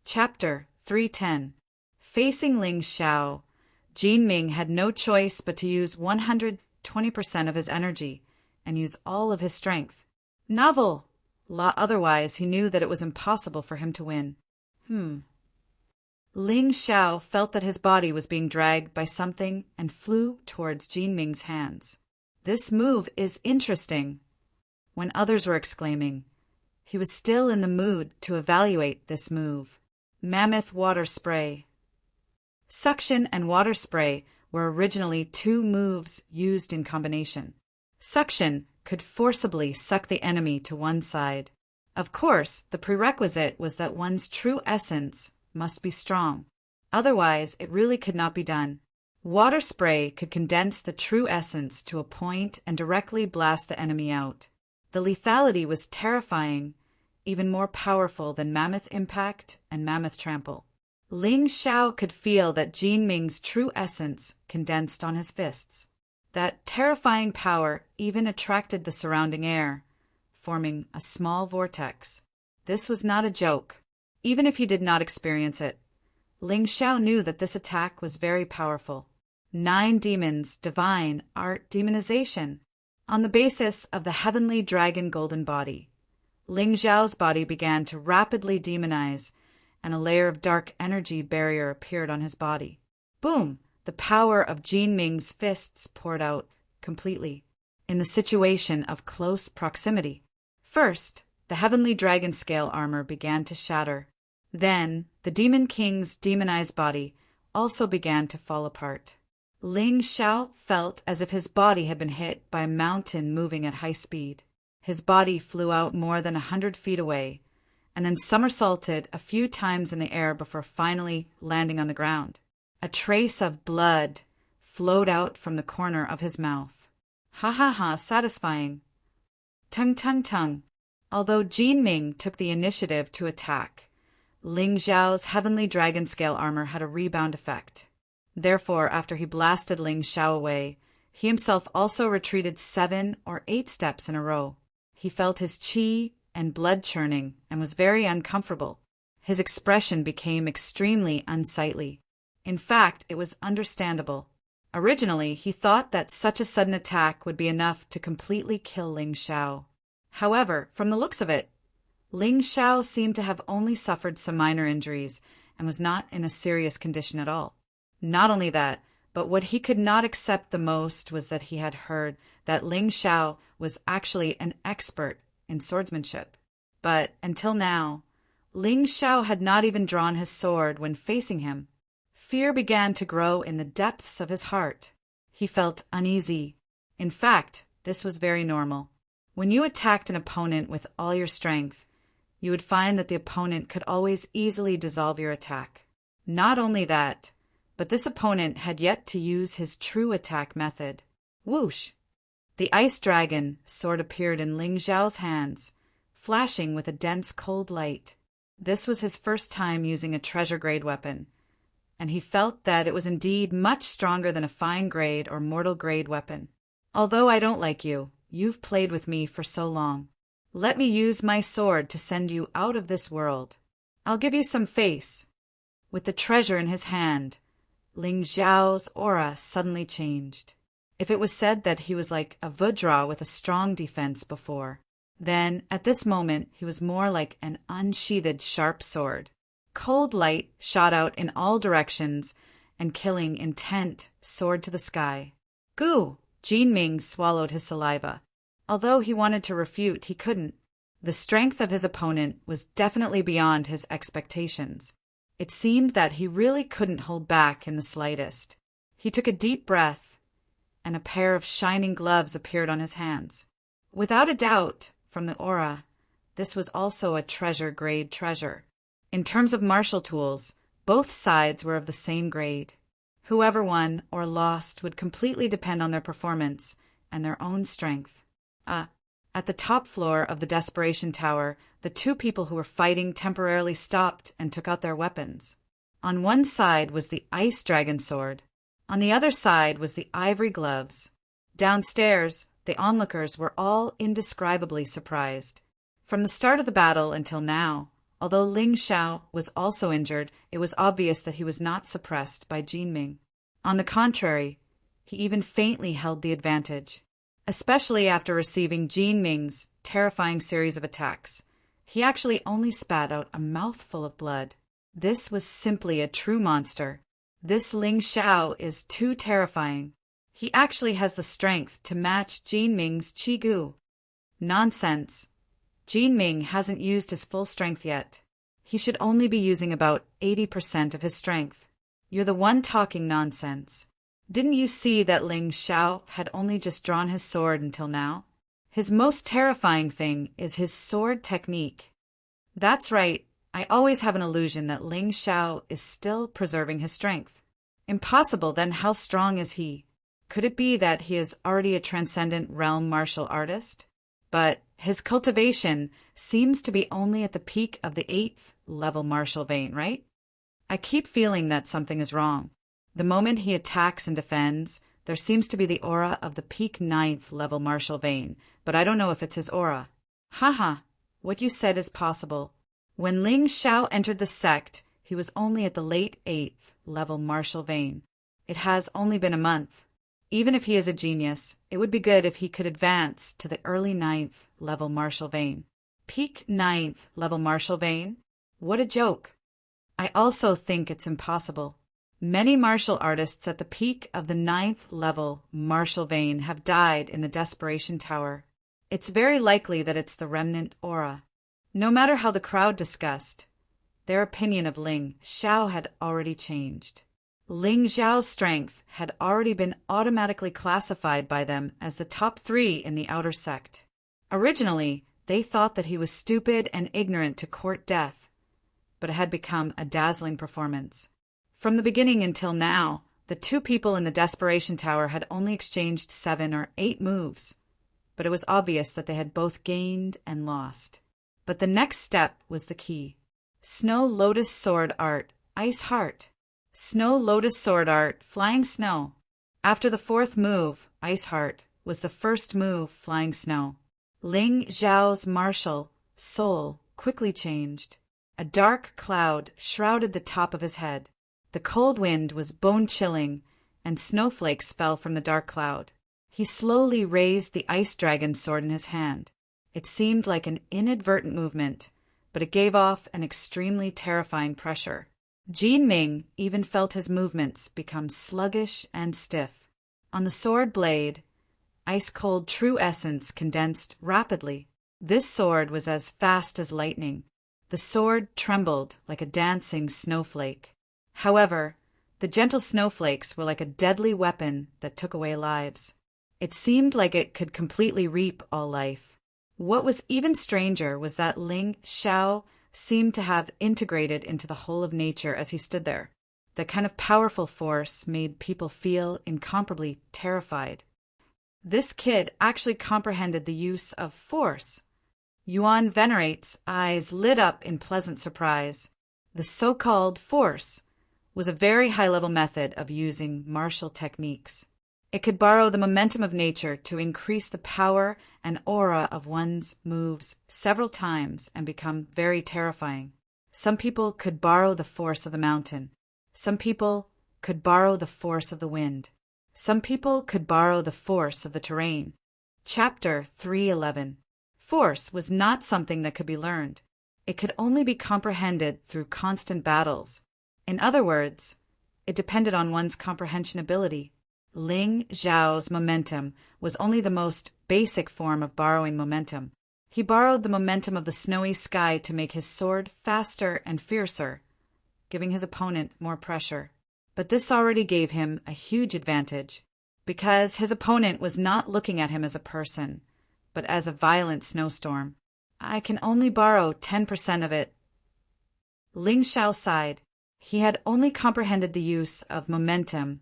Chapter 310. Facing Ling Xiao, Jin Ming had no choice but to use 120% of his energy and use all of his strength. Novel! Otherwise, he knew that it was impossible for him to win. Ling Xiao felt that his body was being dragged by something and flew towards Jin Ming's hands. This move is interesting. When others were exclaiming, he was still in the mood to evaluate this move. Mammoth water spray. Suction and water spray were originally two moves used in combination. Suction could forcibly suck the enemy to one side. Of course, the prerequisite was that one's true essence must be strong. Otherwise, it really could not be done. Water spray could condense the true essence to a point and directly blast the enemy out. The lethality was terrifying, even more powerful than Mammoth Impact and Mammoth Trample. Ling Xiao could feel that Jin Ming's true essence condensed on his fists. That terrifying power even attracted the surrounding air, forming a small vortex. This was not a joke. Even if he did not experience it, Ling Xiao knew that this attack was very powerful. 9 demons, divine, art, demonization. On the basis of the heavenly dragon golden body, Ling Xiao's body began to rapidly demonize, and a layer of dark energy barrier appeared on his body. Boom! The power of Jin Ming's fists poured out completely, in the situation of close proximity. First, the heavenly dragon scale armor began to shatter. Then, the Demon King's demonized body also began to fall apart. Ling Xiao felt as if his body had been hit by a mountain moving at high speed. His body flew out more than 100 feet away, and then somersaulted a few times in the air before finally landing on the ground. A trace of blood flowed out from the corner of his mouth. Ha ha ha, satisfying. Tung tung tung. Although Jin Ming took the initiative to attack, Ling Xiao's heavenly dragon scale armor had a rebound effect. Therefore, after he blasted Ling Xiao away, he himself also retreated 7 or 8 steps in a row. He felt his qi and blood churning and was very uncomfortable. His expression became extremely unsightly. In fact, it was understandable. Originally, he thought that such a sudden attack would be enough to completely kill Ling Xiao. However, from the looks of it, Ling Xiao seemed to have only suffered some minor injuries and was not in a serious condition at all. Not only that, but what he could not accept the most was that he had heard that Ling Xiao was actually an expert in swordsmanship. But until now, Ling Xiao had not even drawn his sword when facing him. Fear began to grow in the depths of his heart. He felt uneasy. In fact, this was very normal. When you attacked an opponent with all your strength, you would find that the opponent could always easily dissolve your attack. Not only that, but this opponent had yet to use his true attack method. Whoosh! The ice dragon sword appeared in Ling Xiao's hands, flashing with a dense cold light. This was his first time using a treasure-grade weapon, and he felt that it was indeed much stronger than a fine-grade or mortal-grade weapon. Although I don't like you, you've played with me for so long. Let me use my sword to send you out of this world. I'll give you some face. With the treasure in his hand, Ling Xiao's aura suddenly changed. If it was said that he was like a Vajra with a strong defense before, then at this moment he was more like an unsheathed sharp sword. Cold light shot out in all directions, and killing intent soared to the sky. Goo! Jin Ming swallowed his saliva. Although he wanted to refute, he couldn't. The strength of his opponent was definitely beyond his expectations. It seemed that he really couldn't hold back in the slightest. He took a deep breath, and a pair of shining gloves appeared on his hands. Without a doubt, from the aura, this was also a treasure-grade treasure. In terms of martial tools, both sides were of the same grade. Whoever won or lost would completely depend on their performance and their own strength. At the top floor of the Desperation Tower, the two people who were fighting temporarily stopped and took out their weapons. On one side was the ice dragon sword. On the other side was the ivory gloves. Downstairs, the onlookers were all indescribably surprised. From the start of the battle until now, Although Ling Xiao was also injured, it was obvious that he was not suppressed by Jinming. On the contrary, he even faintly held the advantage. Especially after receiving Jinming's terrifying series of attacks, he actually only spat out a mouthful of blood. This was simply a true monster. This Ling Xiao is too terrifying. He actually has the strength to match Jinming's Qi Gu. Nonsense. Jinming hasn't used his full strength yet. He should only be using about 80% of his strength. You're the one talking nonsense. Didn't you see that Ling Xiao had only just drawn his sword until now? His most terrifying thing is his sword technique. That's right, I always have an illusion that Ling Xiao is still preserving his strength. Impossible, then how strong is he? Could it be that he is already a transcendent realm martial artist? But his cultivation seems to be only at the peak of the 8th level martial vein, right? I keep feeling that something is wrong. The moment he attacks and defends, there seems to be the aura of the peak 9th level martial vein, but I don't know if it's his aura. Haha, what you said is possible. When Ling Xiao entered the sect, he was only at the late 8th level martial vein. It has only been a month. Even if he is a genius, it would be good if he could advance to the early 9th level martial vein. Peak 9th level martial vein? What a joke. I also think it's impossible. Many martial artists at the peak of the 9th level martial vein have died in the Desperation Tower. It's very likely that it's the remnant aura. No matter how the crowd discussed, their opinion of Ling Xiao had already changed. Ling Xiao's strength had already been automatically classified by them as the top 3 in the outer sect. Originally, they thought that he was stupid and ignorant to court death, but it had become a dazzling performance. From the beginning until now, the 2 people in the Desperation Tower had only exchanged 7 or 8 moves, but it was obvious that they had both gained and lost. But the next step was the key. Snow Lotus Sword Art, Ice Heart. Snow Lotus Sword Art, Flying Snow. After the 4th move, Ice Heart, was the first move, Flying Snow. Ling Xiao's martial soul quickly changed. A dark cloud shrouded the top of his head. The cold wind was bone-chilling, and snowflakes fell from the dark cloud. He slowly raised the ice dragon sword in his hand. It seemed like an inadvertent movement, but it gave off an extremely terrifying pressure. Jinming even felt his movements become sluggish and stiff. On the sword blade, ice-cold true essence condensed rapidly. This sword was as fast as lightning. The sword trembled like a dancing snowflake. However, the gentle snowflakes were like a deadly weapon that took away lives. It seemed like it could completely reap all life. What was even stranger was that Ling Xiao seemed to have integrated into the whole of nature as he stood there. That kind of powerful force made people feel incomparably terrified. This kid actually comprehended the use of force. Yuan Venerate's eyes lit up in pleasant surprise. The so-called force was a very high-level method of using martial techniques. It could borrow the momentum of nature to increase the power and aura of one's moves several times and become very terrifying. Some people could borrow the force of the mountain. Some people could borrow the force of the wind. Some people could borrow the force of the terrain. Chapter 311. Force was not something that could be learned. It could only be comprehended through constant battles. In other words, it depended on one's comprehension ability. Ling Xiao's momentum was only the most basic form of borrowing momentum. He borrowed the momentum of the snowy sky to make his sword faster and fiercer, giving his opponent more pressure. But this already gave him a huge advantage, because his opponent was not looking at him as a person, but as a violent snowstorm. I can only borrow 10% of it. Ling Xiao sighed. He had only comprehended the use of momentum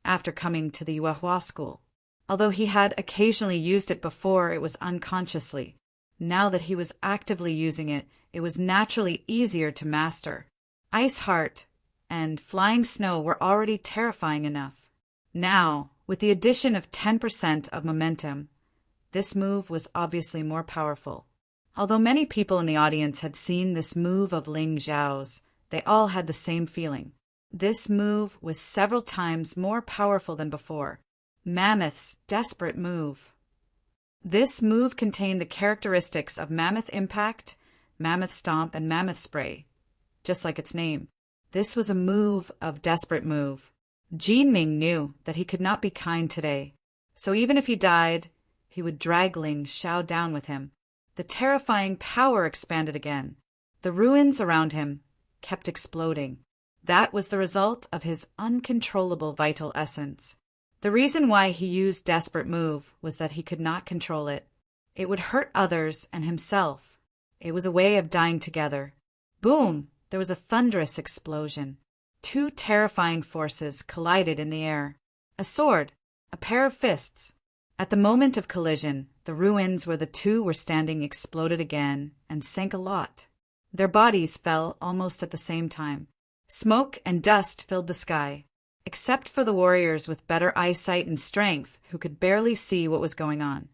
after coming to the Yuehua school. Although he had occasionally used it before, it was unconsciously. Now that he was actively using it, it was naturally easier to master. Ice Heart and Flying Snow were already terrifying enough. Now, with the addition of 10% of momentum, this move was obviously more powerful. Although many people in the audience had seen this move of Ling Xiao's, they all had the same feeling. This move was several times more powerful than before. Mammoth's desperate move. This move contained the characteristics of Mammoth Impact, Mammoth Stomp, and Mammoth Spray, just like its name. This was a move of desperate move. Jinming knew that he could not be kind today, so even if he died, he would drag Ling Xiao down with him. The terrifying power expanded again. The ruins around him kept exploding. That was the result of his uncontrollable vital essence. The reason why he used Desperate Move was that he could not control it. It would hurt others and himself. It was a way of dying together. Boom! There was a thunderous explosion. Two terrifying forces collided in the air. A sword, a pair of fists. At the moment of collision, the ruins where the two were standing exploded again and sank a lot. Their bodies fell almost at the same time. Smoke and dust filled the sky, except for the warriors with better eyesight and strength who could barely see what was going on.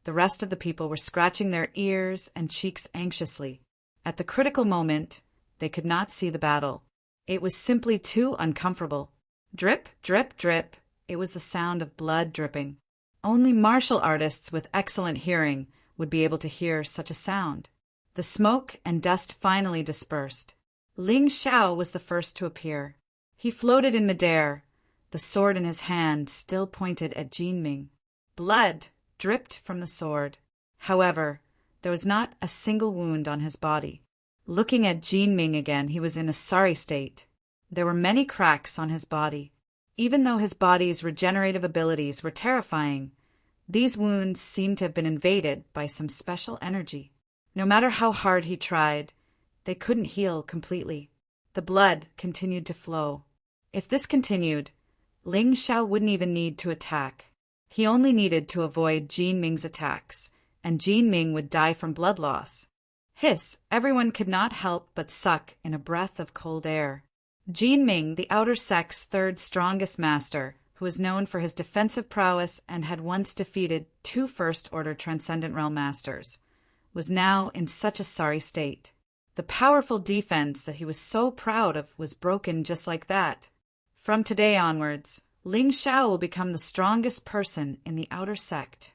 The rest of the people were scratching their ears and cheeks anxiously. At the critical moment, they could not see the battle. It was simply too uncomfortable. Drip, drip, drip. It was the sound of blood dripping. Only martial artists with excellent hearing would be able to hear such a sound. The smoke and dust finally dispersed. Ling Xiao was the first to appear. He floated in midair, the sword in his hand still pointed at Jinming. Blood dripped from the sword. However, there was not a single wound on his body. Looking at Jinming again, he was in a sorry state. There were many cracks on his body. Even though his body's regenerative abilities were terrifying, these wounds seemed to have been invaded by some special energy. No matter how hard he tried, they couldn't heal completely. The blood continued to flow. If this continued, Ling Xiao wouldn't even need to attack. He only needed to avoid Jinming's attacks, and Jinming would die from blood loss. Hiss! Everyone could not help but suck in a breath of cold air. Jinming, the Outer Sect's third strongest master, who was known for his defensive prowess and had once defeated 2 First-Order Transcendent Realm Masters, was now in such a sorry state. The powerful defense that he was so proud of was broken just like that. From today onwards, Ling Xiao will become the strongest person in the Outer Sect.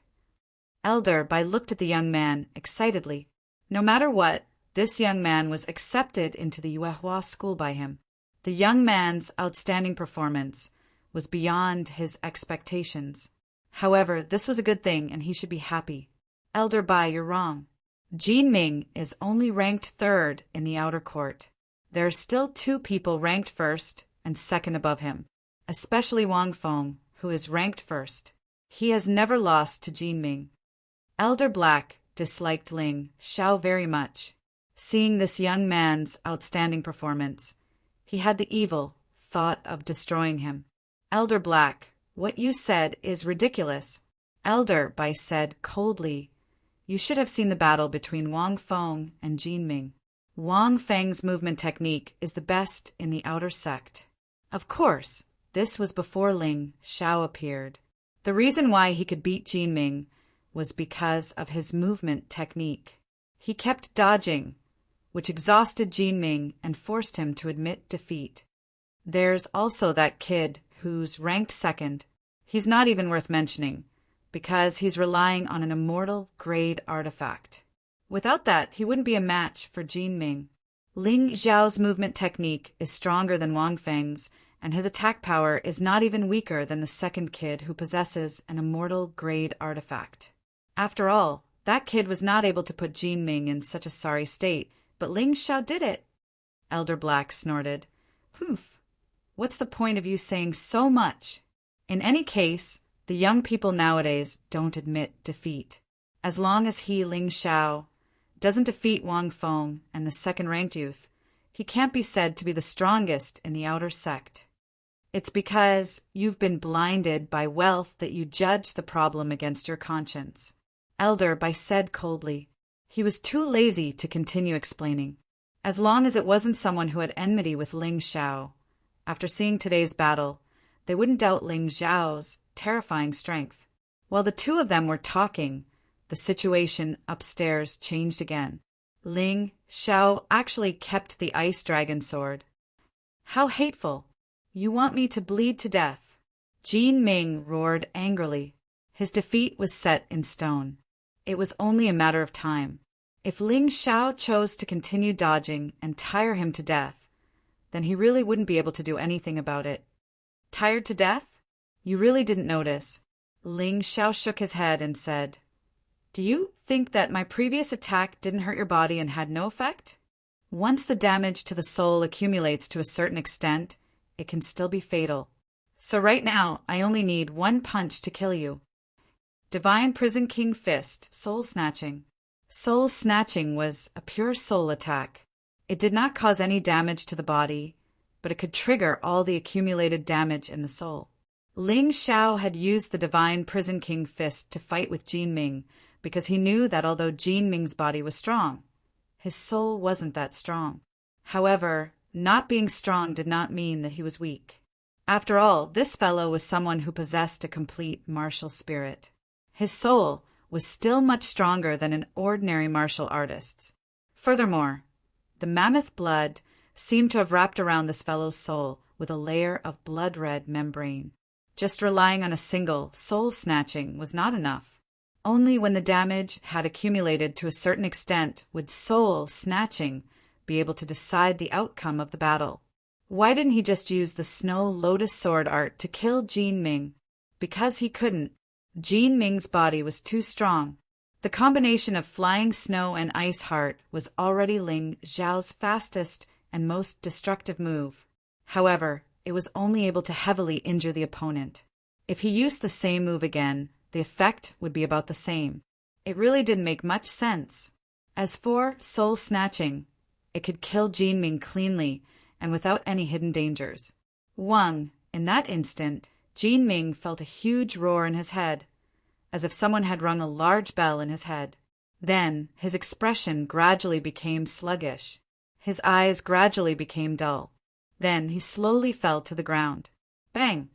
Elder Bai looked at the young man excitedly. No matter what, this young man was accepted into the Yuehua school by him. The young man's outstanding performance was beyond his expectations. However, this was a good thing and he should be happy. Elder Bai, you're wrong. Jinming is only ranked 3rd in the outer court. There are still 2 people ranked 1st and 2nd above him, especially Wang Feng, who is ranked 1st. He has never lost to Jinming. Elder Black disliked Ling Xiao very much. Seeing this young man's outstanding performance, he had the evil thought of destroying him. Elder Black, what you said is ridiculous. Elder Bai said coldly, you should have seen the battle between Wang Feng and Jinming. Wang Feng's movement technique is the best in the Outer Sect. Of course, this was before Ling Xiao appeared. The reason why he could beat Jinming was because of his movement technique. He kept dodging, which exhausted Jinming and forced him to admit defeat. There's also that kid who's ranked 2nd. He's not even worth mentioning, because he's relying on an immortal grade artifact. Without that, he wouldn't be a match for Jinming. Ling Xiao's movement technique is stronger than Wang Feng's, and his attack power is not even weaker than the 2nd kid who possesses an immortal grade artifact. After all, that kid was not able to put Jinming in such a sorry state, but Ling Xiao did it. Elder Black snorted. Humph. What's the point of you saying so much? In any case, the young people nowadays don't admit defeat. As long as he, Ling Xiao, doesn't defeat Wang Feng and the 2nd-ranked youth, he can't be said to be the strongest in the Outer Sect. It's because you've been blinded by wealth that you judge the problem against your conscience. Elder Bai said coldly. He was too lazy to continue explaining. As long as it wasn't someone who had enmity with Ling Xiao, after seeing today's battle, they wouldn't doubt Ling Xiao's terrifying strength. While the 2 of them were talking, the situation upstairs changed again. Ling Xiao actually kept the ice dragon sword. How hateful! You want me to bleed to death? Jin Ming roared angrily. His defeat was set in stone. It was only a matter of time. If Ling Xiao chose to continue dodging and tire him to death, then he really wouldn't be able to do anything about it. Tired to death? You really didn't notice. Ling Xiao shook his head and said, Do you think that my previous attack didn't hurt your body and had no effect? Once the damage to the soul accumulates to a certain extent, it can still be fatal. So right now, I only need one punch to kill you. Divine Prison King Fist, Soul Snatching. Soul Snatching was a pure soul attack. It did not cause any damage to the body, but it could trigger all the accumulated damage in the soul. Ling Xiao had used the Divine Prison King Fist to fight with Jin Ming because he knew that although Jin Ming's body was strong, his soul wasn't that strong. However, not being strong did not mean that he was weak. After all, this fellow was someone who possessed a complete martial spirit. His soul was still much stronger than an ordinary martial artist's. Furthermore, the mammoth blood seemed to have wrapped around this fellow's soul with a layer of blood-red membrane. Just relying on a single soul snatching was not enough. Only when the damage had accumulated to a certain extent would soul snatching be able to decide the outcome of the battle. Why didn't he just use the Snow Lotus Sword art to kill Jin Ming? Because he couldn't. Jin Ming's body was too strong. The combination of Flying Snow and Ice Heart was already Ling Xiao's fastest and most destructive move. However, it was only able to heavily injure the opponent. If he used the same move again, the effect would be about the same. It really didn't make much sense. As for soul snatching, it could kill Jin Ming cleanly and without any hidden dangers. In that instant, Jin Ming felt a huge roar in his head, as if someone had rung a large bell in his head. Then his expression gradually became sluggish. His eyes gradually became dull. Then he slowly fell to the ground. Bang!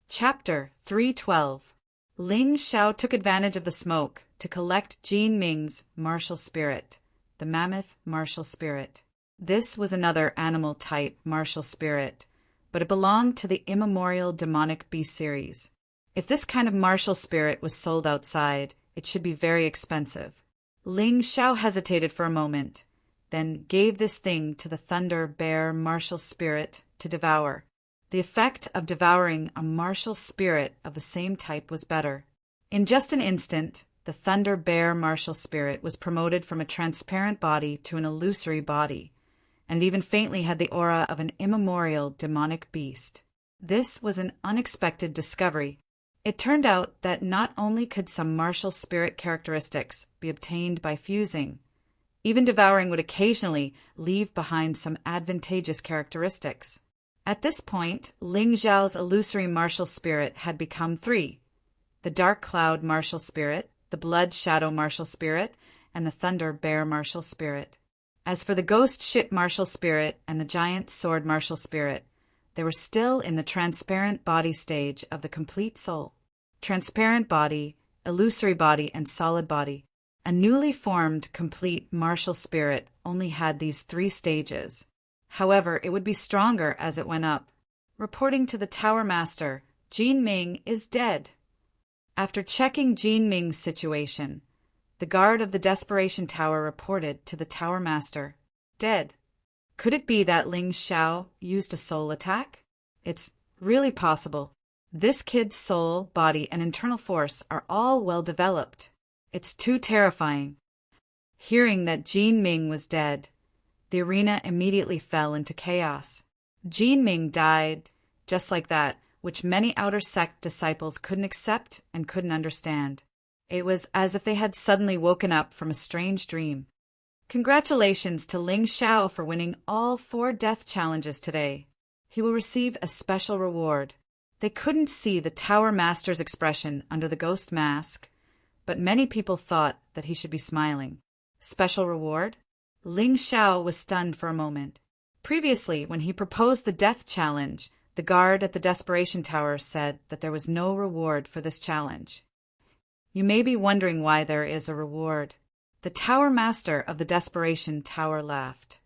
Chapter 312. Ling Xiao took advantage of the smoke to collect Jin Ming's martial spirit, the mammoth martial spirit. This was another animal-type martial spirit, but it belonged to the immemorial demonic beast series. If this kind of martial spirit was sold outside, it should be very expensive. Ling Xiao hesitated for a moment, then gave this thing to the Thunder Bear martial spirit to devour. The effect of devouring a martial spirit of the same type was better. In just an instant, the Thunder Bear martial spirit was promoted from a transparent body to an illusory body, and even faintly had the aura of an immemorial demonic beast. This was an unexpected discovery. It turned out that not only could some martial spirit characteristics be obtained by fusing, even devouring would occasionally leave behind some advantageous characteristics. At this point, Ling Xiao's illusory martial spirit had become three: the Dark Cloud martial spirit, the Blood Shadow martial spirit, and the Thunder Bear martial spirit. As for the Ghost Ship martial spirit and the Giant Sword martial spirit, they were still in the transparent body stage of the complete soul. Transparent body, illusory body, and solid body. A newly formed complete martial spirit only had these three stages. However, it would be stronger as it went up. Reporting to the Tower Master, Jin Ming is dead. After checking Jin Ming's situation, the guard of the Desperation Tower reported to the Tower Master, dead. Could it be that Ling Xiao used a soul attack? It's really possible. This kid's soul, body, and internal force are all well developed. It's too terrifying. Hearing that Jin Ming was dead, the arena immediately fell into chaos. Jin Ming died, just like that, which many outer sect disciples couldn't accept and couldn't understand. It was as if they had suddenly woken up from a strange dream. Congratulations to Ling Xiao for winning all 4 death challenges today. He will receive a special reward. They couldn't see the Tower Master's expression under the ghost mask, but many people thought that he should be smiling. Special reward? Ling Xiao was stunned for a moment. Previously, when he proposed the death challenge, the guard at the Desperation Tower said that there was no reward for this challenge. You may be wondering why there is a reward. The tower master of the Desperation Tower laughed.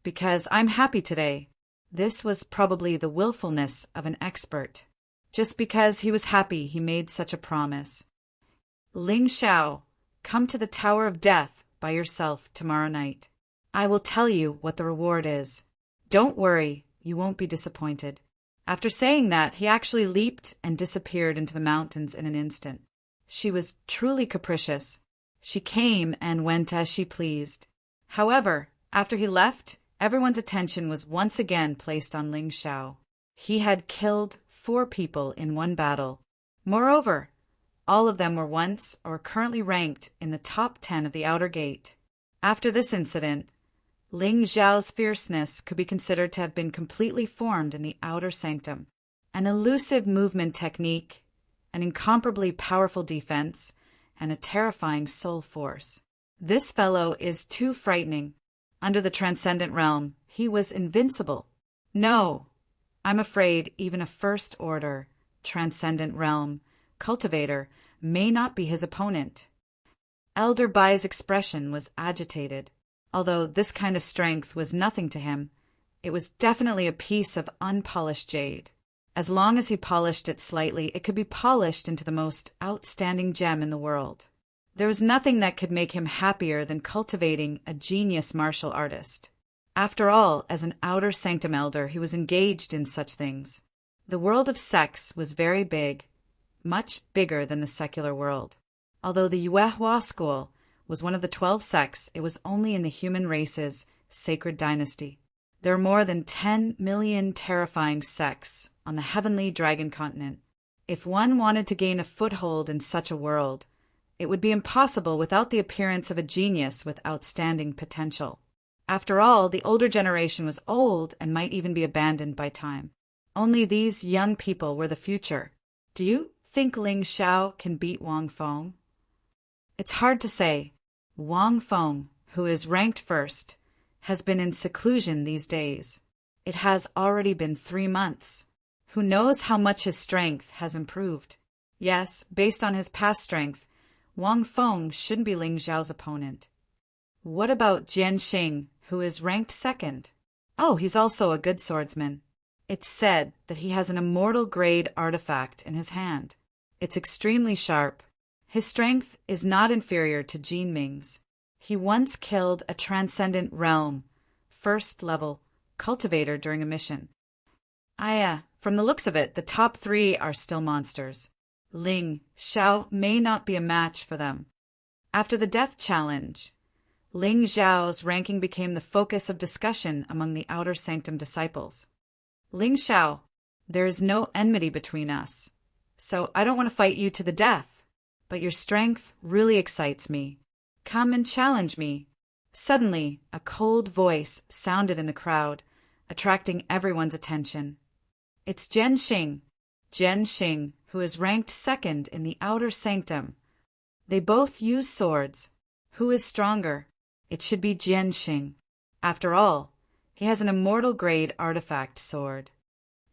Because I'm happy today. This was probably the willfulness of an expert. Just because he was happy, he made such a promise. Ling Xiao, come to the Tower of Death by yourself tomorrow night. I will tell you what the reward is. Don't worry, you won't be disappointed. After saying that, he actually leaped and disappeared into the mountains in an instant. She was truly capricious. She came and went as she pleased. However, after he left, everyone's attention was once again placed on Ling Xiao. He had killed 4 people in one battle. Moreover, all of them were once or currently ranked in the top 10 of the Outer Gate. After this incident, Ling Xiao's fierceness could be considered to have been completely formed in the outer sanctum. An elusive movement technique, an incomparably powerful defense, and a terrifying soul force. This fellow is too frightening. Under the transcendent realm, he was invincible. No, I'm afraid even a first-order, transcendent realm cultivator may not be his opponent. Elder Bai's expression was agitated. Although this kind of strength was nothing to him, it was definitely a piece of unpolished jade. As long as he polished it slightly, it could be polished into the most outstanding gem in the world. There was nothing that could make him happier than cultivating a genius martial artist. After all, as an outer sanctum elder, he was engaged in such things. The world of sex was very big, much bigger than the secular world. Although the Yuehua school was one of the 12 sects, it was only in the human race's sacred dynasty. There are more than 10 million terrifying sects on the heavenly dragon continent. If one wanted to gain a foothold in such a world, it would be impossible without the appearance of a genius with outstanding potential. After all, the older generation was old and might even be abandoned by time. Only these young people were the future. Do you think Ling Xiao can beat Wang Feng? It's hard to say. Wang Feng, who is ranked first, has been in seclusion these days. It has already been 3 months. Who knows how much his strength has improved? Yes, based on his past strength, Wang Feng shouldn't be Ling Xiao's opponent. What about Jian Xing, who is ranked second? Oh, he's also a good swordsman. It's said that he has an immortal grade artifact in his hand. It's extremely sharp. His strength is not inferior to Jin Ming's. He once killed a transcendent realm, first-level cultivator during a mission. From the looks of it, the top 3 are still monsters. Ling Xiao may not be a match for them. After the death challenge, Ling Xiao's ranking became the focus of discussion among the Outer Sanctum disciples. Ling Xiao, there is no enmity between us, so I don't want to fight you to the death. But your strength really excites me. Come and challenge me. Suddenly, a cold voice sounded in the crowd, attracting everyone's attention. It's Jian Xing, who is ranked second in the outer sanctum. They both use swords. Who is stronger? It should be Jian Xing. After all, he has an immortal grade artifact sword.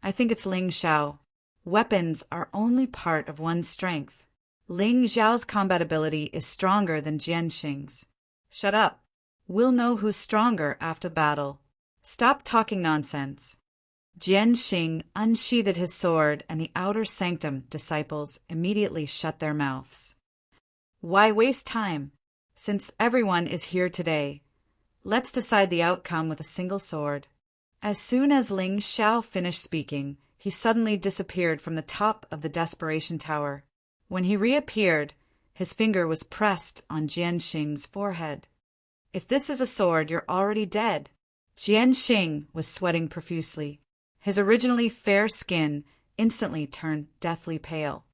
I think it's Ling Xiao. Weapons are only part of one's strength. Ling Xiao's combat ability is stronger than Jian Xing's. Shut up. We'll know who's stronger after battle. Stop talking nonsense. Jian Xing unsheathed his sword, and the outer sanctum disciples immediately shut their mouths. Why waste time? Since everyone is here today, let's decide the outcome with a single sword. As soon as Ling Xiao finished speaking, he suddenly disappeared from the top of the Desperation Tower. When he reappeared, his finger was pressed on Jian Xing's forehead. If this is a sword, you're already dead. Jian Xing was sweating profusely. His originally fair skin instantly turned deathly pale.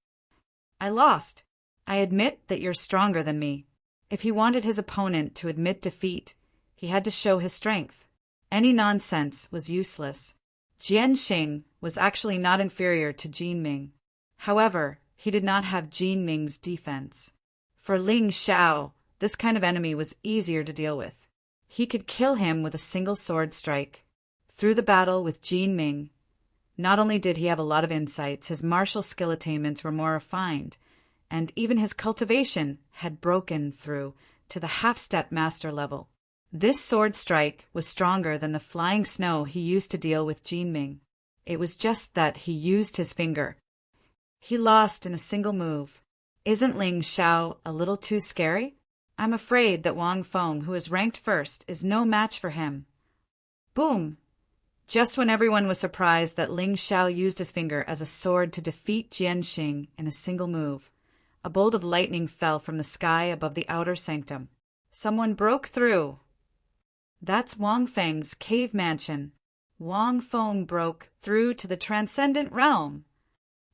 I lost. I admit that you're stronger than me. If he wanted his opponent to admit defeat, he had to show his strength. Any nonsense was useless. Jian Xing was actually not inferior to Jin Ming. However, he did not have Jin Ming's defense. For Ling Xiao, this kind of enemy was easier to deal with. He could kill him with a single sword strike. Through the battle with Jin Ming, not only did he have a lot of insights, his martial skill attainments were more refined, and even his cultivation had broken through to the half-step master level. This sword strike was stronger than the flying snow he used to deal with Jinming. It was just that he used his finger. He lost in a single move. Isn't Ling Xiao a little too scary? I'm afraid that Wang Feng, who is ranked first, is no match for him. Boom! Just when everyone was surprised that Ling Xiao used his finger as a sword to defeat Jianxing in a single move, a bolt of lightning fell from the sky above the outer sanctum. Someone broke through. That's Wang Feng's cave mansion. Wang Feng broke through to the transcendent realm.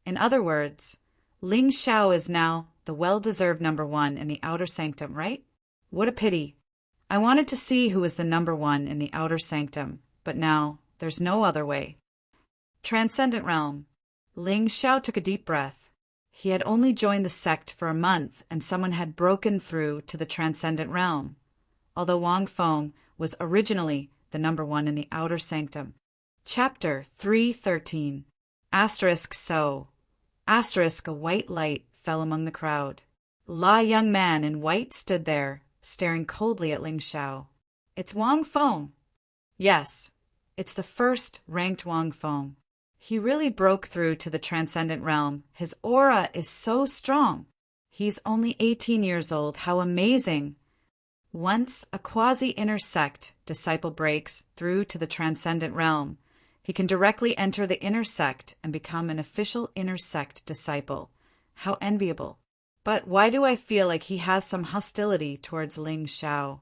In other words, Ling Xiao is now the well-deserved #1 in the outer sanctum, right? What a pity. I wanted to see who was the #1 in the outer sanctum, but now there's no other way. Transcendent realm. Ling Xiao took a deep breath. He had only joined the sect for a month, and someone had broken through to the transcendent realm, although Wang Feng was originally the #1 in the outer sanctum. Chapter 313. So. A white light fell among the crowd. A young man in white stood there, staring coldly at Ling Xiao. It's Wang Feng. Yes, it's the first-ranked Wang Feng. He really broke through to the transcendent realm. His aura is so strong. He's only 18 years old. How amazing! Once a quasi-inner sect disciple breaks through to the transcendent realm, he can directly enter the inner sect and become an official inner sect disciple. How enviable. But why do I feel like he has some hostility towards Ling Xiao?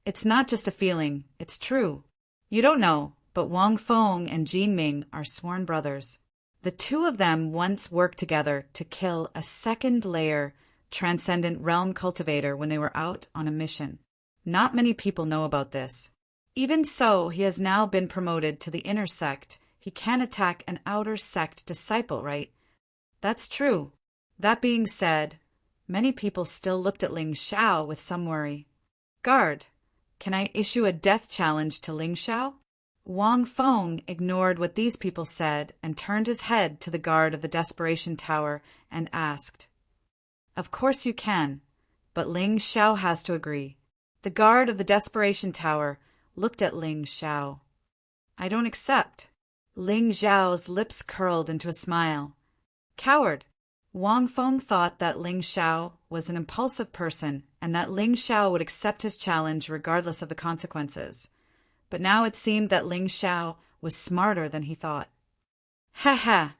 It's not just a feeling, it's true. You don't know, but Wang Feng and Jinming are sworn brothers. The two of them once worked together to kill a second-layer transcendent realm cultivator when they were out on a mission. Not many people know about this. Even so, he has now been promoted to the inner sect. He can attack an outer sect disciple, right? That's true. That being said, many people still looked at Ling Xiao with some worry. Guard, can I issue a death challenge to Ling Xiao? Wang Feng ignored what these people said and turned his head to the guard of the Desperation Tower and asked. Of course you can, but Ling Xiao has to agree. The guard of the Desperation Tower looked at Ling Xiao. I don't accept. Ling Xiao's lips curled into a smile. Coward! Wang Feng thought that Ling Xiao was an impulsive person and that Ling Xiao would accept his challenge regardless of the consequences. But now it seemed that Ling Xiao was smarter than he thought. Ha ha!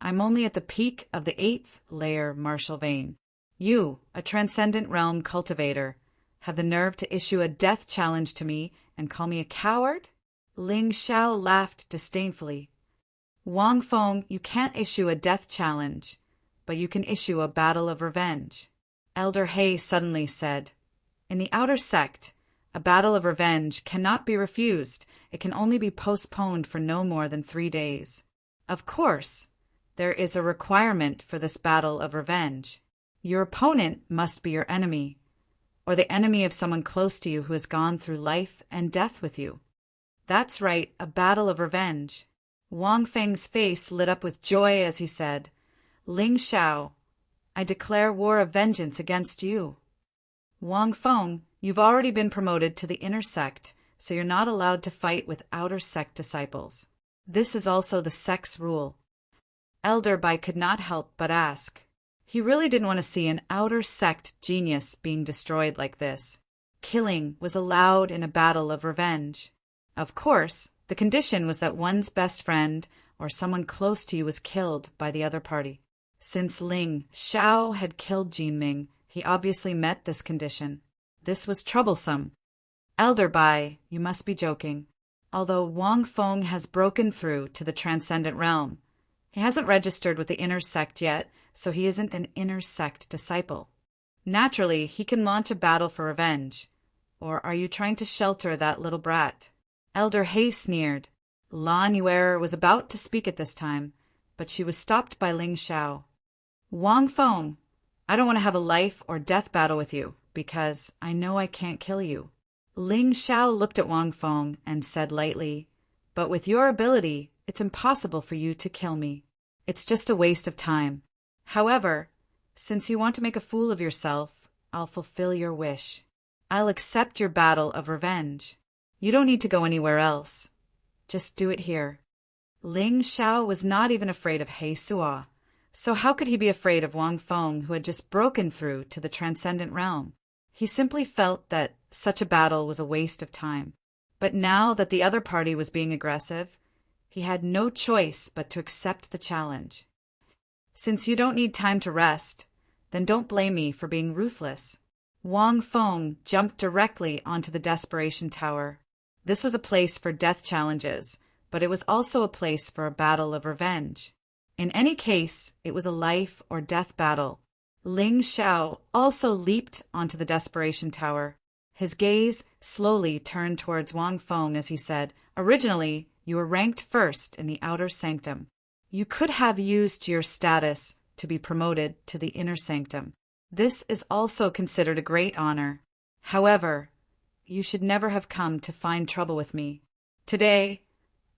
I'm only at the peak of the 8th layer martial vein. You, a transcendent realm cultivator, have the nerve to issue a death challenge to me and call me a coward? Ling Xiao laughed disdainfully. Wang Feng, you can't issue a death challenge, but you can issue a battle of revenge. Elder He suddenly said. In the outer sect, a battle of revenge cannot be refused. It can only be postponed for no more than 3 days. Of course, there is a requirement for this battle of revenge. Your opponent must be your enemy, or the enemy of someone close to you who has gone through life and death with you. That's right, a battle of revenge. Wang Feng's face lit up with joy as he said, Ling Xiao, I declare war of vengeance against you. Wang Feng, you've already been promoted to the inner sect, so you're not allowed to fight with outer sect disciples. This is also the sect's rule. Elder Bai could not help but ask. He really didn't want to see an outer sect genius being destroyed like this. Killing was allowed in a battle of revenge. Of course, the condition was that one's best friend or someone close to you was killed by the other party. Since Ling Xiao had killed Jinming, he obviously met this condition. This was troublesome. Elder Bai, you must be joking. Although Wang Feng has broken through to the transcendent realm, he hasn't registered with the inner sect yet, so he isn't an inner sect disciple. Naturally, he can launch a battle for revenge. Or are you trying to shelter that little brat? Elder He sneered. Lan Yuer was about to speak at this time, but she was stopped by Ling Xiao. Wang Feng, I don't want to have a life or death battle with you, because I know I can't kill you. Ling Xiao looked at Wang Feng and said lightly, but with your ability, it's impossible for you to kill me. It's just a waste of time. However, Since you want to make a fool of yourself, I'll fulfill your wish. I'll accept your battle of revenge. You don't need to go anywhere else. Just do it here. Ling Xiao was not even afraid of He Suo, so how could he be afraid of Wang Feng, who had just broken through to the transcendent realm? He simply felt that such a battle was a waste of time. But now that the other party was being aggressive, he had no choice but to accept the challenge. Since you don't need time to rest, then don't blame me for being ruthless. Wang Feng jumped directly onto the Desperation Tower. This was a place for death challenges, but it was also a place for a battle of revenge. In any case, it was a life or death battle. Ling Xiao also leaped onto the Desperation Tower. His gaze slowly turned towards Wang Feng as he said, "Originally, you were ranked first in the outer sanctum. You could have used your status to be promoted to the inner sanctum. This is also considered a great honor. However, you should never have come to find trouble with me. Today,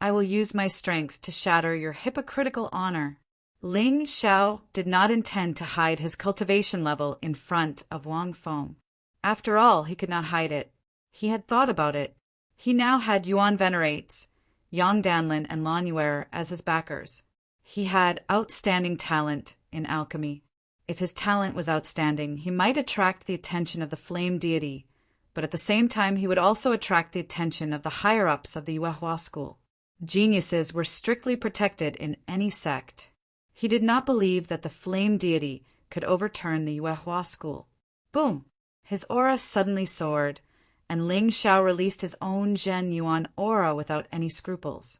I will use my strength to shatter your hypocritical honor." Ling Xiao did not intend to hide his cultivation level in front of Wang Feng. After all, he could not hide it. He had thought about it. He now had Yuan Venerates, Yang Danlin, and Lan Yuer as his backers. He had outstanding talent in alchemy. If his talent was outstanding, he might attract the attention of the flame deity, but at the same time he would also attract the attention of the higher-ups of the Yuehua school. Geniuses were strictly protected in any sect. He did not believe that the flame deity could overturn the Yuehua school. Boom! His aura suddenly soared, and Ling Xiao released his own Zhen Yuan aura without any scruples.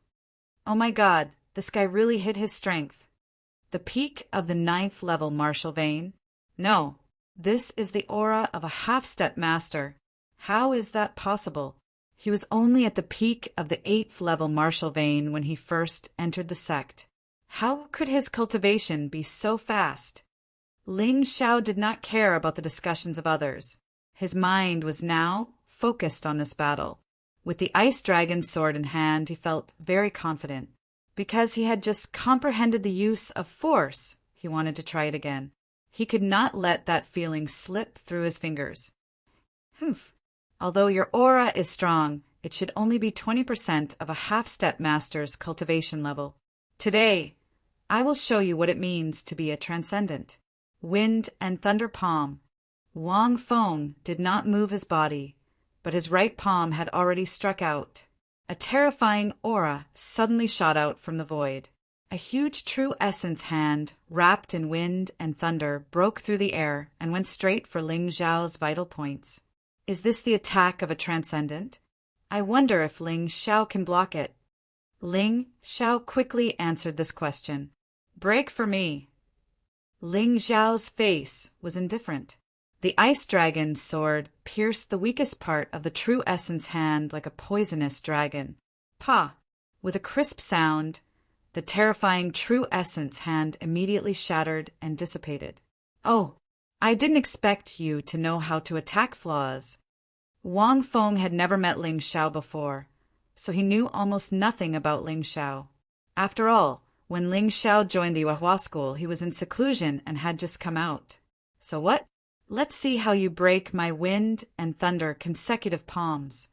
Oh my god, this guy really hit his strength. The peak of the 9th level martial vein? No, this is the aura of a half-step master. How is that possible? He was only at the peak of the 8th level martial vein when he first entered the sect. How could his cultivation be so fast? Ling Xiao did not care about the discussions of others. His mind was now focused on this battle. With the ice dragon's sword in hand, he felt very confident. Because he had just comprehended the use of force, he wanted to try it again. He could not let that feeling slip through his fingers. Humph. Although your aura is strong, it should only be 20% of a half-step master's cultivation level. Today, I will show you what it means to be a transcendent. Wind and thunder palm. Wang Feng did not move his body, but his right palm had already struck out. A terrifying aura suddenly shot out from the void. A huge true essence hand, wrapped in wind and thunder, broke through the air and went straight for Ling Xiao's vital points. Is this the attack of a transcendent? I wonder if Ling Xiao can block it. Ling Xiao quickly answered this question. Break for me. Ling Xiao's face was indifferent. The ice dragon's sword pierced the weakest part of the true essence hand like a poisonous dragon. Pa! With a crisp sound, the terrifying true essence hand immediately shattered and dissipated. Oh, I didn't expect you to know how to attack flaws. Wang Feng had never met Ling Xiao before, so he knew almost nothing about Ling Xiao. After all, when Ling Xiao joined the Yuehua school, he was in seclusion and had just come out. So what? Let's see how you break my wind and thunder consecutive palms.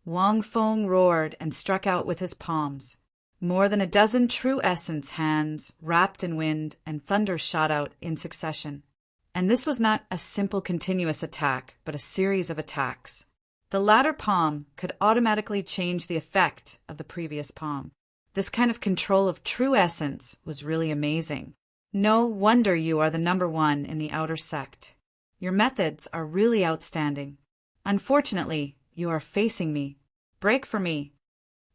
Wang Feng roared and struck out with his palms. More than a dozen true essence hands, wrapped in wind and thunder, shot out in succession. And this was not a simple continuous attack, but a series of attacks. The latter palm could automatically change the effect of the previous palm. This kind of control of true essence was really amazing. No wonder you are the #1 in the outer sect. Your methods are really outstanding. Unfortunately, you are facing me. Break for me.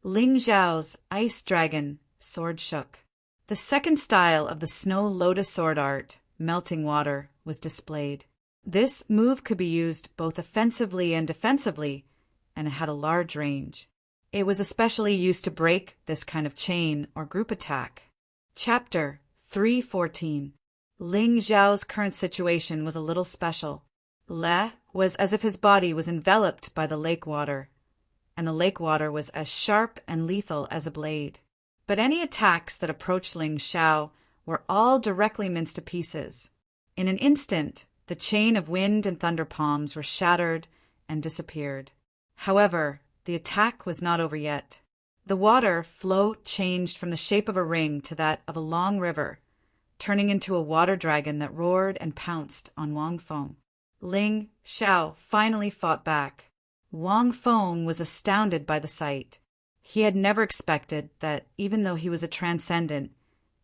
Ling Xiao's ice dragon sword shook. The second style of the snow lotus sword art, melting water, was displayed. This move could be used both offensively and defensively, and it had a large range. It was especially used to break this kind of chain or group attack. Chapter 314. Ling Xiao's current situation was a little special. Le was as if his body was enveloped by the lake water, and the lake water was as sharp and lethal as a blade. But any attacks that approached Ling Xiao were all directly minced to pieces. In an instant, the chain of wind and thunder palms were shattered and disappeared. However, the attack was not over yet. The water flow changed from the shape of a ring to that of a long river, turning into a water dragon that roared and pounced on Wang Feng. Ling Xiao finally fought back. Wang Feng was astounded by the sight. He had never expected that, even though he was a transcendent,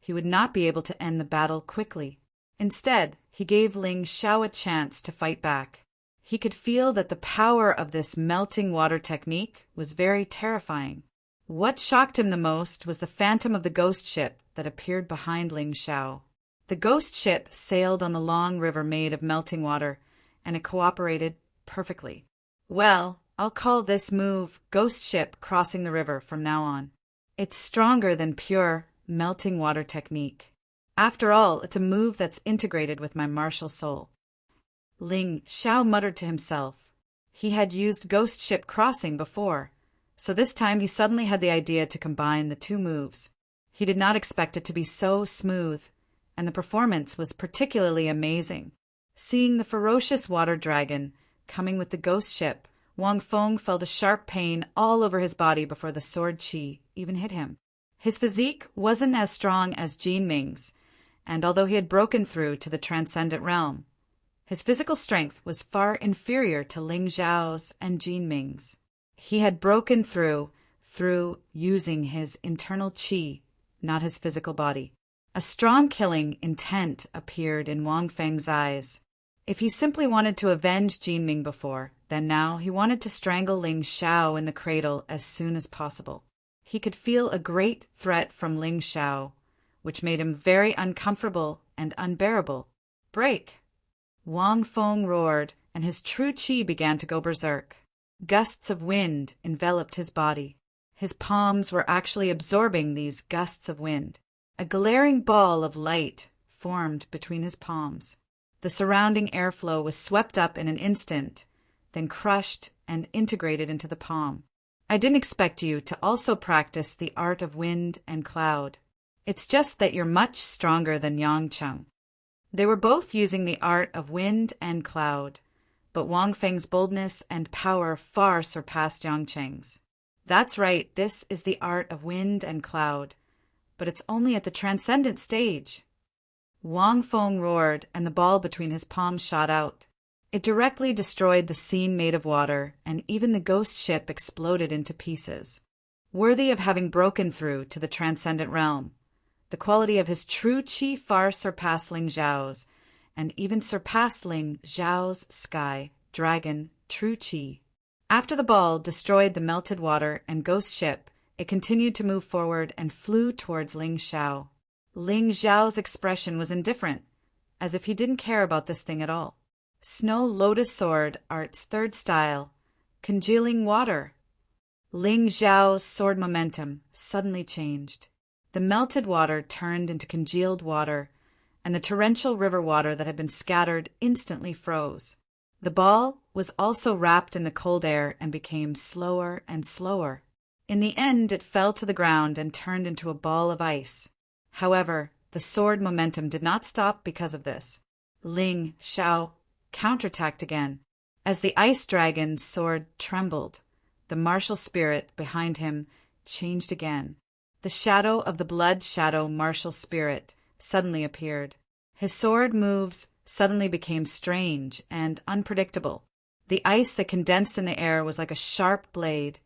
he would not be able to end the battle quickly. Instead, he gave Ling Xiao a chance to fight back. He could feel that the power of this melting water technique was very terrifying. What shocked him the most was the phantom of the ghost ship that appeared behind Ling Xiao. The ghost ship sailed on the long river made of melting water, and it cooperated perfectly. Well, I'll call this move Ghost Ship Crossing the River from now on. It's stronger than pure melting water technique. After all, it's a move that's integrated with my martial soul. Ling Xiao muttered to himself. He had used Ghost Ship Crossing before, so this time he suddenly had the idea to combine the two moves. He did not expect it to be so smooth, and the performance was particularly amazing. Seeing the ferocious water dragon coming with the ghost ship, Wang Feng felt a sharp pain all over his body before the sword qi even hit him. His physique wasn't as strong as Jin Ming's, and although he had broken through to the transcendent realm, his physical strength was far inferior to Ling Xiao's and Jin Ming's. He had broken through using his internal qi, not his physical body. A strong killing intent appeared in Wang Feng's eyes. If he simply wanted to avenge Jin Ming before, then now he wanted to strangle Ling Xiao in the cradle as soon as possible. He could feel a great threat from Ling Xiao, which made him very uncomfortable and unbearable. Break! Wang Feng roared, and his true qi began to go berserk. Gusts of wind enveloped his body. His palms were actually absorbing these gusts of wind. A glaring ball of light formed between his palms. The surrounding airflow was swept up in an instant, then crushed and integrated into the palm. I didn't expect you to also practice the art of wind and cloud. It's just that you're much stronger than Yang Cheng. They were both using the art of wind and cloud, but Wang Feng's boldness and power far surpassed Yang Cheng's. That's right, this is the art of wind and cloud, but it's only at the transcendent stage. Wang Feng roared, and the ball between his palms shot out. It directly destroyed the scene made of water, and even the ghost ship exploded into pieces. Worthy of having broken through to the transcendent realm, the quality of his true qi far surpassed Ling Xiao's, and even surpassed Ling Xiao's sky, dragon, true qi. After the ball destroyed the melted water and ghost ship, it continued to move forward and flew towards Ling Xiao. Ling Xiao's expression was indifferent, as if he didn't care about this thing at all. Snow Lotus Sword, Art's third style, Congealing Water. Ling Xiao's sword momentum suddenly changed. The melted water turned into congealed water, and the torrential river water that had been scattered instantly froze. The ball was also wrapped in the cold air and became slower and slower. In the end, it fell to the ground and turned into a ball of ice. However, the sword momentum did not stop because of this. Ling Xiao counterattacked again. As the ice dragon's sword trembled, the martial spirit behind him changed again. The shadow of the blood shadow martial spirit suddenly appeared. His sword moves suddenly became strange and unpredictable. The ice that condensed in the air was like a sharp blade,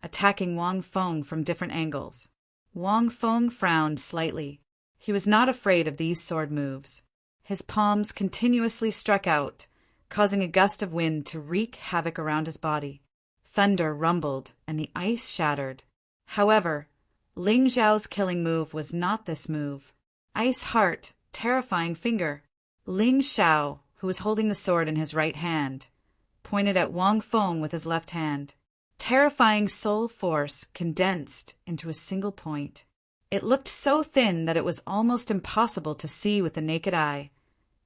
attacking Wang Feng from different angles. Wang Feng frowned slightly. He was not afraid of these sword moves. His palms continuously struck out, causing a gust of wind to wreak havoc around his body. Thunder rumbled, and the ice shattered. However, Ling Xiao's killing move was not this move. Ice Heart, Terrifying Finger. Ling Xiao, who was holding the sword in his right hand, pointed at Wang Feng with his left hand. Terrifying soul force condensed into a single point. It looked so thin that it was almost impossible to see with the naked eye.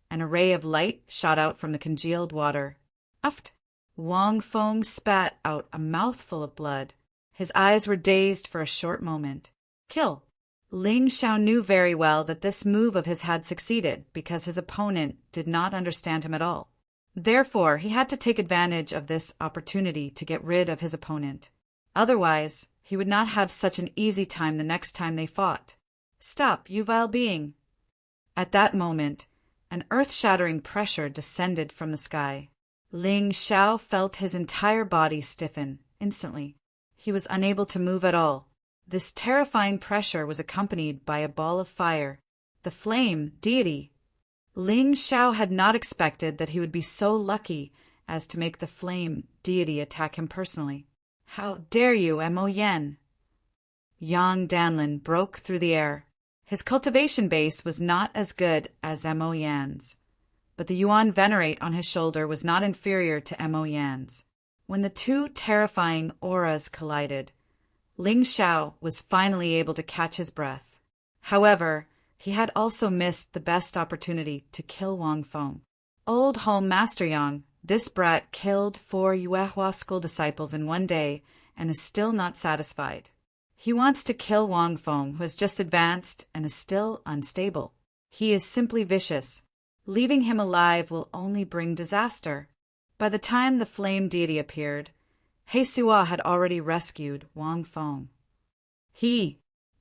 An array of light shot out from the congealed water. Uft! Wang Feng spat out a mouthful of blood. His eyes were dazed for a short moment. Kill! Ling Xiao knew very well that this move of his had succeeded because his opponent did not understand him at all. Therefore, he had to take advantage of this opportunity to get rid of his opponent. Otherwise, he would not have such an easy time the next time they fought. "Stop, you vile being!" At that moment, an earth-shattering pressure descended from the sky. Ling Xiao felt his entire body stiffen instantly. He was unable to move at all. This terrifying pressure was accompanied by a ball of fire, the flame deity. Ling Xiao had not expected that he would be so lucky as to make the flame deity attack him personally. "How dare you, Mo Yan!" Yang Danlin broke through the air. His cultivation base was not as good as Mo Yan's, but the Yuan Venerate on his shoulder was not inferior to Mo Yan's. When the two terrifying auras collided, Ling Xiao was finally able to catch his breath. However, he had also missed the best opportunity to kill Wang Feng. Old Home Master Yang, this brat killed 4 Yuehua school disciples in one day and is still not satisfied. He wants to kill Wang Feng, who has just advanced and is still unstable. He is simply vicious. Leaving him alive will only bring disaster. By the time the flame deity appeared, He Sua had already rescued Wang Feng.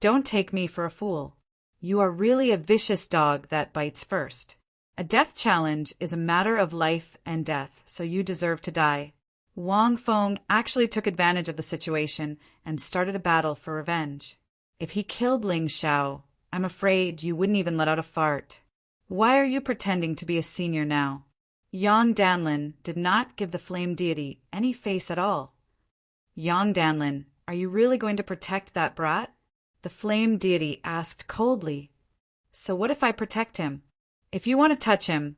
Don't take me for a fool. You are really a vicious dog that bites first. A death challenge is a matter of life and death, so you deserve to die. Wang Feng actually took advantage of the situation and started a battle for revenge. If he killed Ling Xiao, I'm afraid you wouldn't even let out a fart. Why are you pretending to be a senior now? Yang Danlin did not give the flame deity any face at all. Yang Danlin, are you really going to protect that brat? The flame deity asked coldly. So what if I protect him? If you want to touch him,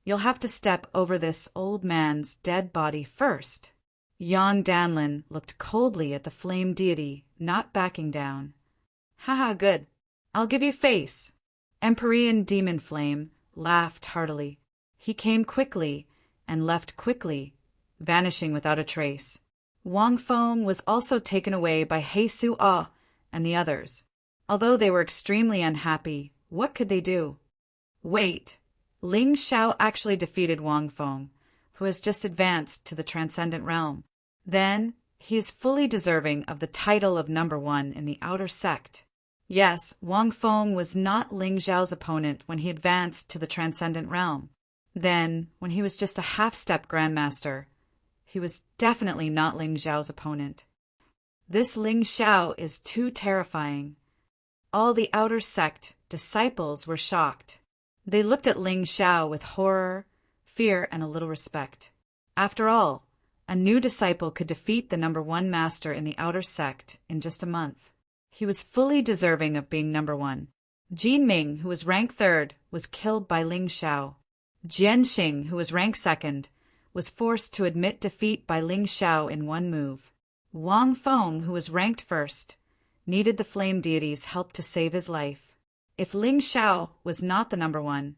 you'll have to step over this old man's dead body first. Yang Danlin looked coldly at the flame deity, not backing down. Haha, good. I'll give you face. Empyrean Demon Flame laughed heartily. He came quickly and left quickly, vanishing without a trace. Wang Feng was also taken away by He Sua and the others. Although they were extremely unhappy, what could they do? Wait, Ling Xiao actually defeated Wang Feng, who has just advanced to the Transcendent Realm. Then, he is fully deserving of the title of number 1 in the outer sect. Yes, Wang Feng was not Ling Xiao's opponent when he advanced to the Transcendent Realm. Then, when he was just a half-step Grandmaster, he was definitely not Ling Xiao's opponent. This Ling Xiao is too terrifying. All the outer sect disciples were shocked. They looked at Ling Xiao with horror, fear, and a little respect. After all, a new disciple could defeat the number 1 master in the outer sect in just a month. He was fully deserving of being number 1. Jin Ming, who was rank 3rd, was killed by Ling Xiao. Jian Xing, who was rank 2nd, was forced to admit defeat by Ling Xiao in one move. Wang Feng, who was ranked 1st, needed the flame deity's help to save his life. If Ling Xiao was not the number 1,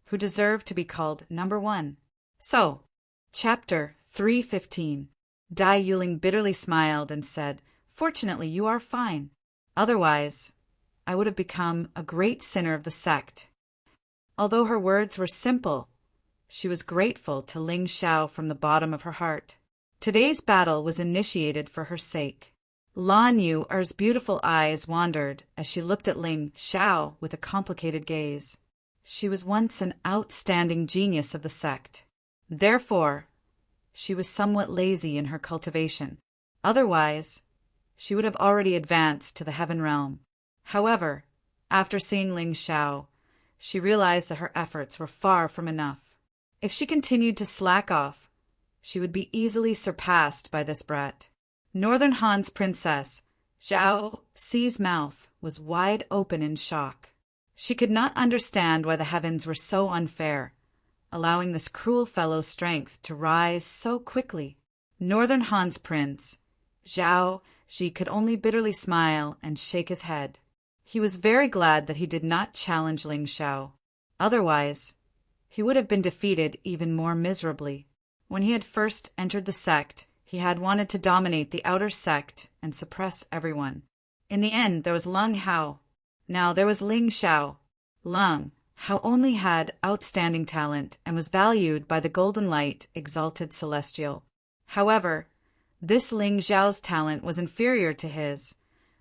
who deserved to be called number 1? So, Chapter 315. Dai Yuling bitterly smiled and said, "Fortunately, you are fine. Otherwise, I would have become a great sinner of the sect." Although her words were simple, she was grateful to Ling Xiao from the bottom of her heart. Today's battle was initiated for her sake. Lan Yu's beautiful eyes wandered as she looked at Ling Xiao with a complicated gaze. She was once an outstanding genius of the sect. Therefore, she was somewhat lazy in her cultivation. Otherwise, she would have already advanced to the heaven realm. However, after seeing Ling Xiao, she realized that her efforts were far from enough. If she continued to slack off, she would be easily surpassed by this brat. Northern Han's princess, Zhao Ci's mouth was wide open in shock. She could not understand why the heavens were so unfair, allowing this cruel fellow's strength to rise so quickly. Northern Han's prince, Zhao Ji, could only bitterly smile and shake his head. He was very glad that he did not challenge Ling Xiao. Otherwise, he would have been defeated even more miserably. When he had first entered the sect, he had wanted to dominate the outer sect and suppress everyone. In the end, there was Lung Hao. Now there was Ling Xiao. Lung, how only had outstanding talent and was valued by the golden light exalted celestial. However, this Ling Xiao's talent was inferior to his,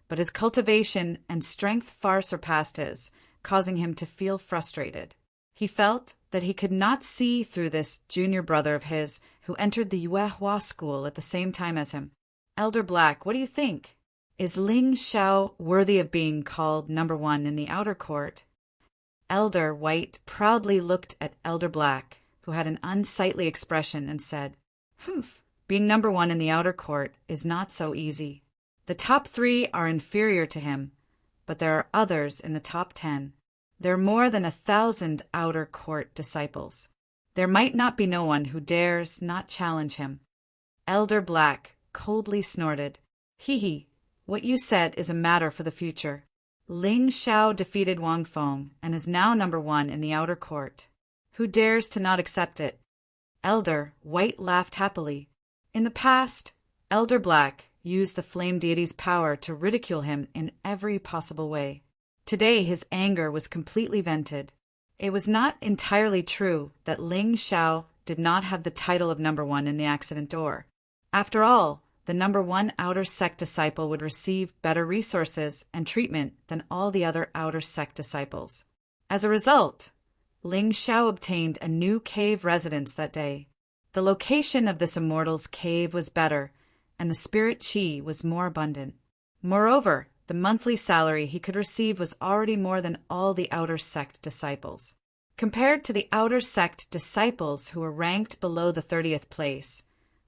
but his cultivation and strength far surpassed his, causing him to feel frustrated. He felt that he could not see through this junior brother of his who entered the Yuehua school at the same time as him. Elder Black, what do you think? Is Ling Xiao worthy of being called number 1 in the outer court? Elder White proudly looked at Elder Black, who had an unsightly expression, and said, "Humph, being number 1 in the outer court is not so easy. The top 3 are inferior to him, but there are others in the top 10. There are more than 1,000 outer court disciples. There might not be no one who dares not challenge him." Elder Black coldly snorted, "Hee, what you said is a matter for the future. Ling Xiao defeated Wang Feng and is now number 1 in the outer court. Who dares to not accept it?" Elder White laughed happily. In the past, Elder Black used the flame deity's power to ridicule him in every possible way. Today his anger was completely vented. It was not entirely true that Ling Xiao did not have the title of number 1 in the accident door. After all, the number 1 outer sect disciple would receive better resources and treatment than all the other outer sect disciples. As a result, Ling Xiao obtained a new cave residence that day. The location of this immortal's cave was better, and the spirit chi was more abundant. Moreover, the monthly salary he could receive was already more than all the outer sect disciples. Compared to the outer sect disciples who were ranked below the 30th place,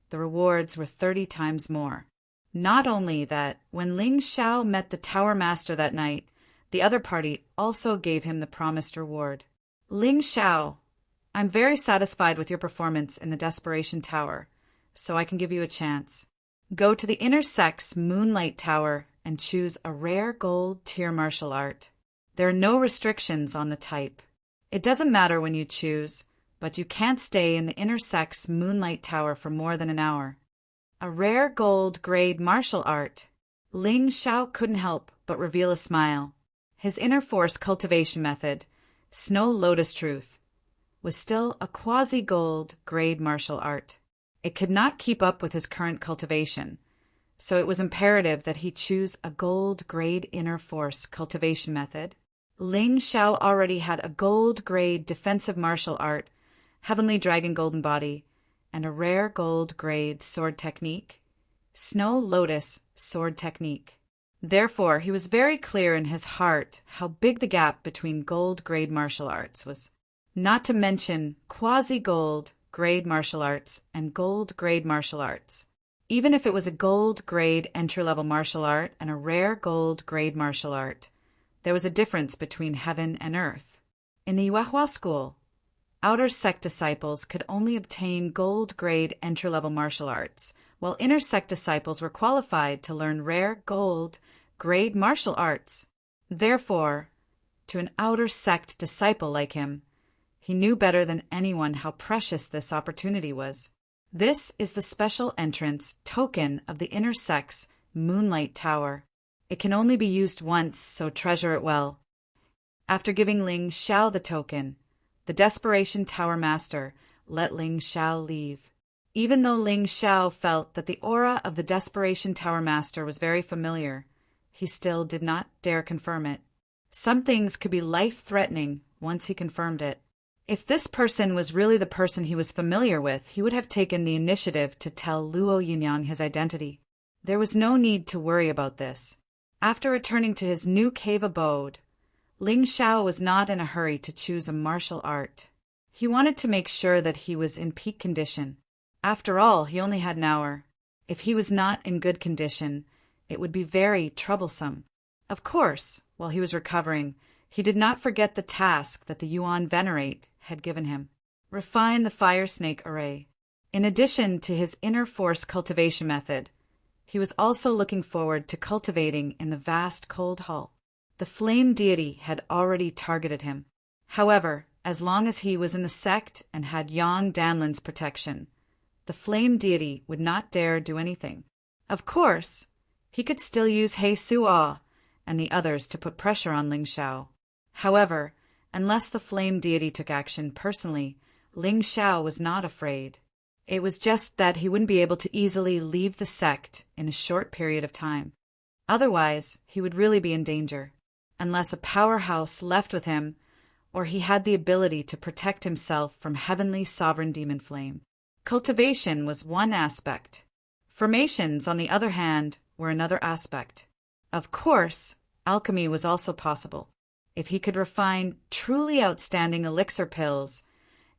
the rewards were 30 times more. Not only that, when Ling Xiao met the Tower Master that night, the other party also gave him the promised reward. "Ling Xiao, I'm very satisfied with your performance in the Desperation Tower, so I can give you a chance. Go to the Inner Sect's Moonlight Tower and choose a rare gold tier martial art. There are no restrictions on the type. It doesn't matter when you choose, but you can't stay in the Inner Sect's Moonlight Tower for more than an hour." A rare gold grade martial art. Ling Xiao couldn't help but reveal a smile. His inner force cultivation method, Snow Lotus Truth, was still a quasi-gold grade martial art. It could not keep up with his current cultivation, so it was imperative that he choose a gold grade inner force cultivation method. Ling Xiao already had a gold grade defensive martial art, Heavenly Dragon Golden Body, and a rare gold grade sword technique, Snow Lotus Sword Technique. Therefore, he was very clear in his heart how big the gap between gold grade martial arts was. Not to mention quasi-gold grade martial arts and gold grade martial arts. Even if it was a gold grade entry-level martial art and a rare gold grade martial art, there was a difference between heaven and earth. In the Yuehua school, outer sect disciples could only obtain gold grade entry-level martial arts, while inner sect disciples were qualified to learn rare gold grade martial arts. Therefore, to an outer sect disciple like him, he knew better than anyone how precious this opportunity was. This is the special entrance token of the Inner Sect's Moonlight Tower. It can only be used once, so treasure it well. After giving Ling Xiao the token, the Desperation Tower Master let Ling Xiao leave. Even though Ling Xiao felt that the aura of the Desperation Tower Master was very familiar, he still did not dare confirm it. Some things could be life-threatening once he confirmed it. If this person was really the person he was familiar with, he would have taken the initiative to tell Luo Yinyan his identity. There was no need to worry about this. After returning to his new cave abode, Ling Xiao was not in a hurry to choose a martial art. He wanted to make sure that he was in peak condition. After all, he only had an hour. If he was not in good condition, it would be very troublesome. Of course, while he was recovering, he did not forget the task that the Yuan Venerate had given him. Refine the fire snake array. In addition to his inner force cultivation method, he was also looking forward to cultivating in the vast cold hall. The flame deity had already targeted him. However, as long as he was in the sect and had Yang Danlin's protection, the flame deity would not dare do anything. Of course, he could still use He Su'a and the others to put pressure on Ling Xiao. However, unless the flame deity took action personally, Ling Xiao was not afraid. It was just that he wouldn't be able to easily leave the sect in a short period of time. Otherwise, he would really be in danger, unless a powerhouse left with him, or he had the ability to protect himself from heavenly sovereign demon flame. Cultivation was one aspect. Formations, on the other hand, were another aspect. Of course, alchemy was also possible. If he could refine truly outstanding elixir pills,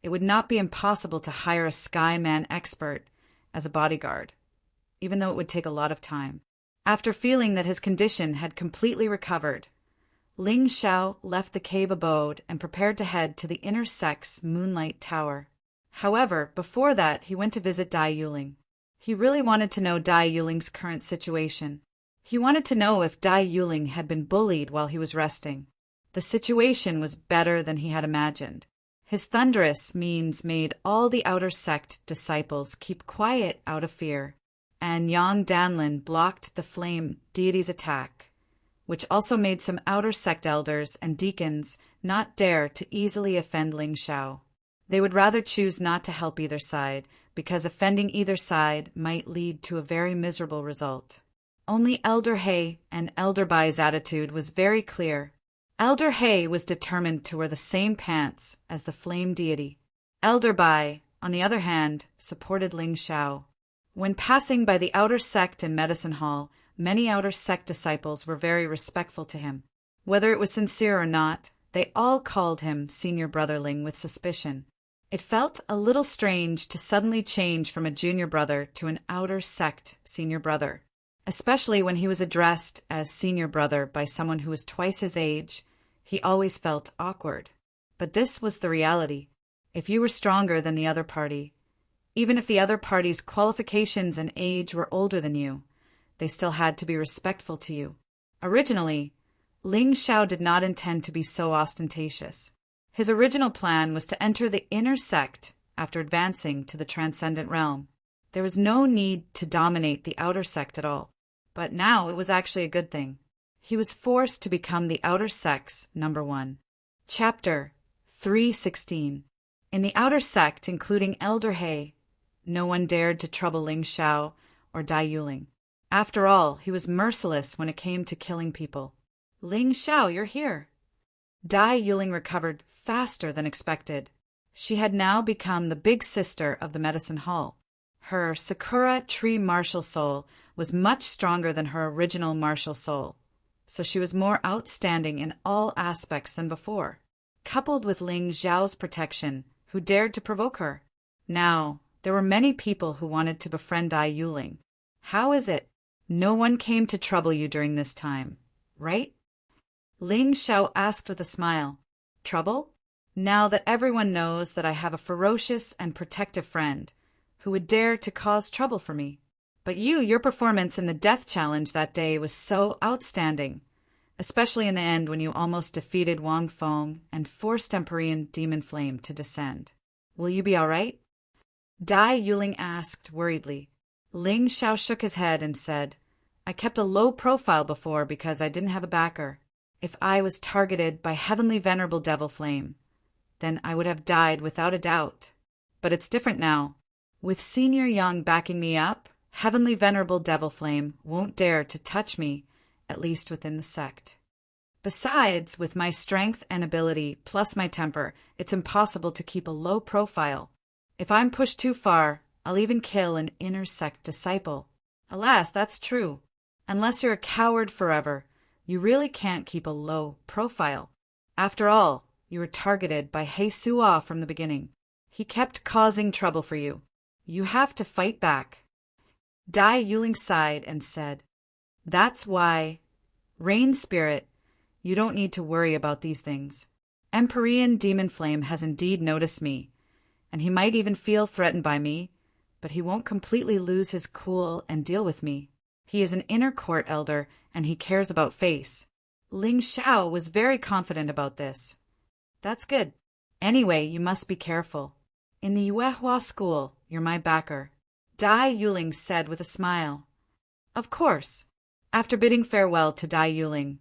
it would not be impossible to hire a Skyman expert as a bodyguard, even though it would take a lot of time. After feeling that his condition had completely recovered, Ling Xiao left the cave abode and prepared to head to the inner sect's Moonlight Tower. However, before that, he went to visit Dai Yuling. He really wanted to know Dai Yuling's current situation. He wanted to know if Dai Yuling had been bullied while he was resting. The situation was better than he had imagined. His thunderous means made all the outer sect disciples keep quiet out of fear, and Yang Danlin blocked the flame deity's attack, which also made some outer sect elders and deacons not dare to easily offend Ling Xiao. They would rather choose not to help either side, because offending either side might lead to a very miserable result. Only Elder He and Elder Bai's attitude was very clear. Elder He was determined to wear the same pants as the flame deity. Elder Bai, on the other hand, supported Ling Xiao. When passing by the outer sect and medicine hall, many outer sect disciples were very respectful to him. Whether it was sincere or not, they all called him Senior Brother Ling with suspicion. It felt a little strange to suddenly change from a junior brother to an outer sect senior brother, especially when he was addressed as senior brother by someone who was twice his age. He always felt awkward. But this was the reality. If you were stronger than the other party, even if the other party's qualifications and age were older than you, they still had to be respectful to you. Originally, Ling Xiao did not intend to be so ostentatious. His original plan was to enter the inner sect after advancing to the transcendent realm. There was no need to dominate the outer sect at all. But now it was actually a good thing. He was forced to become the outer sect's number one. Chapter 316. In the outer sect, including Elder He, no one dared to trouble Ling Xiao or Dai Yuling. After all, he was merciless when it came to killing people. Ling Xiao, you're here. Dai Yuling recovered faster than expected. She had now become the big sister of the medicine hall. Her Sakura tree martial soul was much stronger than her original martial soul, so she was more outstanding in all aspects than before, coupled with Ling Xiao's protection, who dared to provoke her. Now, there were many people who wanted to befriend Dai Yuling. How is it? No one came to trouble you during this time, right? Ling Xiao asked with a smile. Trouble? Now that everyone knows that I have a ferocious and protective friend who would dare to cause trouble for me. But your performance in the death challenge that day was so outstanding, especially in the end when you almost defeated Wang Feng and forced Empyrean Demon Flame to descend. Will you be all right? Dai Yuling asked worriedly. Ling Xiao shook his head and said, I kept a low profile before because I didn't have a backer. If I was targeted by Heavenly Venerable Devil Flame, then I would have died without a doubt. But it's different now. With Senior Yang backing me up, Heavenly Venerable Devil Flame won't dare to touch me, at least within the sect. Besides, with my strength and ability, plus my temper, it's impossible to keep a low profile. If I'm pushed too far, I'll even kill an inner sect disciple. Alas, that's true. Unless you're a coward forever, you really can't keep a low profile. After all, you were targeted by He Sua from the beginning. He kept causing trouble for you. You have to fight back. Dai Yuling sighed and said, That's why, Rain Spirit, you don't need to worry about these things. Empyrean Demon Flame has indeed noticed me, and he might even feel threatened by me, but he won't completely lose his cool and deal with me. He is an inner court elder, and he cares about face. Ling Xiao was very confident about this. That's good. Anyway, you must be careful. In the Yuehua school, you're my backer. Dai Yuling said with a smile. Of course. After bidding farewell to Dai Yuling,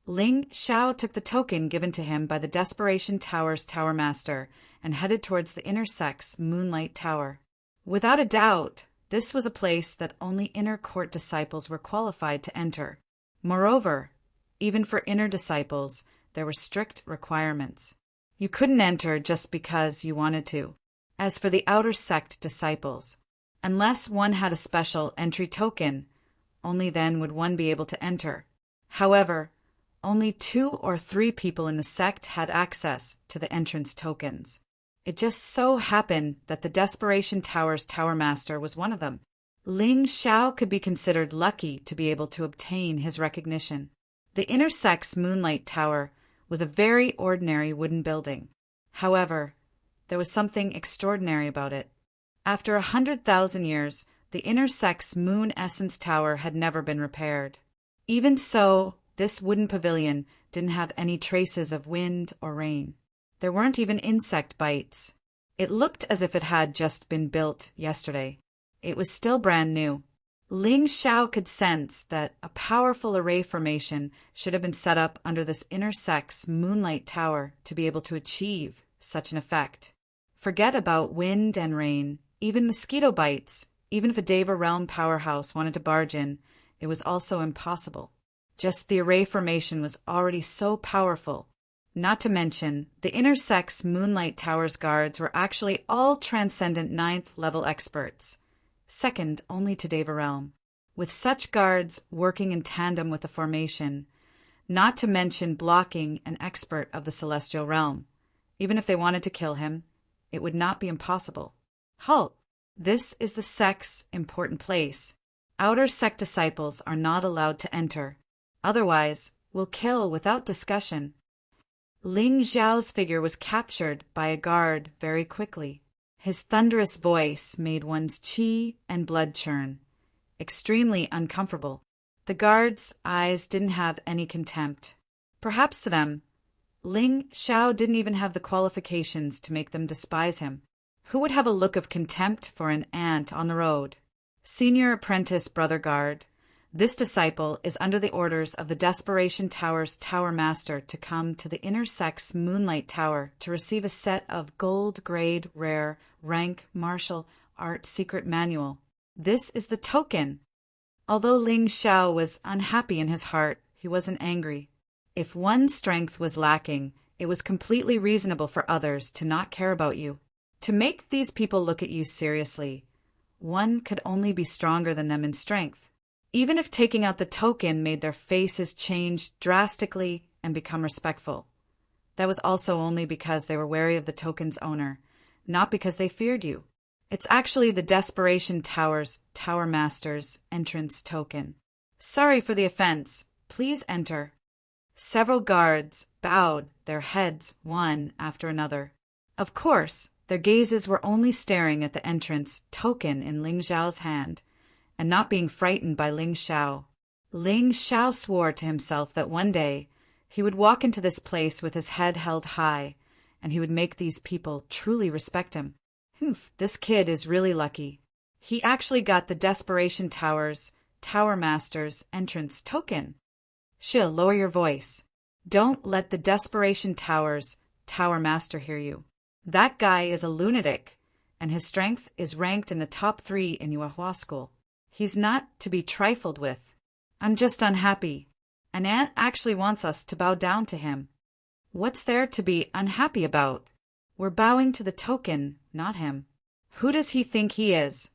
Ling Xiao took the token given to him by the Desperation Tower's Tower Master and headed towards the Inner Sect's Moonlight Tower. Without a doubt, this was a place that only inner court disciples were qualified to enter. Moreover, even for inner disciples, there were strict requirements. You couldn't enter just because you wanted to. As for the outer sect disciples, unless one had a special entry token, only then would one be able to enter. However, only 2 or 3 people in the sect had access to the entrance tokens. It just so happened that the Desperation Tower's Tower Master was one of them. Ling Xiao could be considered lucky to be able to obtain his recognition. The Inner Sect's Moonlight Tower was a very ordinary wooden building. However, there was something extraordinary about it. After 100,000 years, the Inner Sect's Moon Essence Tower had never been repaired. Even so, this wooden pavilion didn't have any traces of wind or rain. There weren't even insect bites. It looked as if it had just been built yesterday. It was still brand new. Ling Xiao could sense that a powerful array formation should have been set up under this Inner Sect's Moonlight Tower to be able to achieve such an effect. Forget about wind and rain, even mosquito bites. Even if a Deva Realm powerhouse wanted to barge in, it was also impossible. Just the array formation was already so powerful. Not to mention, the Inner Sect's Moonlight Tower's guards were actually all transcendent 9th level experts, second only to Deva Realm. With such guards working in tandem with the formation, not to mention blocking an expert of the Celestial Realm, even if they wanted to kill him, it would not be impossible. Halt! This is the sect's important place. Outer sect disciples are not allowed to enter. Otherwise, we'll kill without discussion. Ling Xiao's figure was captured by a guard very quickly. His thunderous voice made one's qi and blood churn. Extremely uncomfortable. The guard's eyes didn't have any contempt. Perhaps to them, Ling Xiao didn't even have the qualifications to make them despise him. Who would have a look of contempt for an ant on the road? Senior apprentice brother guard. This disciple is under the orders of the Desperation Tower's Tower Master to come to the Inner Sect's Moonlight Tower to receive a set of gold grade rare rank martial art secret manual. This is the token. Although Ling Xiao was unhappy in his heart, he wasn't angry. If one's strength was lacking, it was completely reasonable for others to not care about you. To make these people look at you seriously, one could only be stronger than them in strength. Even if taking out the token made their faces change drastically and become respectful. That was also only because they were wary of the token's owner, not because they feared you. It's actually the Desperation Tower's Tower Master's entrance token. Sorry for the offense. Please enter. Several guards bowed their heads one after another. Of course, their gazes were only staring at the entrance token in Ling Xiao's hand, and not being frightened by Ling Xiao. Ling Xiao swore to himself that one day he would walk into this place with his head held high, and he would make these people truly respect him. This kid is really lucky. He actually got the Desperation Tower's Tower Master's entrance token. Shil, lower your voice. Don't let the Desperation Tower's Tower Master hear you. That guy is a lunatic, and his strength is ranked in the top 3 in Yuehua School. He's not to be trifled with. I'm just unhappy. An ant actually wants us to bow down to him. What's there to be unhappy about? We're bowing to the token, not him. Who does he think he is?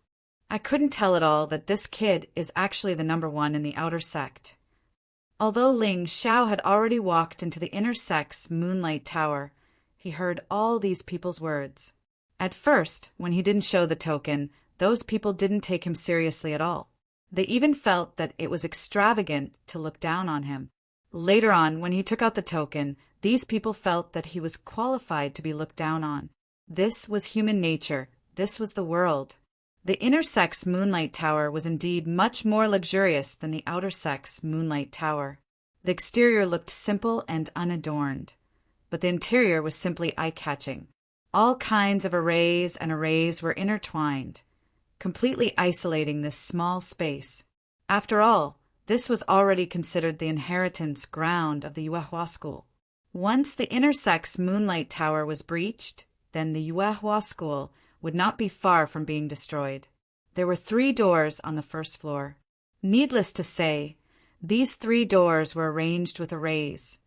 I couldn't tell at all that this kid is actually the number 1 in the outer sect. Although Ling Xiao had already walked into the Inner Sect's Moonlight Tower, he heard all these people's words. At first, when he didn't show the token, those people didn't take him seriously at all. They even felt that it was extravagant to look down on him. Later on, when he took out the token, these people felt that he was qualified to be looked down on. This was human nature. This was the world. The Inner Sect's Moonlight Tower was indeed much more luxurious than the Outer Sect's Moonlight Tower. The exterior looked simple and unadorned, but the interior was simply eye-catching. All kinds of arrays and arrays were intertwined, completely isolating this small space. After all, This was already considered the inheritance ground of the Yuehua school. Once the inner sect's Moonlight Tower was breached, then the Yuehua school would not be far from being destroyed. There were 3 doors on the first floor. Needless to say, these 3 doors were arranged with arrays,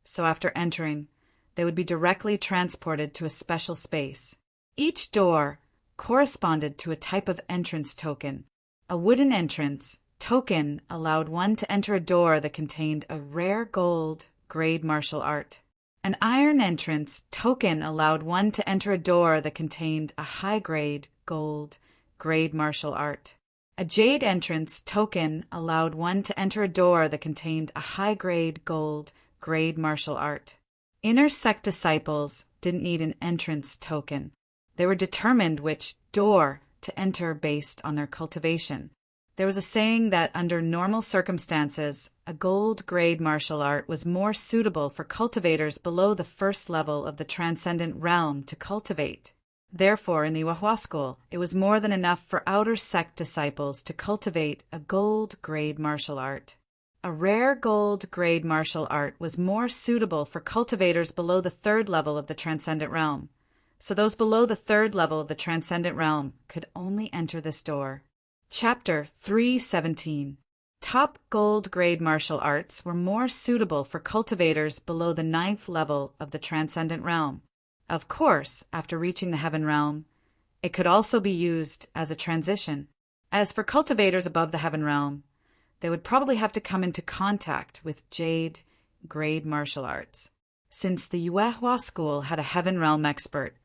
so after entering, they would be directly transported to a special space. Each door corresponded to a type of entrance token. A wooden entrance token allowed one to enter a door that contained a rare gold grade martial art. An iron entrance token allowed one to enter a door that contained a high-grade gold grade martial art. A jade entrance token allowed one to enter a door that contained a high-grade gold grade martial art. Inner sect disciples didn't need an entrance token. They were determined which door to enter based on their cultivation. There was a saying that under normal circumstances, a gold grade martial art was more suitable for cultivators below the first level of the transcendent realm to cultivate. Therefore, in the Yuehua school, it was more than enough for outer sect disciples to cultivate a gold grade martial art. A rare gold grade martial art was more suitable for cultivators below the 3rd level of the transcendent realm. So those below the 3rd level of the transcendent realm could only enter this door. Chapter 317. Top gold grade martial arts were more suitable for cultivators below the 9th level of the transcendent realm. Of course, after reaching the heaven realm, it could also be used as a transition. As for cultivators above the heaven realm, they would probably have to come into contact with jade grade martial arts. Since the Yuehua school had a heaven realm expert,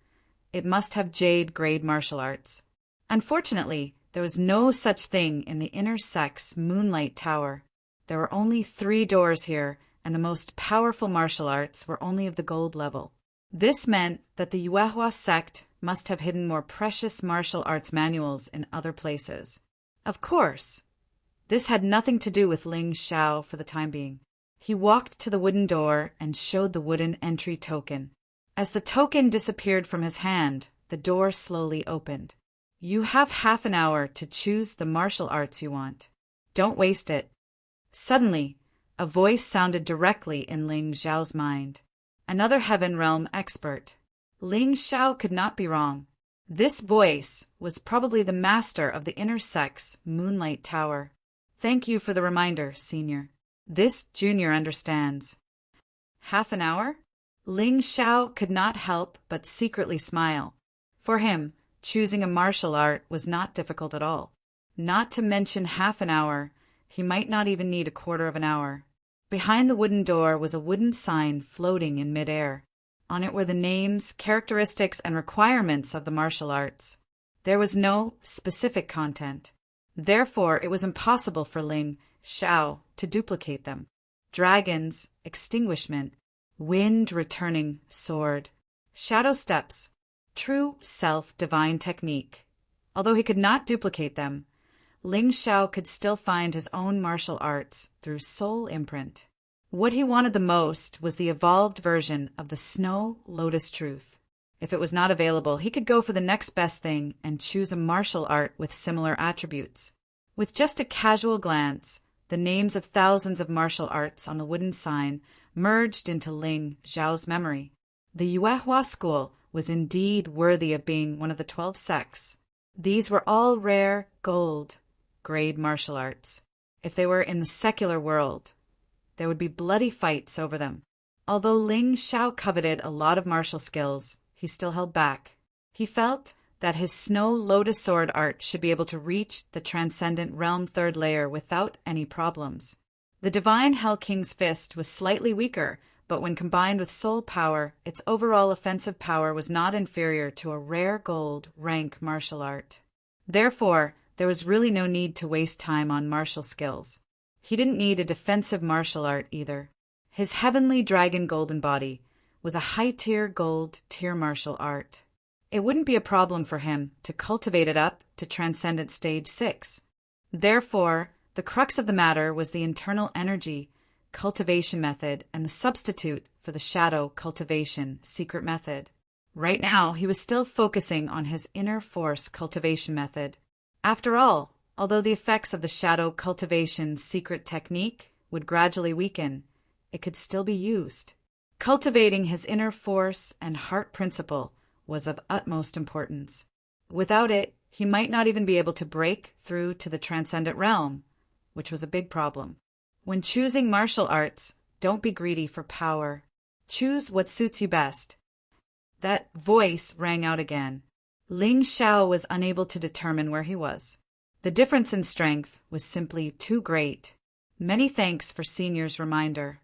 it must have jade grade martial arts. Unfortunately, there was no such thing in the inner sect's Moonlight Tower. There were only 3 doors here, and the most powerful martial arts were only of the gold level. This meant that the Yuehua sect must have hidden more precious martial arts manuals in other places. Of course, this had nothing to do with Ling Xiao for the time being. He walked to the wooden door and showed the wooden entry token. As the token disappeared from his hand, the door slowly opened. You have half an hour to choose the martial arts you want. Don't waste it. Suddenly, a voice sounded directly in Ling Xiao's mind. Another heaven realm expert. Ling Xiao could not be wrong. This voice was probably the master of the inner sect's Moonlight Tower. Thank you for the reminder, Senior. This junior understands. Half an hour? Ling Xiao could not help but secretly smile. For him, choosing a martial art was not difficult at all. Not to mention half an hour, he might not even need a quarter of an hour. Behind the wooden door was a wooden sign floating in midair. On it were the names, characteristics, and requirements of the martial arts. There was no specific content. Therefore, it was impossible for Ling Xiao to duplicate them. Dragons, extinguishment, wind returning sword, shadow steps, true self-divine technique. Although he could not duplicate them, Ling Xiao could still find his own martial arts through soul imprint. What he wanted the most was the evolved version of the Snow Lotus Truth. If it was not available, he could go for the next best thing and choose a martial art with similar attributes. With just a casual glance, the names of thousands of martial arts on the wooden sign merged into Ling Xiao's memory. The Yuehua school was indeed worthy of being one of the 12 sects. These were all rare gold grade martial arts. If they were in the secular world, there would be bloody fights over them. Although Ling Xiao coveted a lot of martial skills, he still held back. He felt that his Snow Lotus Sword art should be able to reach the Transcendent Realm 3rd layer without any problems. The Divine Hell King's Fist was slightly weaker, but when combined with soul power, its overall offensive power was not inferior to a rare gold rank martial art. Therefore, there was really no need to waste time on martial skills. He didn't need a defensive martial art either. His heavenly dragon golden body was a high-tier gold tier martial art. It wouldn't be a problem for him to cultivate it up to Transcendent Stage 6. Therefore, the crux of the matter was the internal energy cultivation method and the substitute for the shadow cultivation secret method. Right now, he was still focusing on his inner force cultivation method. After all, Although the effects of the shadow cultivation secret technique would gradually weaken, it could still be used. Cultivating his inner force and heart principle was of utmost importance. Without it, he might not even be able to break through to the transcendent realm, which was a big problem. When choosing martial arts, don't be greedy for power. Choose what suits you best. That voice rang out again. Ling Xiao was unable to determine where he was. The difference in strength was simply too great. Many thanks for Senior's reminder.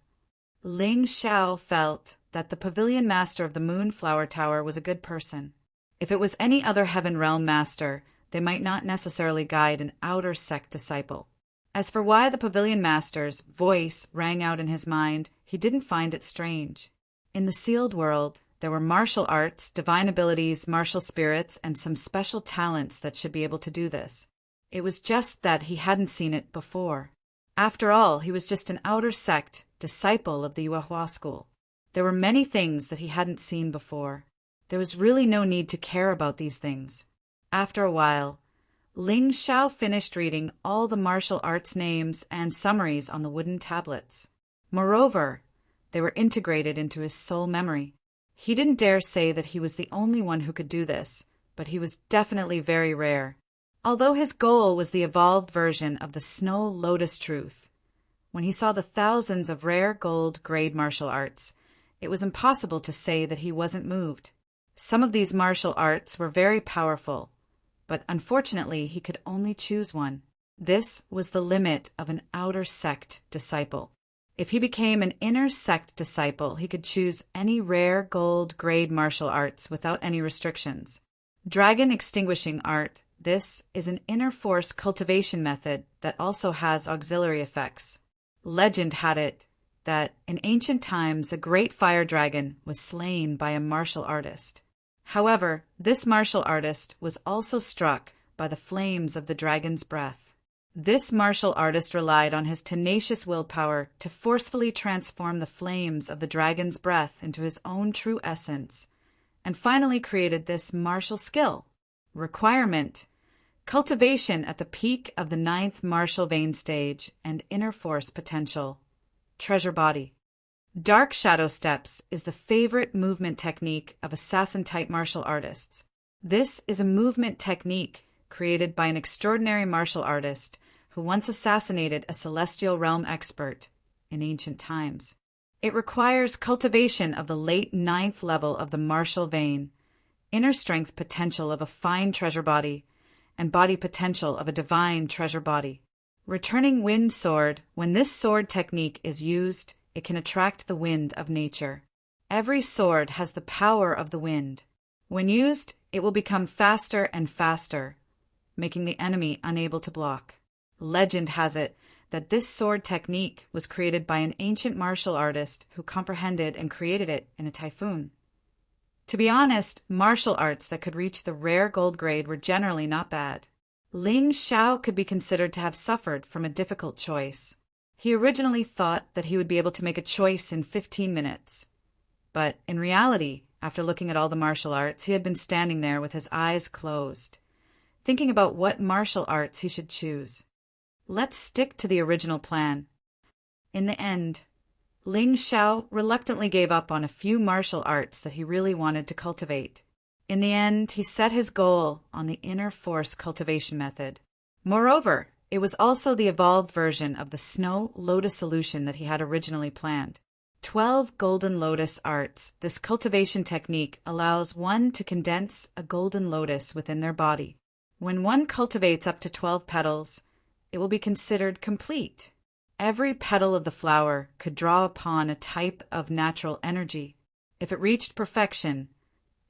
Ling Xiao felt that the pavilion master of the Moonflower Tower was a good person. If it was any other Heaven Realm master, they might not necessarily guide an outer sect disciple. As for why the pavilion master's voice rang out in his mind, he didn't find it strange. In the sealed world, there were martial arts, divine abilities, martial spirits, and some special talents that should be able to do this. It was just that he hadn't seen it before. After all, he was just an outer sect disciple of the Yuehua school. There were many things that he hadn't seen before. There was really no need to care about these things. After a while, Ling Xiao finished reading all the martial arts names and summaries on the wooden tablets. Moreover, they were integrated into his soul memory. He didn't dare say that he was the only one who could do this, but he was definitely very rare. Although his goal was the evolved version of the Snow Lotus Truth, when he saw the thousands of rare gold-grade martial arts, it was impossible to say that he wasn't moved. Some of these martial arts were very powerful, but unfortunately he could only choose one. This was the limit of an outer sect disciple. If he became an inner sect disciple, he could choose any rare gold-grade martial arts without any restrictions. Dragon Extinguishing Art. This is an inner force cultivation method that also has auxiliary effects. Legend had it that in ancient times a great fire dragon was slain by a martial artist. However, this martial artist was also struck by the flames of the dragon's breath. This martial artist relied on his tenacious willpower to forcefully transform the flames of the dragon's breath into his own true essence, and finally created this martial skill. Requirement: cultivation at the peak of the 9th martial vein stage and inner force potential. Treasure body. Dark shadow steps is the favorite movement technique of assassin-type martial artists. This is a movement technique created by an extraordinary martial artist who once assassinated a celestial realm expert in ancient times. It requires cultivation of the late 9th level of the martial vein, inner strength potential of a fine treasure body, and body potential of a divine treasure body. Returning wind sword. When this sword technique is used, it can attract the wind of nature. Every sword has the power of the wind. When used, it will become faster and faster, making the enemy unable to block. Legend has it that this sword technique was created by an ancient martial artist who comprehended and created it in a typhoon. To be honest, martial arts that could reach the rare gold grade were generally not bad. Ling Xiao could be considered to have suffered from a difficult choice. He originally thought that he would be able to make a choice in 15 minutes. But in reality, after looking at all the martial arts, he had been standing there with his eyes closed, thinking about what martial arts he should choose. Let's stick to the original plan. In the end, Ling Xiao reluctantly gave up on a few martial arts that he really wanted to cultivate. In the end, he set his goal on the inner force cultivation method. Moreover, it was also the evolved version of the Snow Lotus solution that he had originally planned. 12 golden lotus arts. This cultivation technique allows one to condense a golden lotus within their body. When one cultivates up to 12 petals, it will be considered complete. Every petal of the flower could draw upon a type of natural energy. If it reached perfection,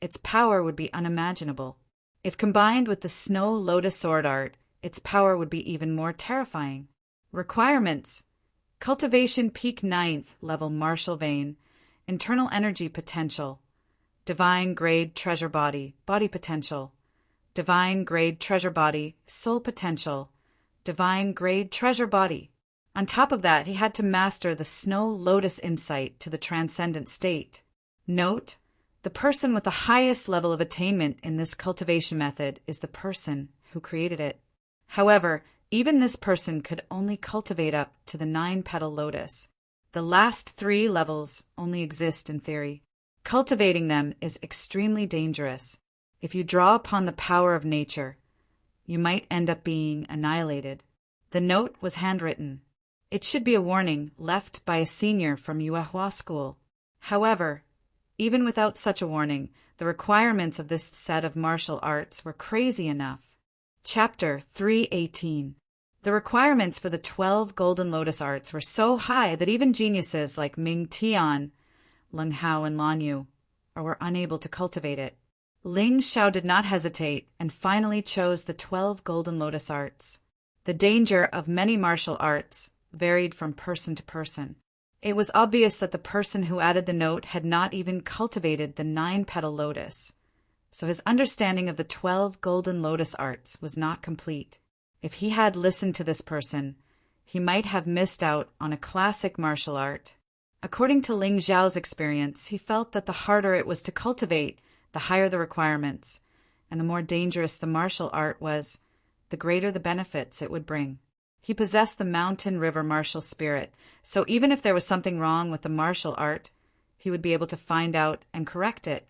its power would be unimaginable. If combined with the Snow Lotus sword art, its power would be even more terrifying. Requirements: cultivation peak 9th level martial vein, internal energy potential, divine grade treasure body, body potential, divine grade treasure body, soul potential, divine grade treasure body. On top of that, he had to master the Snow Lotus insight to the transcendent state. Note: the person with the highest level of attainment in this cultivation method is the person who created it. However, Even this person could only cultivate up to the 9-petal lotus. The last 3 levels only exist in theory. Cultivating them is extremely dangerous. If you draw upon the power of nature, you might end up being annihilated. The note was handwritten. It should be a warning left by a senior from Yuehua school. However, even without such a warning, the requirements of this set of martial arts were crazy enough. Chapter 318. The requirements for the 12 Golden Lotus arts were so high that even geniuses like Ming Tian, Leng Hao, and Lan Yu were unable to cultivate it. Ling Xiao did not hesitate and finally chose the 12 Golden Lotus arts. The danger of many martial arts varied from person to person. It was obvious that the person who added the note had not even cultivated the 9-petal lotus, so his understanding of the 12 Golden Lotus arts was not complete. If he had listened to this person, he might have missed out on a classic martial art. According to Ling Xiao's experience, he felt that the harder it was to cultivate, the higher the requirements, and the more dangerous the martial art was, the greater the benefits it would bring. He possessed the mountain river martial spirit, so even if there was something wrong with the martial art, he would be able to find out and correct it.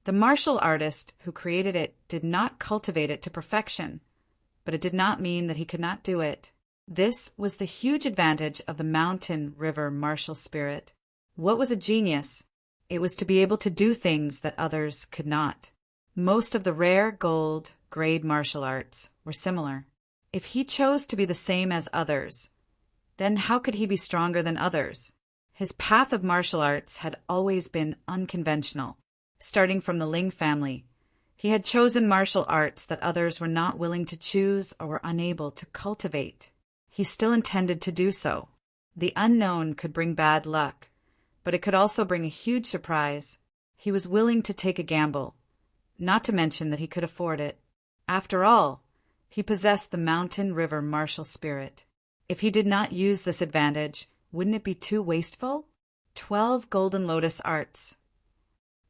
The martial artist who created it did not cultivate it to perfection, but it did not mean that he could not do it. This was the huge advantage of the mountain river martial spirit. What was a genius? It was to be able to do things that others could not. Most of the rare gold grade martial arts were similar. If he chose to be the same as others, then how could he be stronger than others? His path of martial arts had always been unconventional. Starting from the Ling family, he had chosen martial arts that others were not willing to choose or were unable to cultivate. He still intended to do so. The unknown could bring bad luck, but it could also bring a huge surprise. He was willing to take a gamble, not to mention that he could afford it. After all, he possessed the mountain river martial spirit. If he did not use this advantage, wouldn't it be too wasteful? 12 Golden Lotus arts.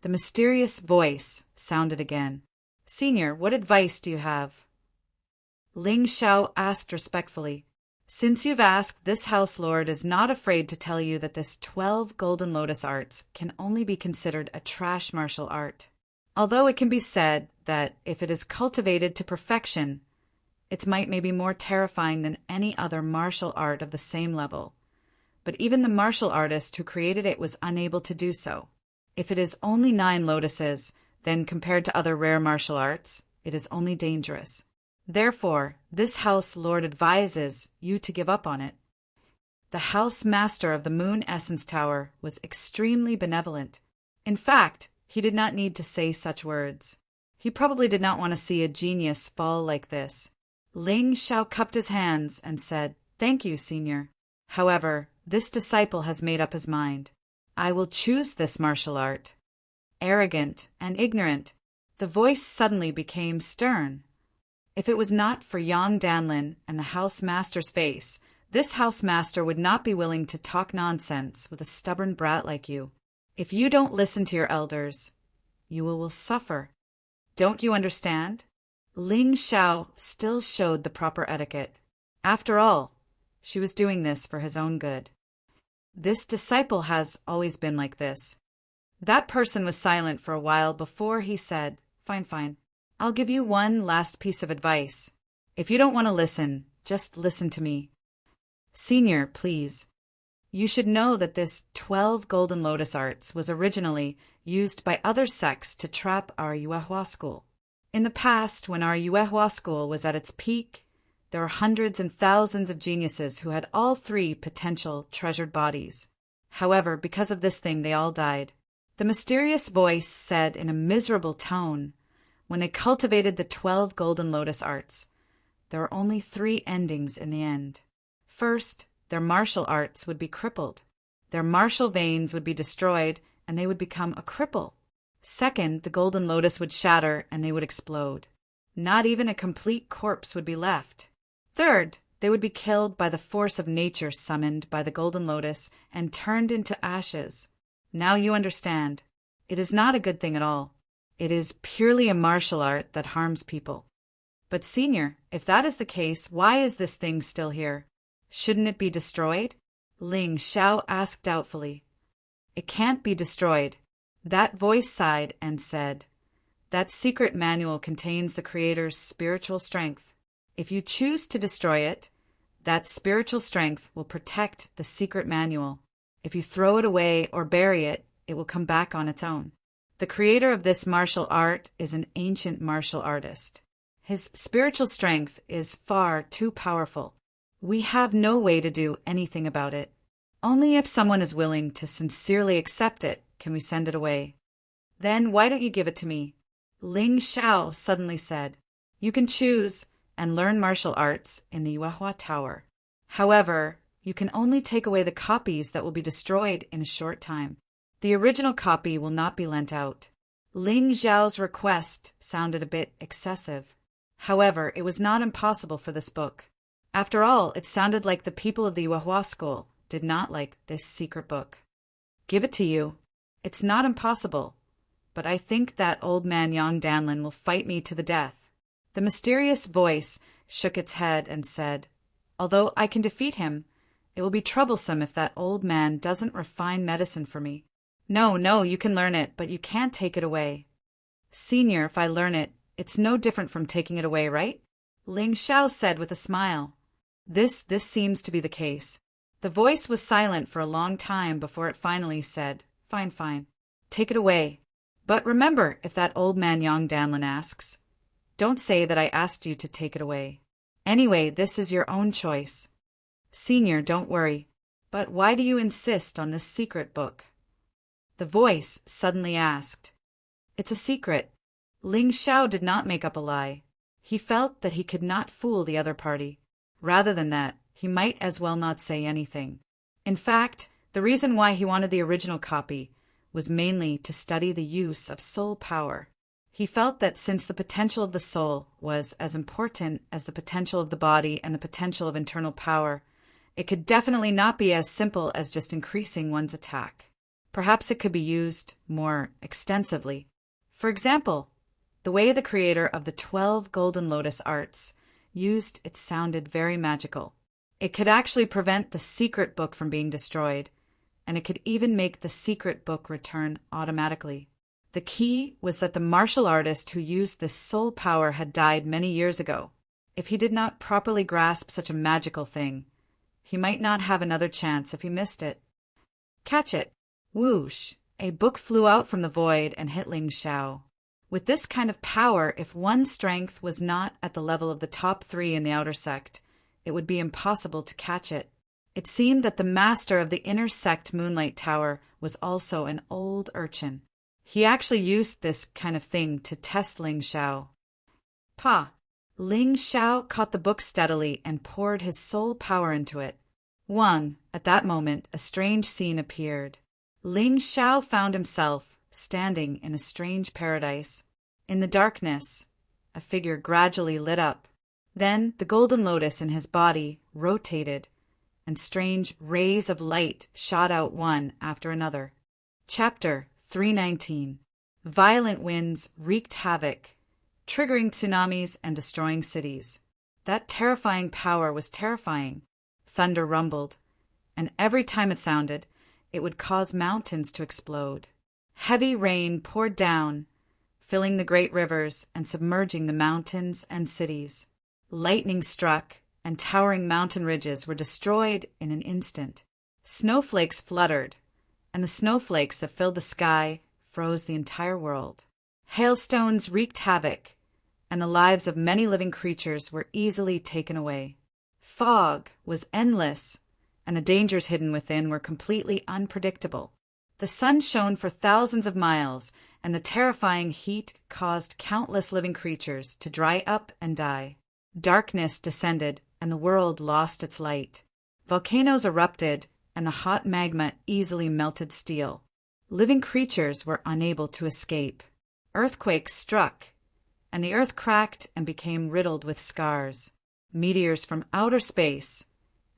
The mysterious voice sounded again. Senior, what advice do you have? Ling Xiao asked respectfully. Since you've asked, this house lord is not afraid to tell you that this 12 Golden Lotus arts can only be considered a trash martial art. Although it can be said that if it is cultivated to perfection, its might may be more terrifying than any other martial art of the same level. But even the martial artist who created it was unable to do so. If it is only 9 lotuses, then compared to other rare martial arts, it is only dangerous. Therefore, this house lord advises you to give up on it. The house master of the Moon Essence Tower was extremely benevolent. In fact, he did not need to say such words. He probably did not want to see a genius fall like this. Ling Xiao cupped his hands and said, Thank you, senior. However, this disciple has made up his mind. I will choose this martial art. Arrogant and ignorant, the voice suddenly became stern. If it was not for Yang Danlin and the house master's face, this house master would not be willing to talk nonsense with a stubborn brat like you. If you don't listen to your elders, you will suffer. Don't you understand? Ling Xiao still showed the proper etiquette. After all, she was doing this for his own good. This disciple has always been like this. That person was silent for a while before he said, Fine. I'll give you one last piece of advice. If you don't want to listen, just listen to me. Senior, please. You should know that this 12 Golden Lotus arts was originally used by other sects to trap our Yuehua school. In the past, when our Yuehua school was at its peak, there were hundreds and thousands of geniuses who had all 3 potential treasured bodies. However, because of this thing, they all died. The mysterious voice said in a miserable tone, when they cultivated the 12 Golden Lotus arts, there were only 3 endings in the end. First, their martial arts would be crippled. Their martial veins would be destroyed, and they would become a cripple. Second, the Golden Lotus would shatter, and they would explode. Not even a complete corpse would be left. Third, they would be killed by the force of nature summoned by the Golden Lotus and turned into ashes. Now you understand. It is not a good thing at all. It is purely a martial art that harms people. But Senior, if that is the case, why is this thing still here? Shouldn't it be destroyed? Ling Xiao asked doubtfully. It can't be destroyed. That voice sighed and said, that secret manual contains the Creator's spiritual strength. If you choose to destroy it, that spiritual strength will protect the secret manual. If you throw it away or bury it, it will come back on its own. The creator of this martial art is an ancient martial artist. His spiritual strength is far too powerful. We have no way to do anything about it. Only if someone is willing to sincerely accept it can we send it away. Then why don't you give it to me? Ling Xiao suddenly said. You can choose and learn martial arts in the Yuehua Tower. However, you can only take away the copies that will be destroyed in a short time. The original copy will not be lent out. Ling Xiao's request sounded a bit excessive. However, it was not impossible for this book. After all, it sounded like the people of the Yuehua school did not like this secret book. Give it to you. It's not impossible, but I think that old man Yang Danlin will fight me to the death. The mysterious voice shook its head and said, although I can defeat him, it will be troublesome if that old man doesn't refine medicine for me. No, you can learn it, but you can't take it away. Senior, if I learn it, it's no different from taking it away, right? Ling Xiao said with a smile. This seems to be the case. The voice was silent for a long time before it finally said, Fine. Take it away. But remember, if that old man Yang Danlin asks, don't say that I asked you to take it away. Anyway, this is your own choice. Senior, don't worry. But why do you insist on this secret book? The voice suddenly asked. It's a secret. Ling Xiao did not make up a lie. He felt that he could not fool the other party. Rather than that, he might as well not say anything. In fact, the reason why he wanted the original copy was mainly to study the use of soul power. He felt that since the potential of the soul was as important as the potential of the body and the potential of internal power, it could definitely not be as simple as just increasing one's attack. Perhaps it could be used more extensively. For example, the way the creator of the 12 Golden Lotus arts used it sounded very magical. It could actually prevent the secret book from being destroyed, and it could even make the secret book return automatically. The key was that the martial artist who used this soul power had died many years ago. If he did not properly grasp such a magical thing, he might not have another chance if he missed it. Catch it! Whoosh! A book flew out from the void and hit Ling Xiao. With this kind of power, if one's strength was not at the level of the top 3 in the outer sect, it would be impossible to catch it. It seemed that the master of the inner sect Moonlight Tower was also an old urchin. He actually used this kind of thing to test Ling Xiao. Pa! Ling Xiao caught the book steadily and poured his soul power into it. At that moment, a strange scene appeared. Ling Xiao found himself standing in a strange paradise. In the darkness, a figure gradually lit up. Then the golden lotus in his body rotated, and strange rays of light shot out one after another. Chapter 319. Violent winds wreaked havoc, triggering tsunamis and destroying cities. That terrifying power was terrifying. Thunder rumbled, and every time it sounded, it would cause mountains to explode. Heavy rain poured down, filling the great rivers and submerging the mountains and cities. Lightning struck, and towering mountain ridges were destroyed in an instant. Snowflakes fluttered, and the snowflakes that filled the sky froze the entire world. Hailstones wreaked havoc, and the lives of many living creatures were easily taken away. Fog was endless, and the dangers hidden within were completely unpredictable. The sun shone for thousands of miles, and the terrifying heat caused countless living creatures to dry up and die. Darkness descended, and the world lost its light. Volcanoes erupted, and the hot magma easily melted steel. Living creatures were unable to escape. Earthquakes struck, and the earth cracked and became riddled with scars. Meteors from outer space,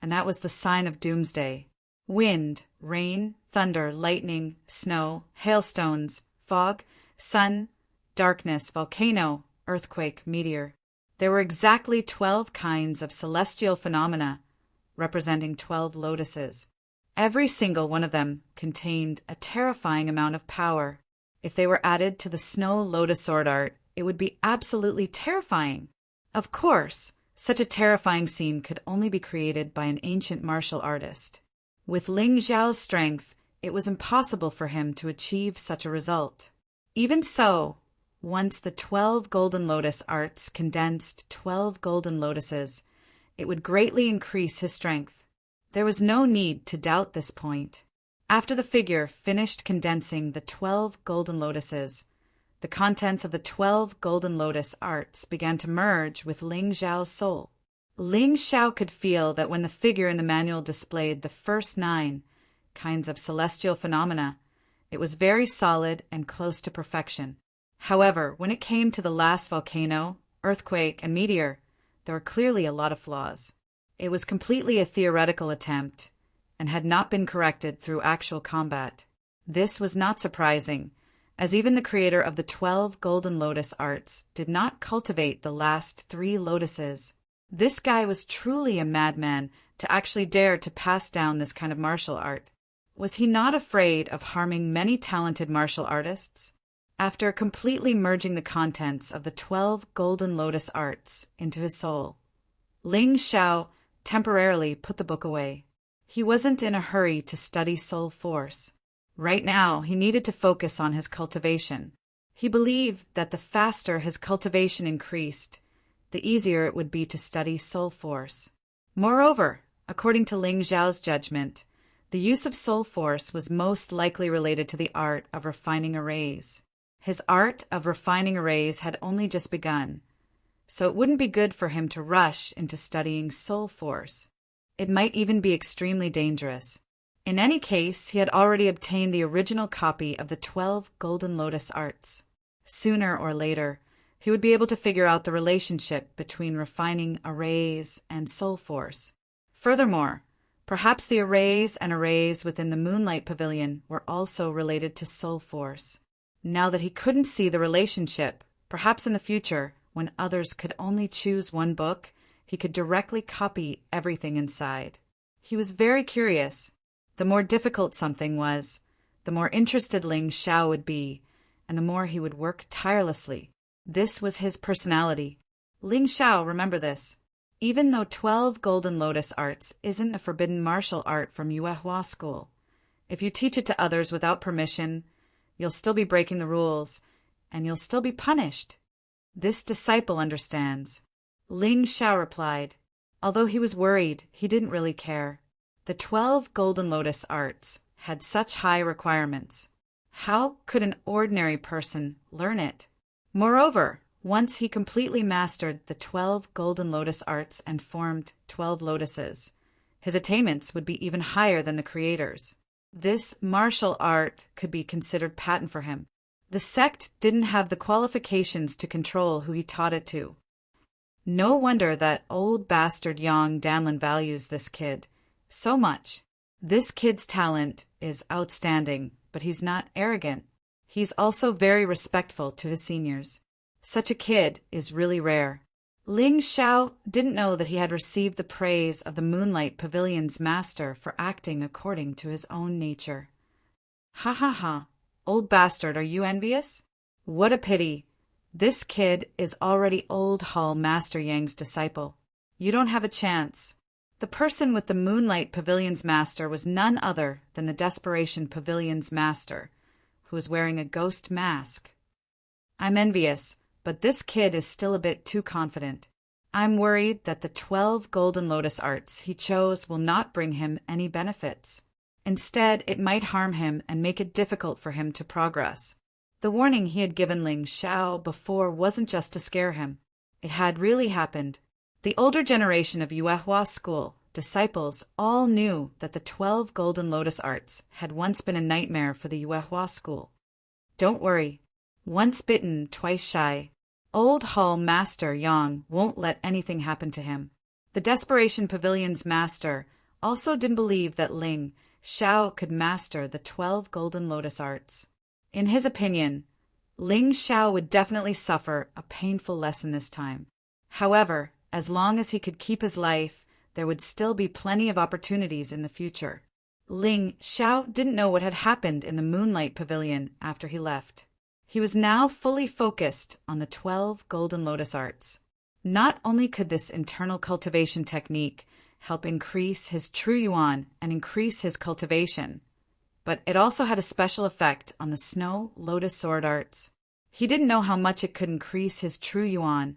and that was the sign of doomsday. Wind, rain, thunder, lightning, snow, hailstones, fog, sun, darkness, volcano, earthquake, meteor. There were exactly 12 kinds of celestial phenomena, representing 12 lotuses. Every single one of them contained a terrifying amount of power. If they were added to the snow lotus sword art, it would be absolutely terrifying. Of course, such a terrifying scene could only be created by an ancient martial artist. With Ling Xiao's strength, it was impossible for him to achieve such a result. Even so, once the 12 golden lotus arts condensed 12 golden lotuses, it would greatly increase his strength. There was no need to doubt this point. After the figure finished condensing the 12 golden lotuses, the contents of the 12 golden lotus arts began to merge with Ling Xiao's soul. Ling Xiao could feel that when the figure in the manual displayed the first 9 kinds of celestial phenomena, it was very solid and close to perfection. However, when it came to the last volcano, earthquake, and meteor, there were clearly a lot of flaws. It was completely a theoretical attempt and had not been corrected through actual combat. This was not surprising, as even the creator of the 12 golden lotus arts did not cultivate the last 3 lotuses. This guy was truly a madman to actually dare to pass down this kind of martial art. Was he not afraid of harming many talented martial artists? After completely merging the contents of the 12 golden lotus arts into his soul, Ling Xiao temporarily put the book away. He wasn't in a hurry to study soul force. Right now, he needed to focus on his cultivation. He believed that the faster his cultivation increased, the easier it would be to study soul force. Moreover, according to Ling Xiao's judgment, the use of soul force was most likely related to the art of refining arrays. His art of refining arrays had only just begun, so it wouldn't be good for him to rush into studying soul force. It might even be extremely dangerous. In any case, he had already obtained the original copy of the 12 golden lotus arts. Sooner or later, he would be able to figure out the relationship between refining arrays and soul force. Furthermore, perhaps the arrays and arrays within the Moonlight Pavilion were also related to soul force. Now that he couldn't see the relationship, perhaps in the future, when others could only choose one book, he could directly copy everything inside. He was very curious. The more difficult something was, the more interested Ling Xiao would be, and the more he would work tirelessly. This was his personality. Ling Xiao, remember this. Even though 12 golden lotus arts isn't a forbidden martial art from Yuehua school, if you teach it to others without permission, you'll still be breaking the rules, and you'll still be punished. This disciple understands. Ling Xiao replied. Although he was worried, he didn't really care. The 12 golden lotus arts had such high requirements. How could an ordinary person learn it? Moreover, once he completely mastered the 12 golden lotus arts and formed 12 lotuses, his attainments would be even higher than the creator's. This martial art could be considered patent for him. The sect didn't have the qualifications to control who he taught it to. No wonder that old bastard Yang Danlin values this kid so much. This kid's talent is outstanding, but he's not arrogant. He's also very respectful to his seniors. Such a kid is really rare. Ling Xiao didn't know that he had received the praise of the Moonlight Pavilion's master for acting according to his own nature. Ha ha ha. Old bastard, are you envious? What a pity. This kid is already Old Hall Master Yang's disciple. You don't have a chance. The person with the Moonlight Pavilion's master was none other than the Desperation Pavilion's master, who was wearing a ghost mask. I'm envious, but this kid is still a bit too confident. I'm worried that the 12 golden lotus arts he chose will not bring him any benefits. Instead, it might harm him and make it difficult for him to progress. The warning he had given Ling Xiao before wasn't just to scare him. It had really happened. The older generation of Yuehua school disciples all knew that the 12 golden lotus arts had once been a nightmare for the Yuehua school. Don't worry. Once bitten, twice shy. Old Hall Master Yang won't let anything happen to him. The Desperation Pavilion's master also didn't believe that Ling Xiao could master the 12 golden lotus arts. In his opinion, Ling Xiao would definitely suffer a painful lesson this time. However, as long as he could keep his life, there would still be plenty of opportunities in the future. Ling Xiao didn't know what had happened in the Moonlight Pavilion after he left. He was now fully focused on the 12 Golden Lotus Arts. Not only could this internal cultivation technique help increase his true yuan and increase his cultivation, but it also had a special effect on the Snow Lotus Sword Arts. He didn't know how much it could increase his true yuan,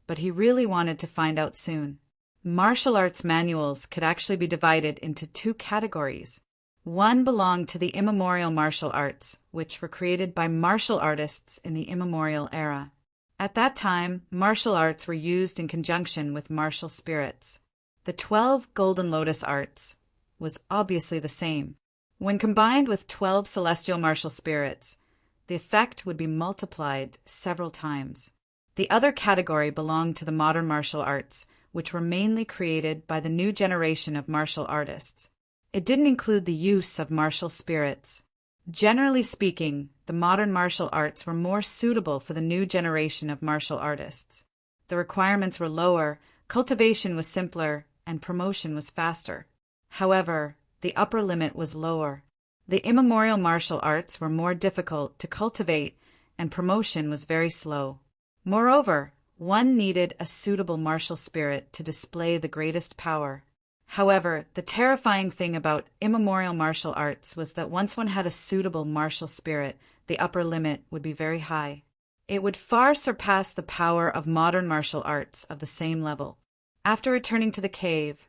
but he really wanted to find out soon. Martial arts manuals could actually be divided into two categories. One belonged to the immemorial martial arts, which were created by martial artists in the immemorial era. At that time, martial arts were used in conjunction with martial spirits. The 12 Golden Lotus Arts was obviously the same. When combined with 12 celestial martial spirits, the effect would be multiplied several times. The other category belonged to the modern martial arts, which were mainly created by the new generation of martial artists. It didn't include the use of martial spirits. Generally speaking, the modern martial arts were more suitable for the new generation of martial artists. The requirements were lower, cultivation was simpler, and promotion was faster. However, the upper limit was lower. The immemorial martial arts were more difficult to cultivate, and promotion was very slow. Moreover, one needed a suitable martial spirit to display the greatest power. However, the terrifying thing about immemorial martial arts was that once one had a suitable martial spirit, the upper limit would be very high. It would far surpass the power of modern martial arts of the same level. After returning to the cave,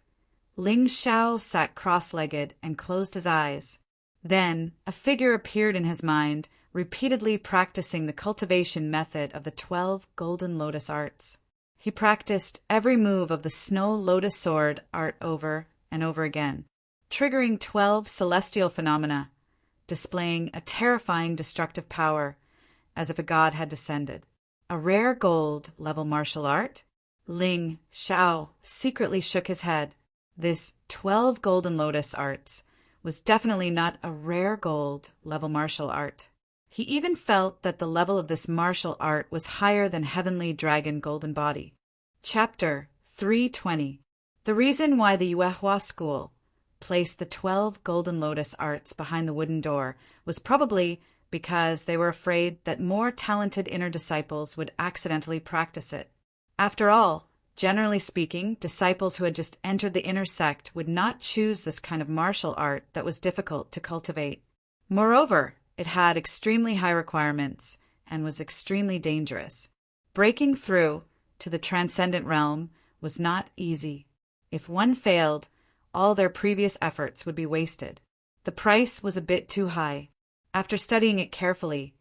Ling Xiao sat cross-legged and closed his eyes. Then, a figure appeared in his mind, repeatedly practicing the cultivation method of the 12 Golden Lotus Arts. He practiced every move of the Snow Lotus Sword art over and over again, triggering 12 celestial phenomena, displaying a terrifying destructive power, as if a god had descended. A rare gold-level martial art? Ling Xiao secretly shook his head. This 12 Golden Lotus Arts was definitely not a rare gold-level martial art. He even felt that the level of this martial art was higher than Heavenly Dragon Golden Body. Chapter 320. The reason why the Yuehua school placed the 12 Golden Lotus Arts behind the wooden door was probably because they were afraid that more talented inner disciples would accidentally practice it. After all, generally speaking, disciples who had just entered the inner sect would not choose this kind of martial art that was difficult to cultivate. Moreover, it had extremely high requirements and was extremely dangerous. Breaking through to the transcendent realm was not easy. If one failed, all their previous efforts would be wasted. The price was a bit too high. After studying it carefully,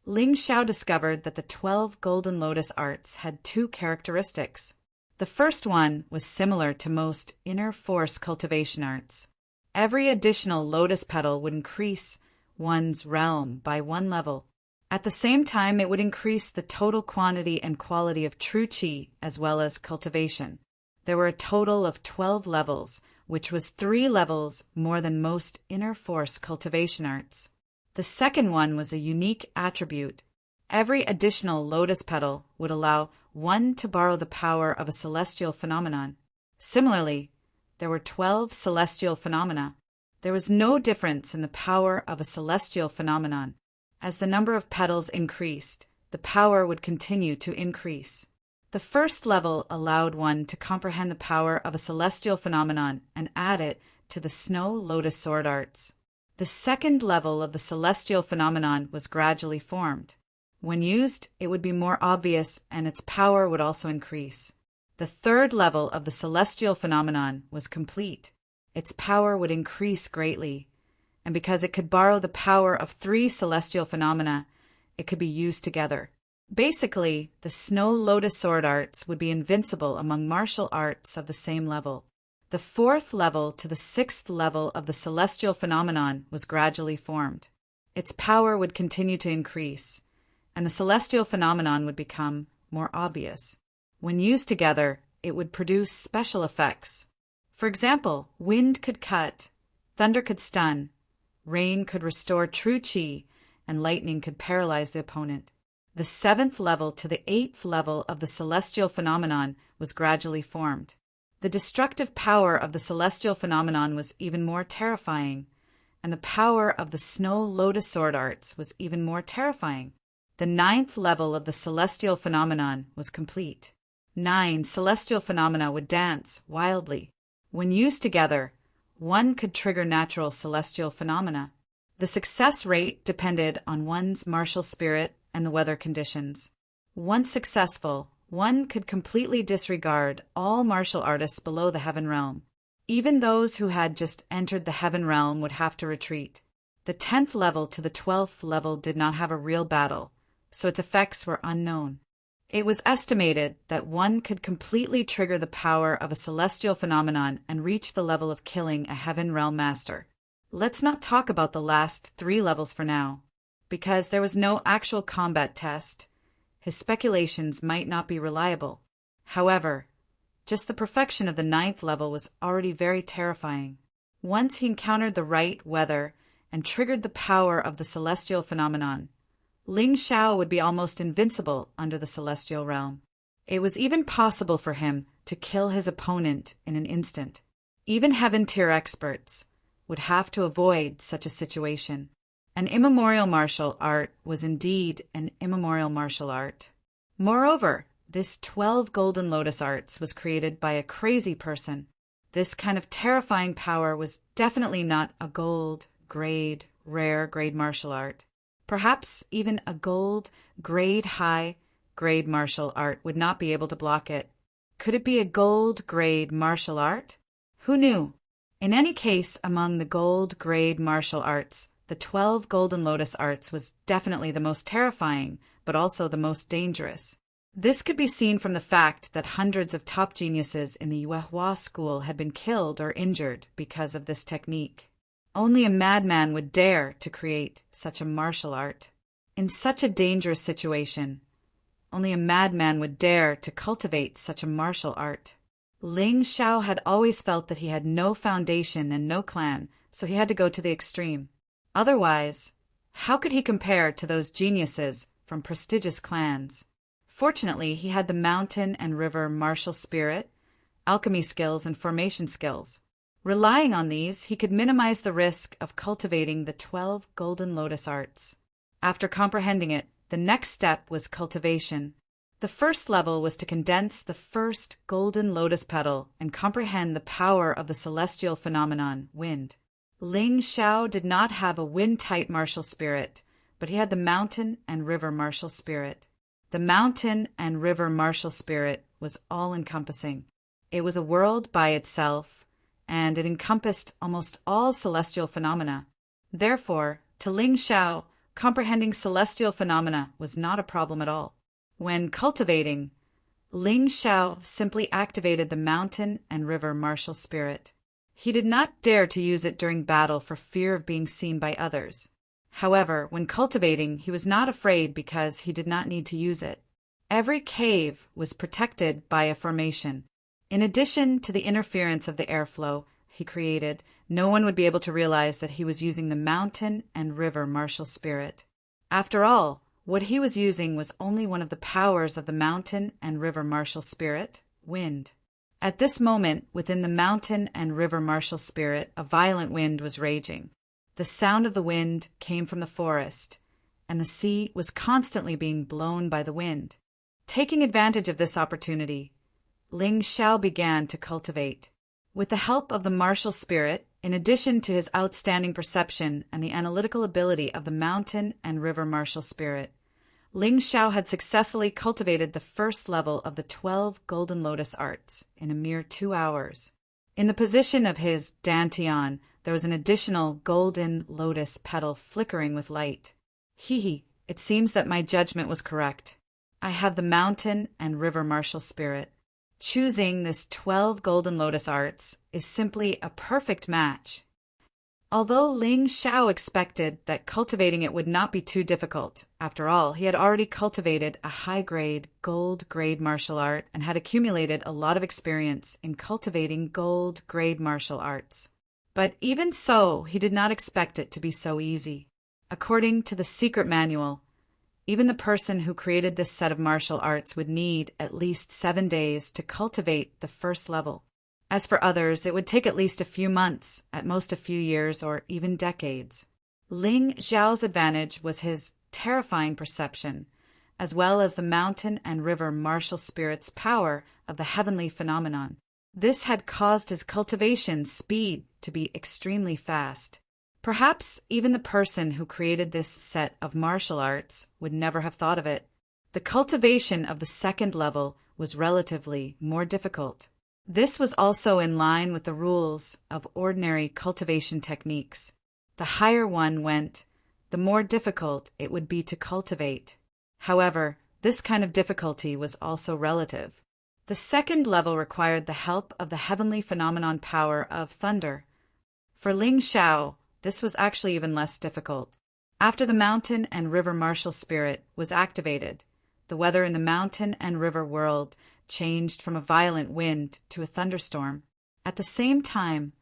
Ling Xiao discovered that the 12 Golden Lotus Arts had two characteristics. The first one was similar to most inner force cultivation arts. Every additional lotus petal would increase one's realm by one level. At the same time, it would increase the total quantity and quality of true qi as well as cultivation. There were a total of 12 levels, which was 3 levels more than most inner force cultivation arts. The second one was a unique attribute. Every additional lotus petal would allow one to borrow the power of a celestial phenomenon. Similarly, there were 12 celestial phenomena. There was no difference in the power of a celestial phenomenon. As the number of petals increased, the power would continue to increase. The first level allowed one to comprehend the power of a celestial phenomenon and add it to the Snow Lotus Sword Arts. The second level of the celestial phenomenon was gradually formed. When used, it would be more obvious and its power would also increase. The third level of the celestial phenomenon was complete. Its power would increase greatly, and because it could borrow the power of 3 celestial phenomena, it could be used together. Basically, the Snow Lotus Sword Arts would be invincible among martial arts of the same level. The 4th level to the 6th level of the celestial phenomenon was gradually formed. Its power would continue to increase, and the celestial phenomenon would become more obvious. When used together, it would produce special effects. For example, wind could cut, thunder could stun, rain could restore true qi, and lightning could paralyze the opponent. The 7th level to the 8th level of the celestial phenomenon was gradually formed. The destructive power of the celestial phenomenon was even more terrifying, and the power of the snow lotus sword arts was even more terrifying. The 9th level of the celestial phenomenon was complete. 9 celestial phenomena would dance wildly. When used together, one could trigger natural celestial phenomena. The success rate depended on one's martial spirit and the weather conditions. Once successful, one could completely disregard all martial artists below the heaven realm. Even those who had just entered the heaven realm would have to retreat. The 10th level to the 12th level did not have a real battle, so its effects were unknown. It was estimated that one could completely trigger the power of a celestial phenomenon and reach the level of killing a heaven realm master. Let's not talk about the last 3 levels for now. Because there was no actual combat test, his speculations might not be reliable. However, just the perfection of the 9th level was already very terrifying. Once he encountered the right weather and triggered the power of the celestial phenomenon, Ling Xiao would be almost invincible under the celestial realm. It was even possible for him to kill his opponent in an instant. Even heaven-tier experts would have to avoid such a situation. An immemorial martial art was indeed an immemorial martial art. Moreover, this 12 golden lotus arts was created by a crazy person. This kind of terrifying power was definitely not a gold, grade, rare grade martial art. Perhaps even a gold, grade high, grade martial art would not be able to block it. Could it be a gold, grade martial art? Who knew? In any case, among the gold, grade martial arts, the 12 golden lotus arts was definitely the most terrifying, but also the most dangerous. This could be seen from the fact that hundreds of top geniuses in the Yuehua school had been killed or injured because of this technique. Only a madman would dare to create such a martial art. In such a dangerous situation, only a madman would dare to cultivate such a martial art. Ling Xiao had always felt that he had no foundation and no clan, so he had to go to the extreme. Otherwise, how could he compare to those geniuses from prestigious clans? Fortunately, he had the mountain and river martial spirit, alchemy skills, and formation skills. Relying on these, he could minimize the risk of cultivating the 12 golden lotus arts. After comprehending it, the next step was cultivation. The first level was to condense the first golden lotus petal and comprehend the power of the celestial phenomenon, wind. Ling Xiao did not have a wind-type martial spirit, but he had the mountain and river martial spirit. The mountain and river martial spirit was all-encompassing. It was a world by itself, and it encompassed almost all celestial phenomena. Therefore, to Ling Xiao, comprehending celestial phenomena was not a problem at all. When cultivating, Ling Xiao simply activated the mountain and river martial spirit. He did not dare to use it during battle for fear of being seen by others. However, when cultivating, he was not afraid because he did not need to use it. Every cave was protected by a formation. In addition to the interference of the airflow he created, no one would be able to realize that he was using the mountain and river martial spirit. After all, what he was using was only one of the powers of the mountain and river martial spirit, wind. At this moment, within the mountain and river martial spirit, a violent wind was raging. The sound of the wind came from the forest, and the sea was constantly being blown by the wind. Taking advantage of this opportunity, Ling Xiao began to cultivate. With the help of the martial spirit, in addition to his outstanding perception and the analytical ability of the mountain and river martial spirit, Ling Xiao had successfully cultivated the first level of the 12 golden lotus arts in a mere 2 hours. In the position of his dantian, there was an additional golden lotus petal flickering with light. It seems that my judgment was correct. I have the mountain and river martial spirit. Choosing this 12 golden lotus arts is simply a perfect match. Although Ling Xiao expected that cultivating it would not be too difficult, after all, he had already cultivated a high-grade, gold-grade martial art and had accumulated a lot of experience in cultivating gold-grade martial arts. But even so, he did not expect it to be so easy. According to the secret manual, Even the person who created this set of martial arts would need at least 7 days to cultivate the first level. As for others, it would take at least a few months, at most a few years, or even decades. Ling Xiao's advantage was his terrifying perception, as well as the mountain and river martial spirit's power of the heavenly phenomenon. This had caused his cultivation speed to be extremely fast. Perhaps even the person who created this set of martial arts would never have thought of it. The cultivation of the second level was relatively more difficult. This was also in line with the rules of ordinary cultivation techniques. The higher one went, the more difficult it would be to cultivate. However, this kind of difficulty was also relative. The second level required the help of the heavenly phenomenon power of thunder. For Ling Xiao, this was actually even less difficult. After the mountain and river martial spirit was activated, the weather in the mountain and river world changed from a violent wind to a thunderstorm. At the same time,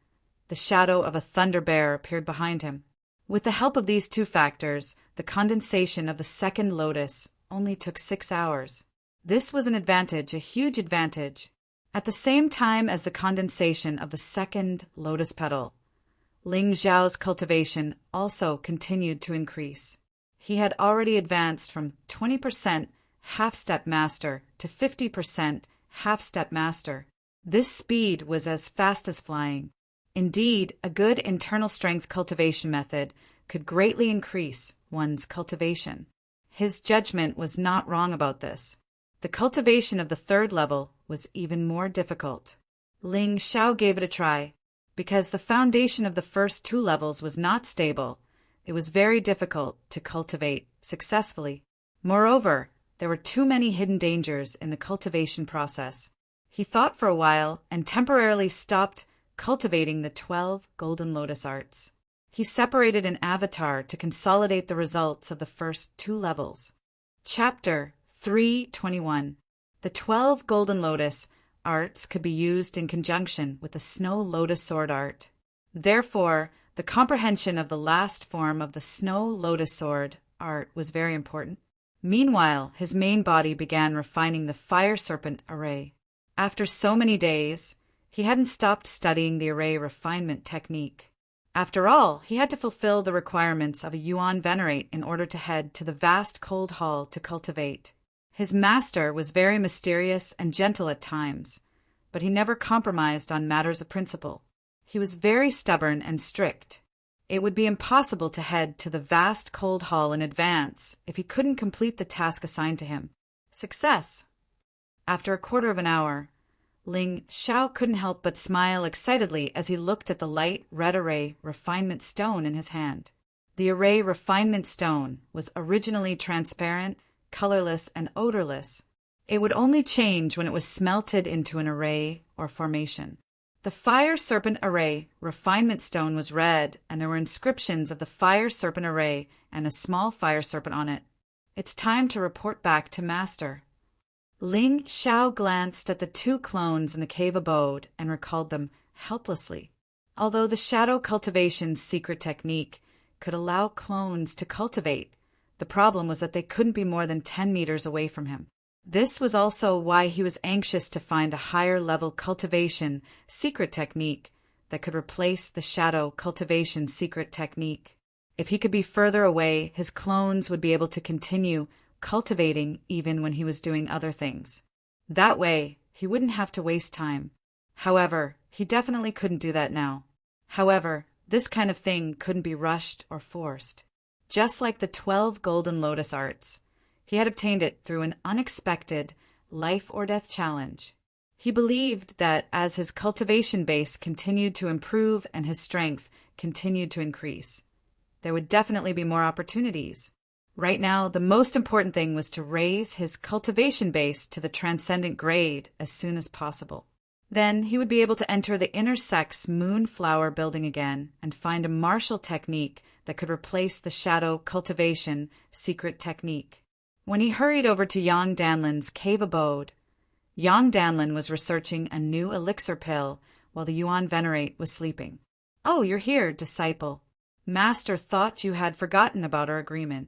the shadow of a thunder bear appeared behind him. With the help of these two factors, the condensation of the second lotus only took 6 hours. This was an advantage, a huge advantage. At the same time as the condensation of the second lotus petal, Ling Xiao's cultivation also continued to increase. He had already advanced from 20% half-step master to 50% half-step master. This speed was as fast as flying. Indeed, a good internal strength cultivation method could greatly increase one's cultivation. His judgment was not wrong about this. The cultivation of the third level was even more difficult. Ling Xiao gave it a try. Because the foundation of the first 2 levels was not stable, it was very difficult to cultivate successfully. Moreover, there were too many hidden dangers in the cultivation process. He thought for a while and temporarily stopped cultivating the 12 golden lotus arts. He separated an avatar to consolidate the results of the first 2 levels. Chapter 3:21. The 12 golden lotus arts could be used in conjunction with the snow lotus sword art. Therefore, the comprehension of the last form of the snow lotus sword art was very important. Meanwhile, his main body began refining the fire serpent array. After so many days, he hadn't stopped studying the array refinement technique. After all, he had to fulfill the requirements of a Yuan Venerate in order to head to the vast cold hall to cultivate. His master was very mysterious and gentle at times, but he never compromised on matters of principle. He was very stubborn and strict. It would be impossible to head to the vast cold hall in advance if he couldn't complete the task assigned to him. Success! After a quarter of an hour, Ling Xiao couldn't help but smile excitedly as he looked at the light red array refinement stone in his hand. The array refinement stone was originally transparent, colorless, and odorless. It would only change when it was smelted into an array or formation. The fire serpent array refinement stone was red, and there were inscriptions of the fire serpent array and a small fire serpent on it. It's time to report back to Master. Ling Xiao glanced at the 2 clones in the cave abode and recalled them helplessly. Although the shadow cultivation's secret technique could allow clones to cultivate, the problem was that they couldn't be more than 10 meters away from him. This was also why he was anxious to find a higher-level cultivation secret technique that could replace the shadow cultivation secret technique. If he could be further away, his clones would be able to continue cultivating even when he was doing other things. That way, he wouldn't have to waste time. However, he definitely couldn't do that now. However, this kind of thing couldn't be rushed or forced. Just like the 12 golden lotus arts, he had obtained it through an unexpected life-or-death challenge. He believed that as his cultivation base continued to improve and his strength continued to increase, there would definitely be more opportunities. Right now, the most important thing was to raise his cultivation base to the transcendent grade as soon as possible. Then he would be able to enter the inner sex moonflower building again and find a martial technique that could replace the shadow cultivation secret technique. When he hurried over to Yang Danlin's cave abode, Yang Danlin was researching a new elixir pill while the Yuan Venerate was sleeping. "Oh, you're here, disciple. Master thought you had forgotten about our agreement."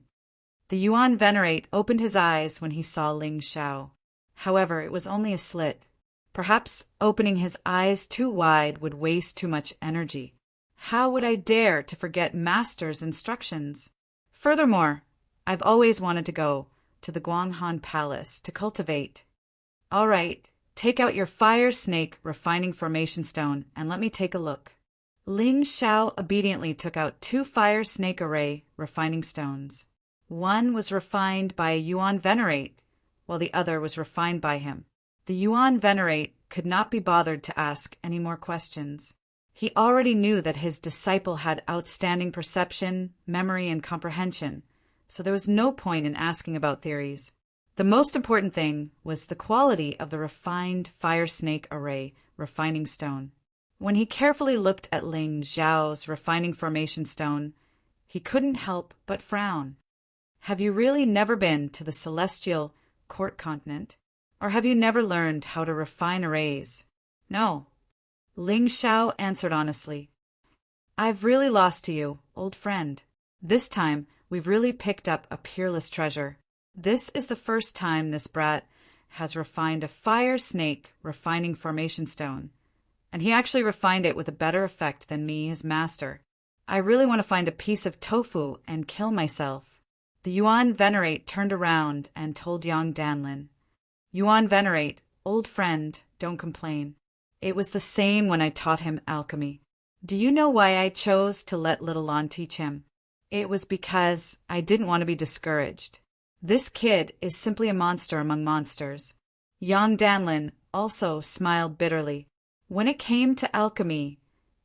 The Yuan Venerate opened his eyes when he saw Ling Xiao. However, it was only a slit. Perhaps opening his eyes too wide would waste too much energy. How would I dare to forget Master's instructions? Furthermore, I've always wanted to go to the Guanghan Palace to cultivate. All right, take out your fire snake refining formation stone and let me take a look. Ling Xiao obediently took out 2 fire snake array refining stones. One was refined by a Yuan Venerate, while the other was refined by him. The Yuan Venerate could not be bothered to ask any more questions. He already knew that his disciple had outstanding perception, memory, and comprehension, so there was no point in asking about theories. The most important thing was the quality of the refined fire snake array refining stone. When he carefully looked at Ling Xiao's refining formation stone, he couldn't help but frown. Have you really never been to the celestial court continent? Or have you never learned how to refine arrays? No. Ling Xiao answered honestly. I've really lost to you, old friend. This time, we've really picked up a peerless treasure. This is the first time this brat has refined a fire snake refining formation stone. And he actually refined it with a better effect than me, his master. I really want to find a piece of tofu and kill myself. The Yuan Venerate turned around and told young Danlin. Yuan Venerate, old friend, don't complain. It was the same when I taught him alchemy. Do you know why I chose to let little Lon teach him? It was because I didn't want to be discouraged. This kid is simply a monster among monsters. Young Danlin also smiled bitterly. When it came to alchemy,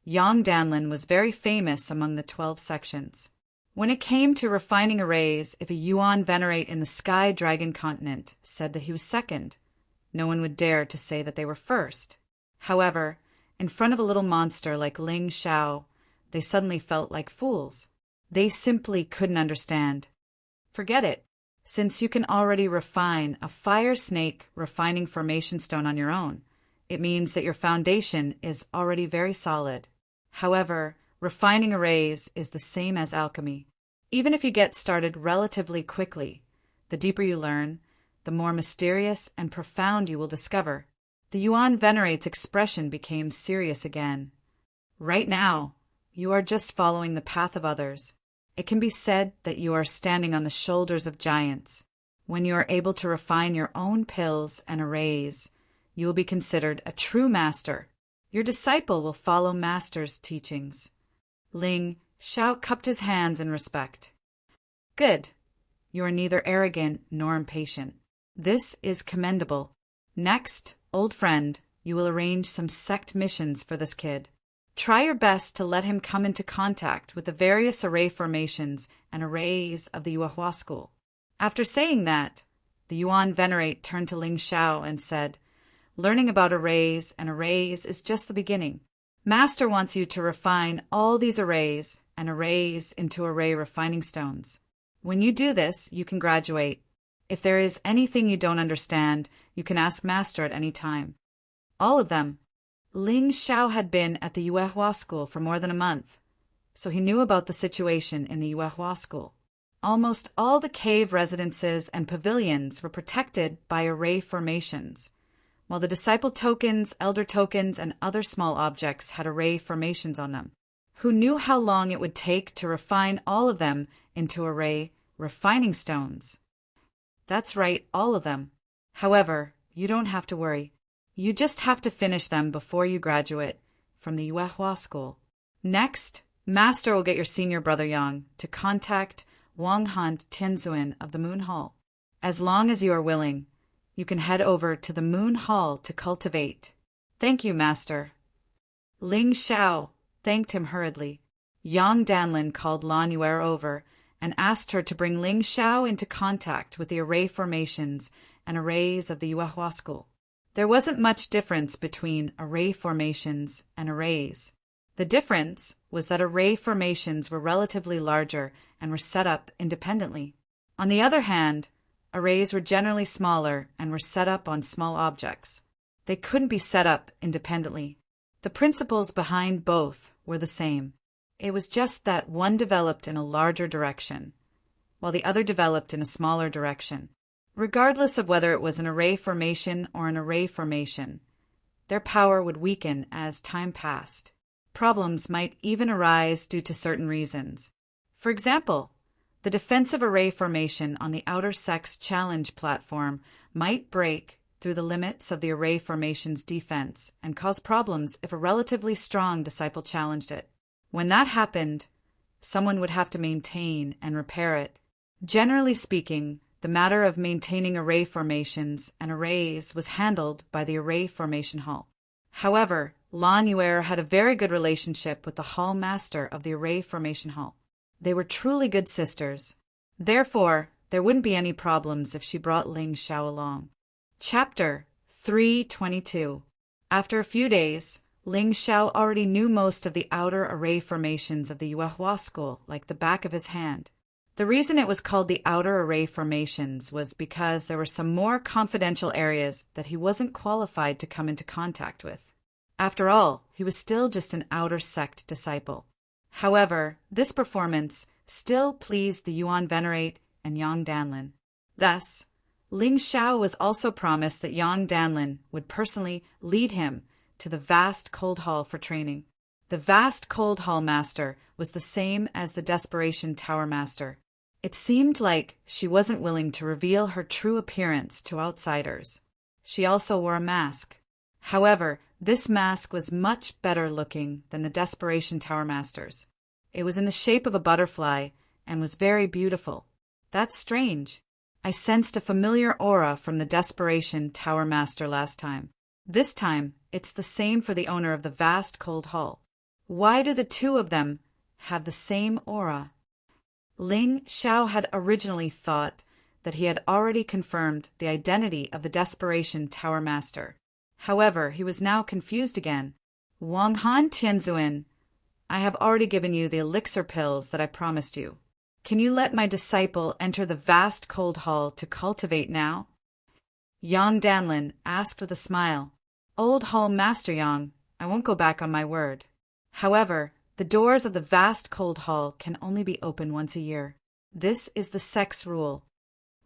Young Danlin was very famous among the 12 sections. When it came to refining arrays, if a Yuan Venerate in the Sky Dragon continent said that he was second, no one would dare to say that they were first. However, in front of a little monster like Ling Xiao, they suddenly felt like fools. They simply couldn't understand. Forget it. Since you can already refine a fire snake refining formation stone on your own, it means that your foundation is already very solid. However, refining arrays is the same as alchemy. Even if you get started relatively quickly, the deeper you learn, the more mysterious and profound you will discover. The Yuan Venerate's expression became serious again. Right now, you are just following the path of others. It can be said that you are standing on the shoulders of giants. When you are able to refine your own pills and arrays, you will be considered a true master. Your disciple will follow master's teachings. Ling Xiao cupped his hands in respect. Good. You are neither arrogant nor impatient. This is commendable. Next, old friend, you will arrange some sect missions for this kid. Try your best to let him come into contact with the various array formations and arrays of the Yuehua school. After saying that, the Yuan Venerate turned to Ling Xiao and said, Learning about arrays and arrays is just the beginning. Master wants you to refine all these arrays and arrays into array refining stones. When you do this, you can graduate. If there is anything you don't understand, you can ask Master at any time. All of them. Ling Xiao had been at the Yuehua school for more than a month, so he knew about the situation in the Yuehua school. Almost all the cave residences and pavilions were protected by array formations, while the disciple tokens, elder tokens, and other small objects had array formations on them. Who knew how long it would take to refine all of them into array refining stones? That's right, all of them. However, you don't have to worry. You just have to finish them before you graduate from the Yuehua school. Next, Master will get your senior brother Yang to contact Wang Han Tianzuan of the Moon Hall. As long as you are willing, you can head over to the Moon Hall to cultivate. Thank you, Master. Ling Xiao thanked him hurriedly. Yang Danlin called Lan Yuer over and asked her to bring Ling Xiao into contact with the array formations and arrays of the Yuehua school. There wasn't much difference between array formations and arrays. The difference was that array formations were relatively larger and were set up independently. On the other hand, arrays were generally smaller and were set up on small objects. They couldn't be set up independently. The principles behind both were the same. It was just that one developed in a larger direction. while the other developed in a smaller direction. Regardless of whether it was an array formation or an array formation, their power would weaken as time passed. Problems might even arise due to certain reasons. For example, the defensive array formation on the Outer Sex Challenge platform might break through the limits of the array formation's defense and cause problems if a relatively strong disciple challenged it. When that happened, someone would have to maintain and repair it. Generally speaking, the matter of maintaining array formations and arrays was handled by the Array Formation Hall. However, Lan Yuer had a very good relationship with the Hall Master of the Array Formation Hall. They were truly good sisters. Therefore, there wouldn't be any problems if she brought Ling Xiao along. Chapter 322. After a few days, Ling Xiao already knew most of the outer array formations of the Yuehua school like the back of his hand. The reason it was called the outer array formations was because there were some more confidential areas that he wasn't qualified to come into contact with. After all, he was still just an outer sect disciple. However, this performance still pleased the Yuan Venerate and Yang Danlin. Thus, Ling Xiao was also promised that Yang Danlin would personally lead him to the vast cold hall for training. The vast cold hall master was the same as the Desperation Tower master. It seemed like she wasn't willing to reveal her true appearance to outsiders. She also wore a mask. However, this mask was much better looking than the Desperation Tower master's. It was in the shape of a butterfly and was very beautiful. That's strange. I sensed a familiar aura from the Desperation Tower Master last time. This time, it's the same for the owner of the vast cold hall. Why do the two of them have the same aura? Ling Xiao had originally thought that he had already confirmed the identity of the Desperation Tower Master. However, he was now confused again. Wang Han Tianzuan, I have already given you the elixir pills that I promised you. Can you let my disciple enter the vast cold hall to cultivate now? Yang Danlin asked with a smile. Old Hall Master Yang, I won't go back on my word. However, the doors of the vast cold hall can only be opened once a year. This is the sex rule.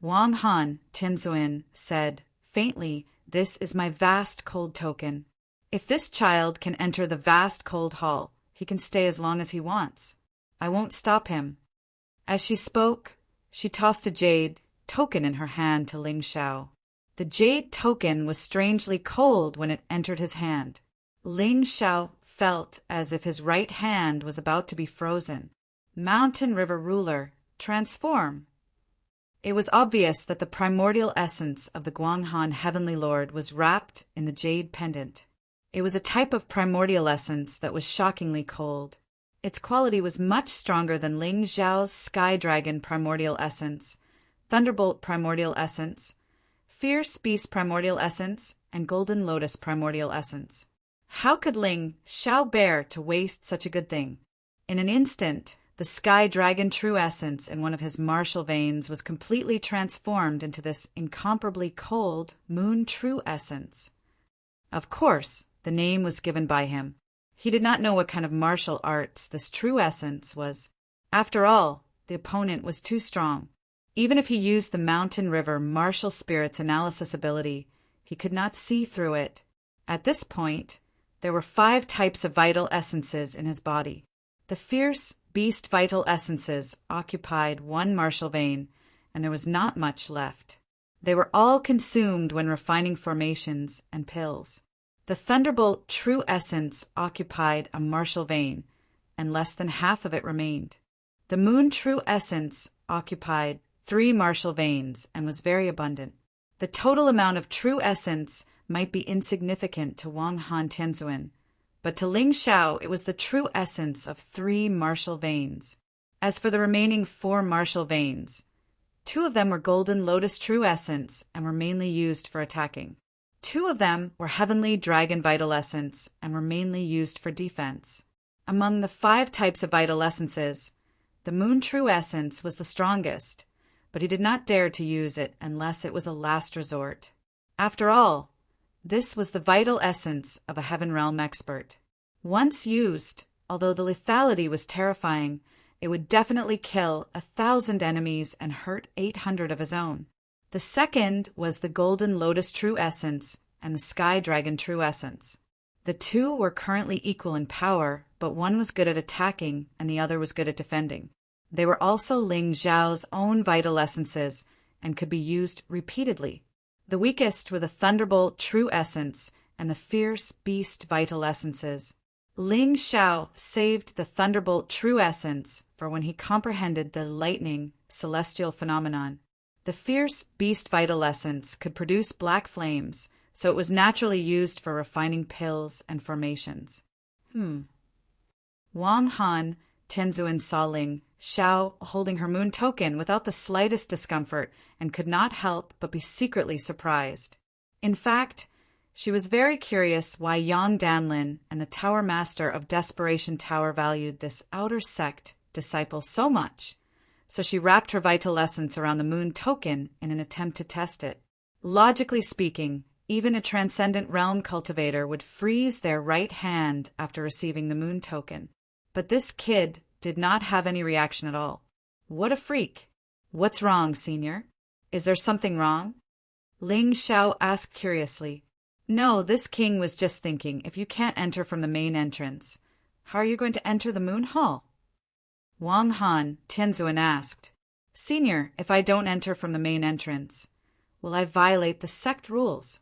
Wang Han Tianzuan said, faintly, this is my vast cold token. If this child can enter the vast cold hall, he can stay as long as he wants. I won't stop him. As she spoke, she tossed a jade token in her hand to Ling Xiao. The jade token was strangely cold when it entered his hand. Ling Xiao felt as if his right hand was about to be frozen. Mountain River Ruler, transform! It was obvious that the primordial essence of the Guanghan Heavenly Lord was wrapped in the jade pendant. It was a type of primordial essence that was shockingly cold. Its quality was much stronger than Ling Xiao's Sky Dragon primordial essence, Thunderbolt primordial essence, Fierce Beast primordial essence, and Golden Lotus primordial essence. How could Ling Xiao bear to waste such a good thing? In an instant, the Sky Dragon true essence in one of his martial veins was completely transformed into this incomparably cold Moon true essence. Of course, the name was given by him. He did not know what kind of martial arts this true essence was. After all, the opponent was too strong. Even if he used the Mountain River martial spirit's analysis ability, he could not see through it. At this point, there were 5 types of vital essences in his body. The fierce beast vital essences occupied 1 martial vein, and there was not much left. They were all consumed when refining formations and pills. The Thunderbolt true essence occupied a martial vein, and less than half of it remained. The Moon true essence occupied 3 martial veins and was very abundant. The total amount of true essence might be insignificant to Wang Han Tianzuan, but to Ling Xiao it was the true essence of 3 martial veins. As for the remaining 4 martial veins, 2 of them were Golden Lotus true essence and were mainly used for attacking. 2 of them were Heavenly Dragon Vital Essence and were mainly used for defense. Among the 5 types of vital essences, the Moon True Essence was the strongest, but he did not dare to use it unless it was a last resort. After all, this was the vital essence of a Heaven Realm expert. Once used, although the lethality was terrifying, It would definitely kill 1,000 enemies and hurt 800 of his own. The second was the Golden Lotus True Essence and the Sky Dragon True Essence. The two were currently equal in power, but one was good at attacking and the other was good at defending. They were also Ling Xiao's own vital essences and could be used repeatedly. The weakest were the Thunderbolt True Essence and the Fierce Beast Vital Essences. Ling Xiao saved the Thunderbolt True Essence for when he comprehended the lightning celestial phenomenon. The Fierce Beast Vital Essence could produce black flames, so it was naturally used for refining pills and formations. Wang Han, Tianzuan saw Ling Xiao holding her moon token without the slightest discomfort and could not help but be secretly surprised. In fact, she was very curious why Yang Danlin and the Tower Master of Desperation Tower valued this outer sect disciple so much, so she wrapped her vital essence around the moon token in an attempt to test it. Logically speaking, even a transcendent realm cultivator would freeze their right hand after receiving the moon token. But this kid did not have any reaction at all. What a freak! What's wrong, Senior? Is there something wrong? Ling Xiao asked curiously. No, this king was just thinking, if you can't enter from the main entrance, how are you going to enter the moon hall? Wang Han, Tianzuan asked. Senior, if I don't enter from the main entrance, will I violate the sect rules?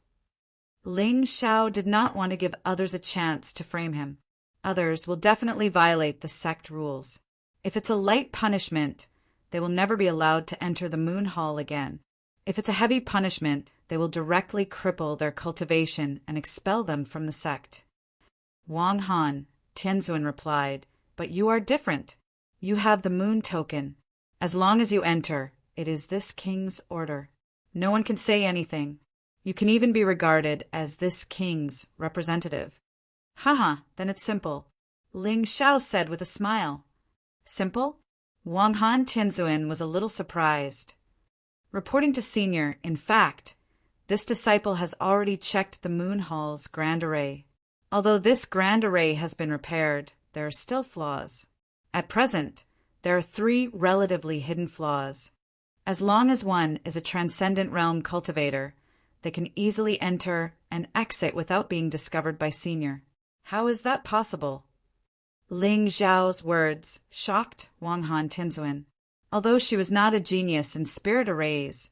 Ling Xiao did not want to give others a chance to frame him. Others will definitely violate the sect rules. If it's a light punishment, they will never be allowed to enter the moon hall again. If it's a heavy punishment, they will directly cripple their cultivation and expel them from the sect. Wang Han, Tianzuan replied, but you are different. You have the moon token. As long as you enter, it is this king's order. No one can say anything. You can even be regarded as this king's representative. Haha, then it's simple, Ling Xiao said with a smile. Simple? Wang Han Tianzuan was a little surprised. Reporting to Senior, in fact, this disciple has already checked the moon hall's grand array. Although this grand array has been repaired, there are still flaws. At present, there are 3 relatively hidden flaws. As long as one is a transcendent realm cultivator, they can easily enter and exit without being discovered by Senior. How is that possible? Ling Xiao's words shocked Wang Han Tianzuan. Although she was not a genius in spirit arrays,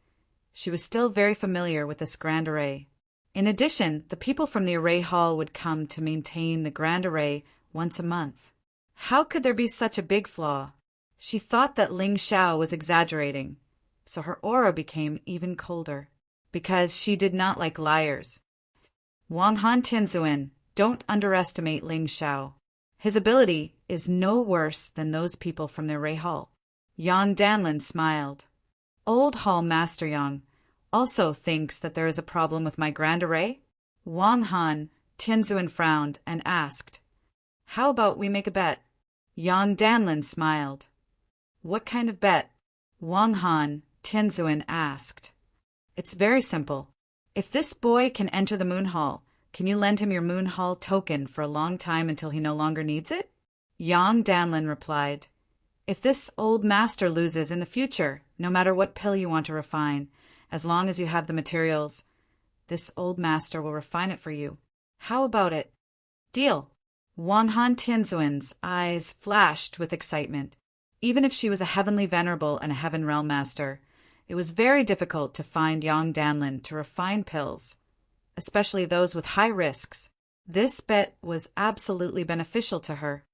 she was still very familiar with this grand array. In addition, the people from the array hall would come to maintain the grand array once a month. How could there be such a big flaw? She thought that Ling Xiao was exaggerating, so her aura became even colder, because she did not like liars. Wang Han Tianzuan, don't underestimate Ling Xiao. His ability is no worse than those people from the array hall. Yang Danlin smiled. Old Hall Master Yang also thinks that there is a problem with my grand array? Wang Han Tianzuan frowned and asked, how about we make a bet? Yang Danlin smiled. What kind of bet? Wang Han Tianzuan asked. It's very simple. If this boy can enter the moon hall, can you lend him your moon hall token for a long time until he no longer needs it? Yang Danlin replied, if this old master loses in the future, no matter what pill you want to refine, as long as you have the materials, this old master will refine it for you. How about it? Deal. Wang Han Tianzuan's eyes flashed with excitement. Even if she was a heavenly venerable and a heaven realm master, it was very difficult to find Yang Danlin to refine pills, especially those with high risks. This bet was absolutely beneficial to her.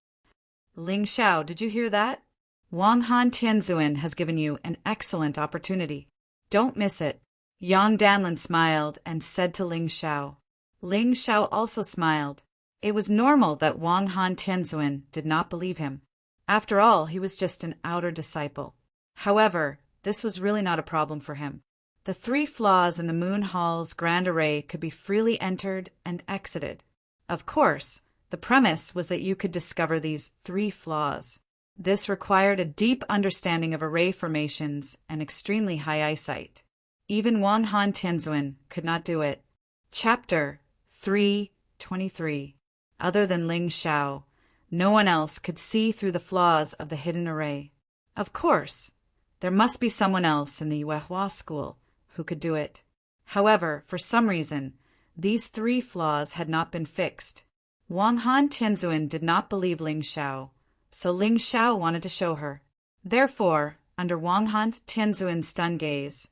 Ling Xiao, did you hear that? Wang Han Tianzuan has given you an excellent opportunity. Don't miss it. Yang Danlin smiled and said to Ling Xiao. Ling Xiao also smiled. It was normal that Wang Han Tianzuan did not believe him. After all, he was just an outer disciple. However, this was really not a problem for him. The 3 flaws in the Moon Hall's grand array could be freely entered and exited. Of course, the premise was that you could discover these 3 flaws. This required a deep understanding of array formations and extremely high eyesight. Even Wang Han Tianzuan could not do it. Chapter 323. Other than Ling Xiao, No one else could see through the flaws of the hidden array. Of course, there must be someone else in the Yuehua school who could do it. However, for some reason, these 3 flaws had not been fixed. Wang Han Tianzuan did not believe Ling Xiao, so Ling Xiao wanted to show her. Therefore, under Wang Han Tianzuan's stunned gaze,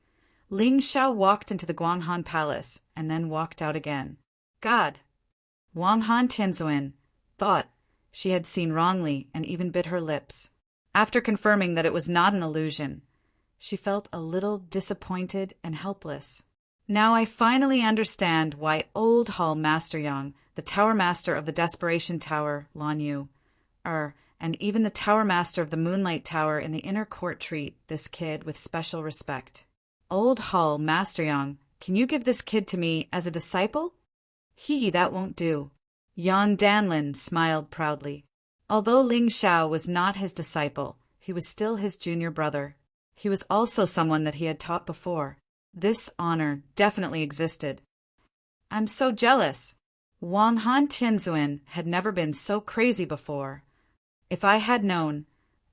Ling Xiao walked into the Guanghan Palace and then walked out again. God! Wang Han Tianzuan thought she had seen wrongly and even bit her lips. After confirming that it was not an illusion, she felt a little disappointed and helpless. Now I finally understand why Old Hall Master Yang, the Tower Master of the Desperation Tower, Lan Yu, and even the Tower Master of the Moonlight Tower in the Inner Court treat this kid with special respect. Old Hall Master Yang, can you give this kid to me as a disciple? That won't do. Yan Danlin smiled proudly. Although Ling Xiao was not his disciple, he was still his junior brother. He was also someone that he had taught before. This honor definitely existed. I'm so jealous. Wang Han Tianzuan had never been so crazy before. If I had known,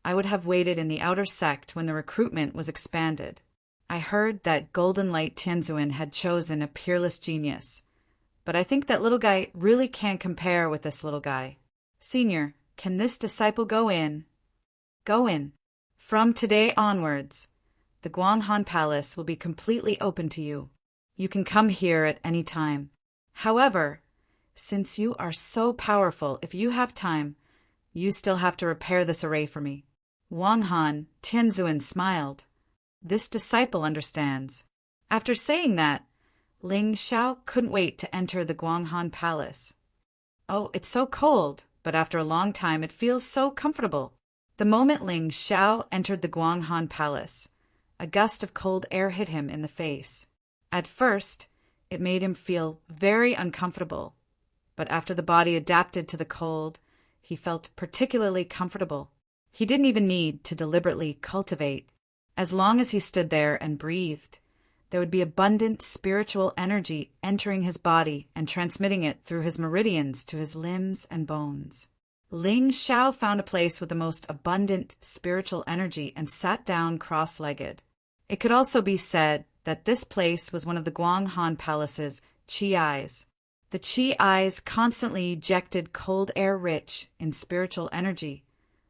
I would have waited in the outer sect when the recruitment was expanded. I heard that Golden Light Tianzuan had chosen a peerless genius. But I think that little guy really can't compare with this little guy. Senior, can this disciple go in? Go in. From today onwards, the Guanghan Palace will be completely open to you. You can come here at any time. However, since you are so powerful, if you have time, you still have to repair this array for me. Wang Han Tianzuan smiled. This disciple understands. After saying that, Ling Xiao couldn't wait to enter the Guanghan Palace. Oh, it's so cold, but after a long time it feels so comfortable. The moment Ling Xiao entered the Guanghan Palace, a gust of cold air hit him in the face. At first, it made him feel very uncomfortable, but after the body adapted to the cold, he felt particularly comfortable. He didn't even need to deliberately cultivate. As long as he stood there and breathed, there would be abundant spiritual energy entering his body and transmitting it through his meridians to his limbs and bones. Ling Xiao found a place with the most abundant spiritual energy and sat down cross-legged. It could also be said that this place was one of the Guanghan Palace's Qi Eyes. The Qi Eyes constantly ejected cold air rich in spiritual energy,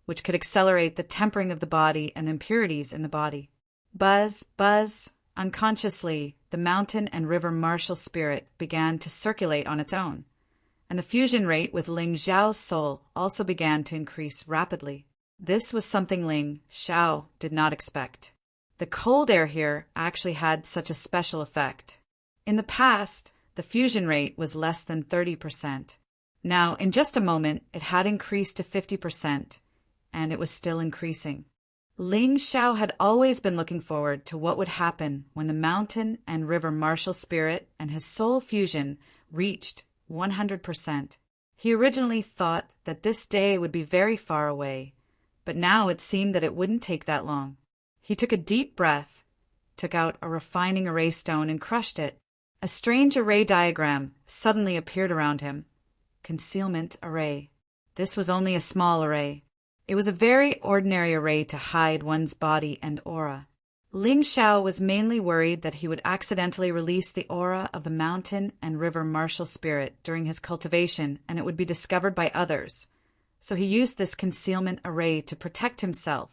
which could accelerate the tempering of the body and impurities in the body. Buzz, buzz, unconsciously, the mountain and river martial spirit began to circulate on its own, and the fusion rate with Ling Xiao's soul also began to increase rapidly. This was something Ling Xiao did not expect. The cold air here actually had such a special effect. In the past, the fusion rate was less than 30%. Now, in just a moment, it had increased to 50%. And it was still increasing. Ling Xiao had always been looking forward to what would happen when the mountain and river martial spirit and his soul fusion reached 100%. He originally thought that this day would be very far away, but now it seemed that it wouldn't take that long. He took a deep breath, took out a refining array stone and crushed it. A strange array diagram suddenly appeared around him. Concealment array. This was only a small array. It was a very ordinary array to hide one's body and aura. Ling Xiao was mainly worried that he would accidentally release the aura of the mountain and river martial spirit during his cultivation and it would be discovered by others. So he used this concealment array to protect himself.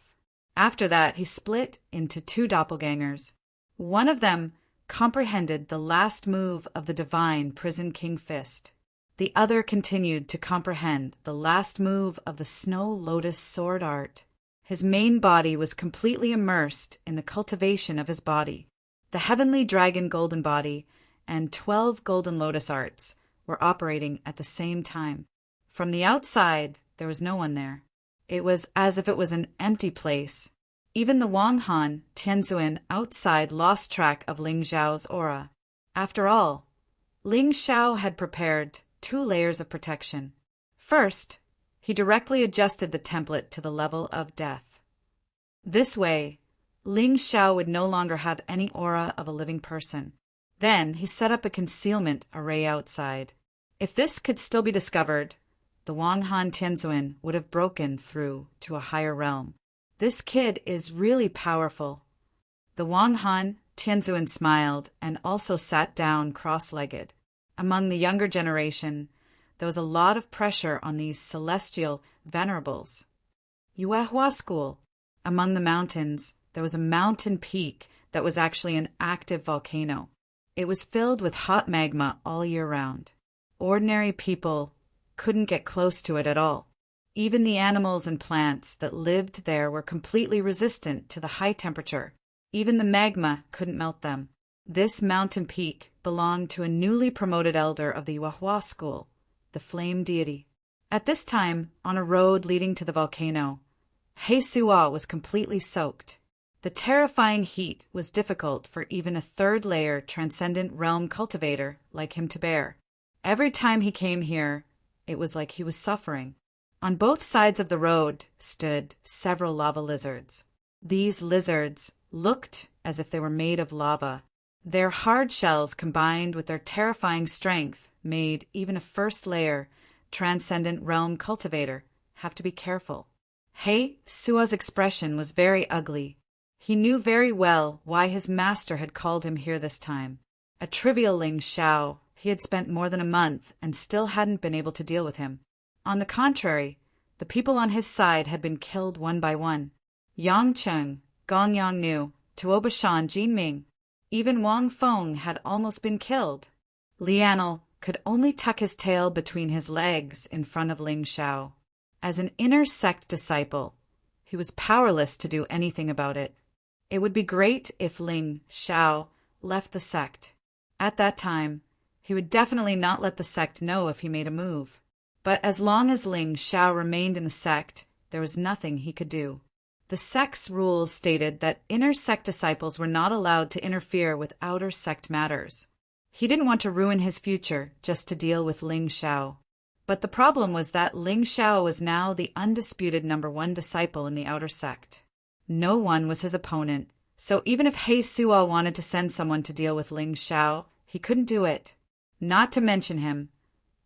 After that, he split into 2 doppelgangers. One of them comprehended the last move of the divine Prison King Fist. The other continued to comprehend the last move of the Snow Lotus sword art. His main body was completely immersed in the cultivation of his body. The Heavenly Dragon Golden Body and 12 Golden Lotus arts were operating at the same time. From the outside, there was no one there. It was as if it was an empty place. Even the Wang Han Tianzuan outside lost track of Ling Xiao's aura. After all, Ling Xiao had prepared 2 layers of protection. First, he directly adjusted the template to the level of death. This way, Ling Xiao would no longer have any aura of a living person. Then he set up a concealment array outside. If this could still be discovered, the Wang Han Tianzuan would have broken through to a higher realm. This kid is really powerful. The Wang Han Tianzuan smiled and also sat down cross-legged. Among the younger generation, there was a lot of pressure on these celestial venerables. Yuehua School. Among the mountains, there was a mountain peak that was actually an active volcano. It was filled with hot magma all year round. Ordinary people couldn't get close to it at all. Even the animals and plants that lived there were completely resistant to the high temperature. Even the magma couldn't melt them. This mountain peak belonged to a newly promoted elder of the Yuehua School, the flame deity. At this time, on a road leading to the volcano, He Suo was completely soaked. The terrifying heat was difficult for even a third-layer transcendent realm cultivator like him to bear. Every time he came here, it was like he was suffering. On both sides of the road stood several lava lizards. These lizards looked as if they were made of lava. Their hard shells combined with their terrifying strength made even a first-layer transcendent realm cultivator have to be careful. He Suo's expression was very ugly. He knew very well why his master had called him here this time. A trivial Ling Xiao, he had spent more than a month and still hadn't been able to deal with him. On the contrary, the people on his side had been killed one by one. Yang Cheng, Gong Yangnu, Tuoba Shan Jinming, even Wang Feng had almost been killed. Lianel could only tuck his tail between his legs in front of Ling Xiao. As an inner sect disciple, he was powerless to do anything about it. It would be great if Ling Xiao left the sect. At that time, he would definitely not let the sect know if he made a move. But as long as Ling Xiao remained in the sect, there was nothing he could do. The sect's rules stated that inner sect disciples were not allowed to interfere with outer sect matters. He didn't want to ruin his future just to deal with Ling Xiao. But the problem was that Ling Xiao was now the undisputed #1 disciple in the outer sect. No one was his opponent, so even if He Suo wanted to send someone to deal with Ling Xiao, he couldn't do it. Not to mention him,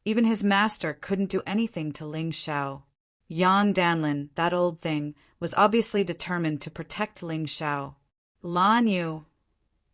even his master couldn't do anything to Ling Xiao. Yan Danlin, that old thing, was obviously determined to protect Ling Xiao. Lan Yu,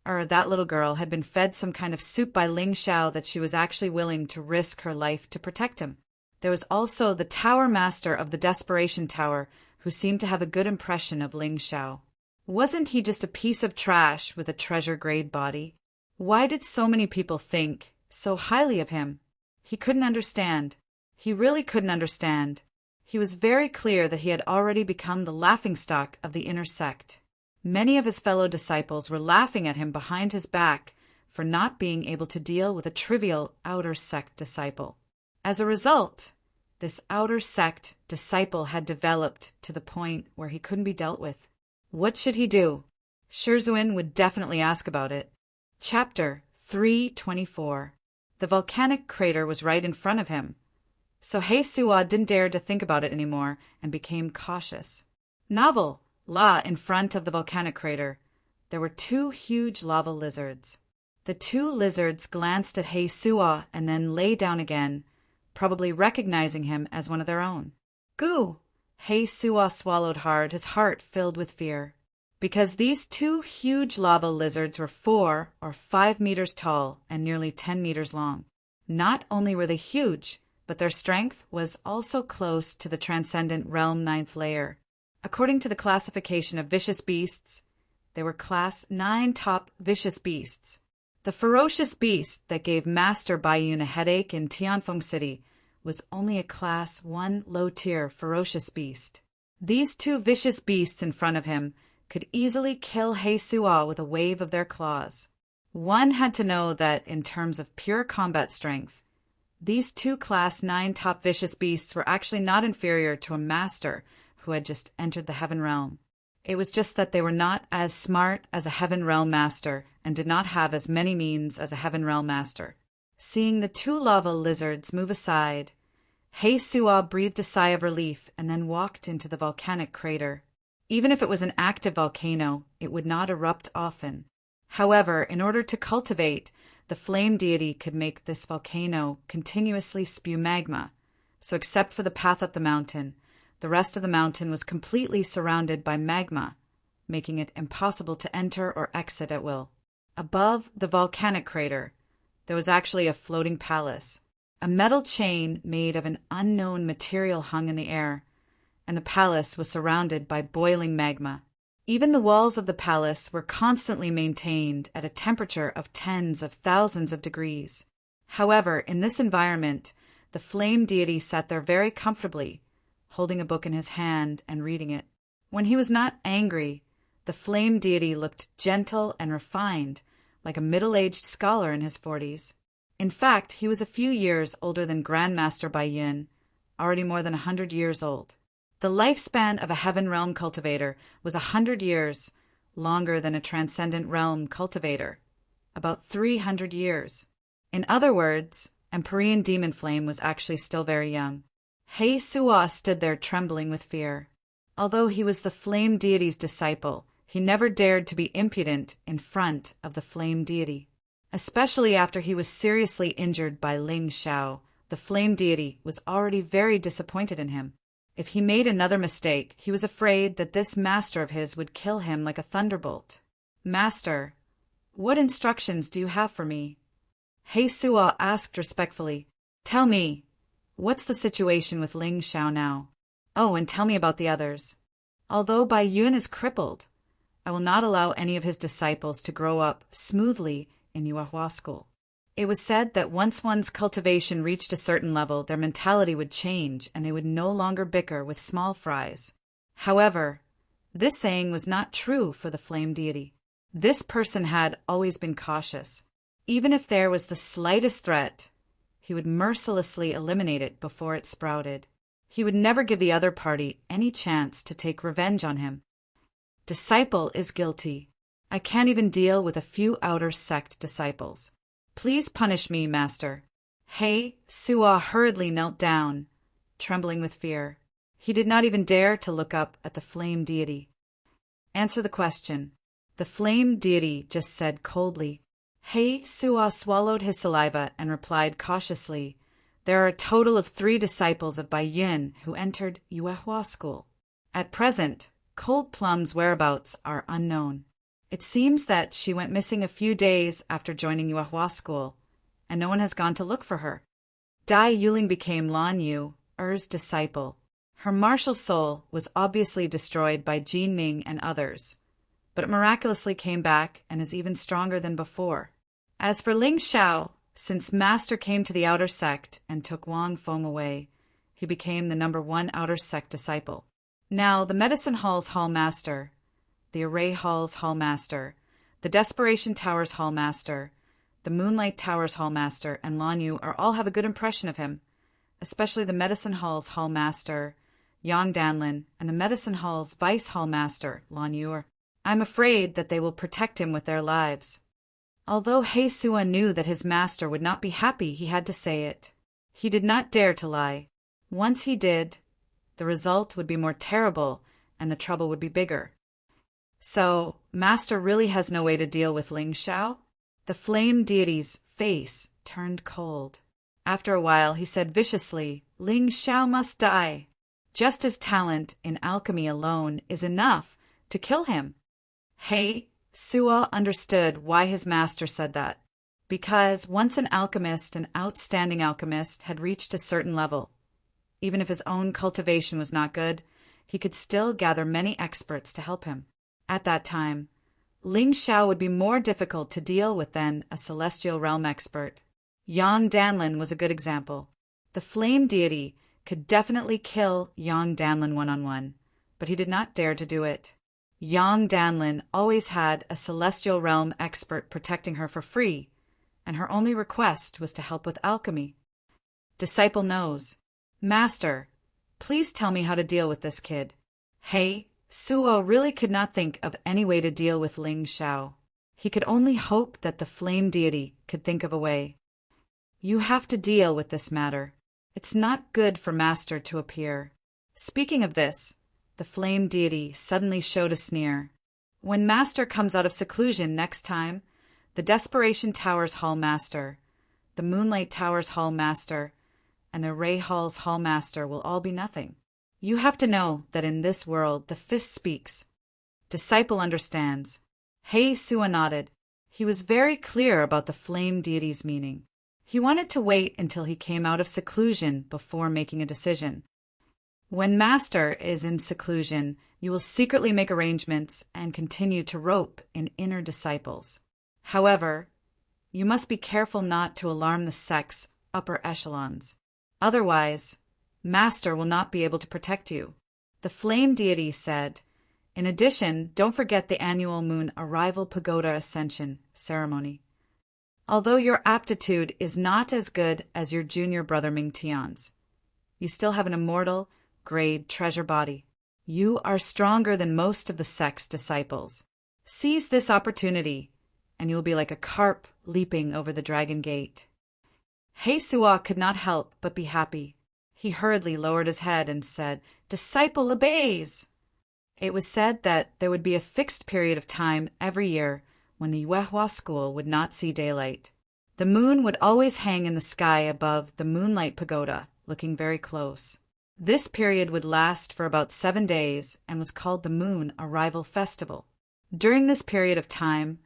that little girl, had been fed some kind of soup by Ling Xiao that she was actually willing to risk her life to protect him. There was also the tower master of the Desperation Tower, who seemed to have a good impression of Ling Xiao. Wasn't he just a piece of trash with a treasure-grade body? Why did so many people think so highly of him? He couldn't understand. He really couldn't understand. He was very clear that he had already become the laughingstock of the inner sect. Many of his fellow disciples were laughing at him behind his back for not being able to deal with a trivial outer sect disciple. As a result, this outer sect disciple had developed to the point where he couldn't be dealt with. What should he do? Shizhuan would definitely ask about it. Chapter 324. The volcanic crater was right in front of him, so He Suo didn't dare to think about it anymore and became cautious. Novel, in front of the volcanic crater, there were 2 huge lava lizards. The 2 lizards glanced at He Suo and then lay down again, probably recognizing him as one of their own. Goo! He Suo swallowed hard, his heart filled with fear. Because these 2 huge lava lizards were 4 or 5 meters tall and nearly 10 meters long. Not only were they huge, but their strength was also close to the transcendent realm 9th layer. According to the classification of vicious beasts, they were class 9 top vicious beasts. The ferocious beast that gave Master Baiyun a headache in Tianfeng City was only a class 1 low-tier ferocious beast. These 2 vicious beasts in front of him could easily kill He Suo with a wave of their claws. One had to know that in terms of pure combat strength, these 2 class 9 top vicious beasts were actually not inferior to a master who had just entered the Heaven Realm. It was just that they were not as smart as a Heaven Realm master and did not have as many means as a Heaven Realm master. Seeing the 2 lava lizards move aside, He Suo breathed a sigh of relief and then walked into the volcanic crater. Even if it was an active volcano, it would not erupt often. However, in order to cultivate, the flame deity could make this volcano continuously spew magma, so except for the path up the mountain, the rest of the mountain was completely surrounded by magma, making it impossible to enter or exit at will. Above the volcanic crater, there was actually a floating palace. A metal chain made of an unknown material hung in the air, and the palace was surrounded by boiling magma. Even the walls of the palace were constantly maintained at a temperature of tens of thousands of degrees. However, in this environment, the flame deity sat there very comfortably, holding a book in his hand and reading it. When he was not angry, the flame deity looked gentle and refined, like a middle-aged scholar in his 40s. In fact, he was a few years older than Grandmaster Bai Yin, already more than 100 years old. The lifespan of a heaven realm cultivator was 100 years, longer than a transcendent realm cultivator, about 300 years. In other words, Empyrean Demon Flame was actually still very young. Hei Suwa stood there trembling with fear. Although he was the flame deity's disciple, he never dared to be impudent in front of the flame deity. Especially after he was seriously injured by Ling Xiao, the flame deity was already very disappointed in him. If he made another mistake, he was afraid that this master of his would kill him like a thunderbolt. "Master, what instructions do you have for me?" Hei Suwa asked respectfully. "Tell me, what's the situation with Ling Xiao now? Oh, and tell me about the others. Although Bai Yun is crippled, I will not allow any of his disciples to grow up smoothly in Yuehua School." It was said that once one's cultivation reached a certain level, their mentality would change and they would no longer bicker with small fries. However, this saying was not true for the flame deity. This person had always been cautious. Even if there was the slightest threat, he would mercilessly eliminate it before it sprouted. He would never give the other party any chance to take revenge on him. Disciple is guilty. I can't even deal with a few outer sect disciples. Please punish me, master. Hei Suwa hurriedly knelt down, trembling with fear. He did not even dare to look up at the flame deity. Answer the question. The flame deity just said coldly. Hei Suwa swallowed his saliva and replied cautiously, "There are a total of 3 disciples of Bai Yun who entered Yuehua School. At present, Cold Plum's whereabouts are unknown. It seems that she went missing a few days after joining Yuehua School, and no one has gone to look for her. Dai Yuling became Lan Yu, Er's disciple. Her martial soul was obviously destroyed by Jin Ming and others, but it miraculously came back and is even stronger than before. As for Ling Xiao, since Master came to the outer sect and took Wang Feng away, he became the #1 outer sect disciple. Now, the Medicine Hall's Hall Master, the Array Hall's Hall Master, the Desperation Tower's Hall Master, the Moonlight Tower's Hall Master, and Lan Yu all have a good impression of him, especially the Medicine Hall's Hall Master, Yang Danlin, and the Medicine Hall's Vice Hall Master, Lan Yu. I'm afraid that they will protect him with their lives. Although Hei Suwa knew that his master would not be happy, he had to say it. He did not dare to lie. Once he did, the result would be more terrible and the trouble would be bigger. So, Master really has no way to deal with Ling Xiao? The flame deity's face turned cold. After a while, he said viciously, Ling Xiao must die. Just his talent in alchemy alone is enough to kill him. Hei Suwa understood why his master said that. Because once an alchemist, an outstanding alchemist, had reached a certain level, even if his own cultivation was not good, he could still gather many experts to help him. At that time, Ling Xiao would be more difficult to deal with than a celestial realm expert. Yang Danlin was a good example. The flame deity could definitely kill Yang Danlin one-on-one, but he did not dare to do it. Yang Danlin always had a celestial realm expert protecting her for free, and her only request was to help with alchemy. Disciple knows. Master, please tell me how to deal with this kid. Hei Suwa really could not think of any way to deal with Ling Xiao. He could only hope that the flame deity could think of a way. You have to deal with this matter. It's not good for Master to appear. Speaking of this, the flame deity suddenly showed a sneer. When Master comes out of seclusion next time, the Desperation Tower's Hall Master, the Moonlight Tower's Hall Master, and the Ray Hall's hall master will all be nothing. You have to know that in this world the fist speaks. Disciple understands. Hei Sua nodded. He was very clear about the flame deity's meaning. He wanted to wait until he came out of seclusion before making a decision. When Master is in seclusion, you will secretly make arrangements and continue to rope in inner disciples. However, you must be careful not to alarm the sect's upper echelons. Otherwise, Master will not be able to protect you. The flame deity said, in addition, don't forget the annual moon arrival pagoda ascension ceremony. Although your aptitude is not as good as your junior brother Mingtian's, you still have an immortal, grade treasure body. You are stronger than most of the sect's disciples. Seize this opportunity, and you will be like a carp leaping over the dragon gate. Hei Sua could not help but be happy. He hurriedly lowered his head and said, Disciple obeys! It was said that there would be a fixed period of time every year when the Yuehua school would not see daylight. The moon would always hang in the sky above the moonlight pagoda, looking very close. This period would last for about 7 days and was called the Moon Arrival Festival. During this period of time,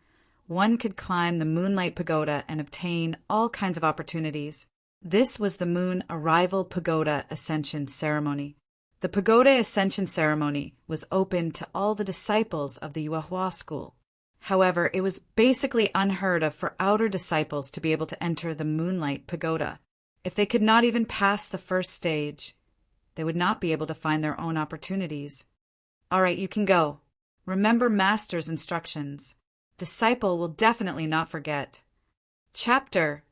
one could climb the moonlight pagoda and obtain all kinds of opportunities. This was the Moon Arrival Pagoda Ascension Ceremony. The Pagoda Ascension Ceremony was open to all the disciples of the Yuehua school. However, it was basically unheard of for outer disciples to be able to enter the moonlight pagoda. If they could not even pass the first stage, they would not be able to find their own opportunities. All right, you can go. Remember Master's instructions. Disciple will definitely not forget. Chapter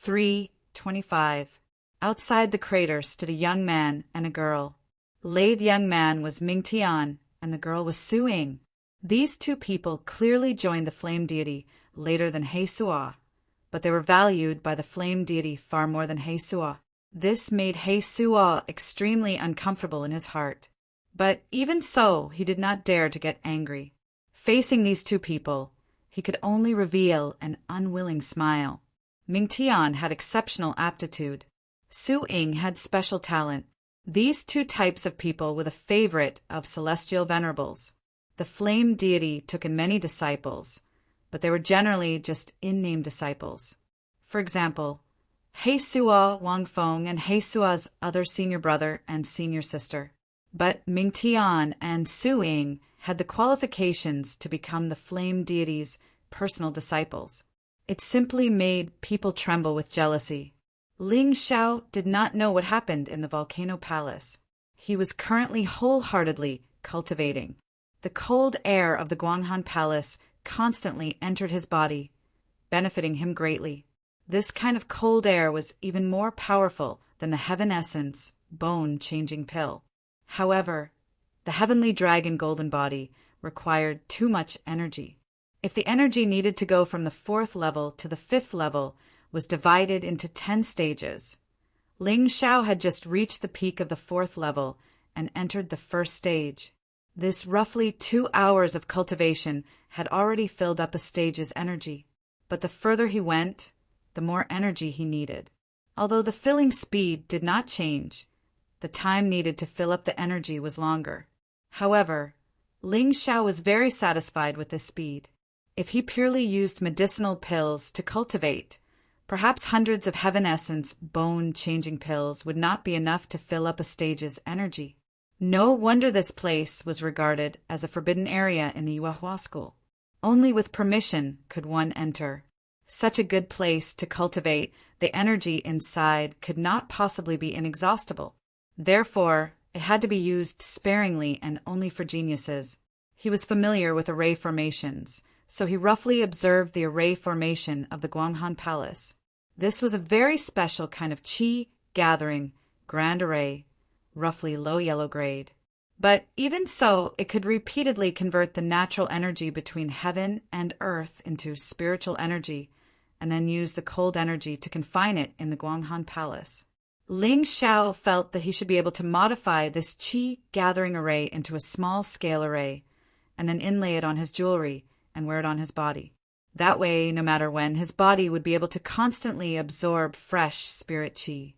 3:25. Outside the crater stood a young man and a girl. The young man was Mingtian, and the girl was Su Ying. These two people clearly joined the flame deity later than Hei Sua, but they were valued by the flame deity far more than Hei Sua. This made Hei Sua extremely uncomfortable in his heart. But even so, he did not dare to get angry. Facing these two people, he could only reveal an unwilling smile. Mingtian had exceptional aptitude. Su Ying had special talent. These two types of people were the favorite of celestial venerables. The flame deity took in many disciples, but they were generally just in-name disciples. For example, Hei Sua, Wang Feng, and Hei Sua's other senior brother and senior sister. But Mingtian and Su Ying had the qualifications to become the flame deity's personal disciples. It simply made people tremble with jealousy. Ling Xiao did not know what happened in the volcano palace. He was currently wholeheartedly cultivating. The cold air of the Guanghan Palace constantly entered his body, benefiting him greatly. This kind of cold air was even more powerful than the Heaven Essence bone-changing pill. However, the Heavenly Dragon Golden Body required too much energy. If the energy needed to go from the 4th level to the 5th level was divided into 10 stages. Ling Xiao had just reached the peak of the 4th level and entered the 1st stage. This roughly 2 hours of cultivation had already filled up a stage's energy, but the further he went, the more energy he needed. Although the filling speed did not change, the time needed to fill up the energy was longer. However, Ling Xiao was very satisfied with this speed. If he purely used medicinal pills to cultivate, perhaps hundreds of Heaven Essence bone-changing pills would not be enough to fill up a stage's energy. No wonder this place was regarded as a forbidden area in the Yuehua school. Only with permission could one enter. Such a good place to cultivate, the energy inside could not possibly be inexhaustible. Therefore, it had to be used sparingly and only for geniuses. He was familiar with array formations, so he roughly observed the array formation of the Guanghan Palace. This was a very special kind of qi gathering grand array, roughly low yellow grade. But even so, it could repeatedly convert the natural energy between heaven and earth into spiritual energy, and then use the cold energy to confine it in the Guanghan Palace. Ling Xiao felt that he should be able to modify this qi gathering array into a small-scale array, and then inlay it on his jewelry and wear it on his body. That way, no matter when, his body would be able to constantly absorb fresh spirit qi.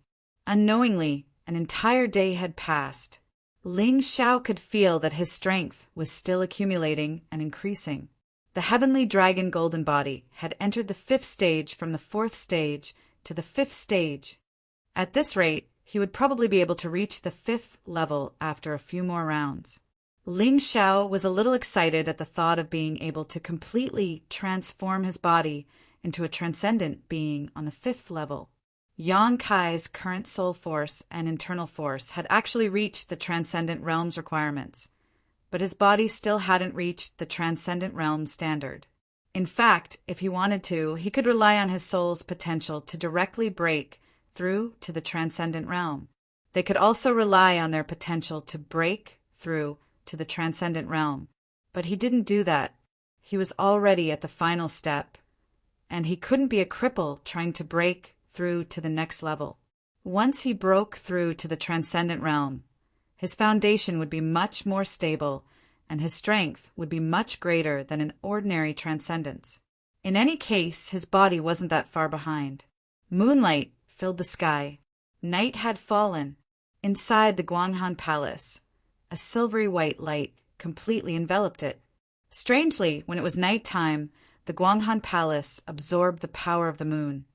Unknowingly, an entire day had passed. Ling Xiao could feel that his strength was still accumulating and increasing. The heavenly dragon golden body had entered the 5th stage from the 4th stage to the 5th stage. At this rate, he would probably be able to reach the 5th level after a few more rounds. Ling Xiao was a little excited at the thought of being able to completely transform his body into a transcendent being on the 5th level. Yang Kai's current soul force and internal force had actually reached the transcendent realm's requirements, but his body still hadn't reached the transcendent realm standard. In fact, if he wanted to, he could rely on his soul's potential to directly break through to the transcendent realm. They could also rely on their potential to break through to the transcendent realm. But he didn't do that. He was already at the final step, and he couldn't be a cripple trying to break through to the next level. Once he broke through to the transcendent realm, his foundation would be much more stable, and his strength would be much greater than an ordinary transcendence. In any case, his body wasn't that far behind. Moonlight filled the sky. Night had fallen. Inside the Guanghan Palace, a silvery white light completely enveloped it. Strangely, when it was night time, the Guanghan Palace absorbed the power of the moon,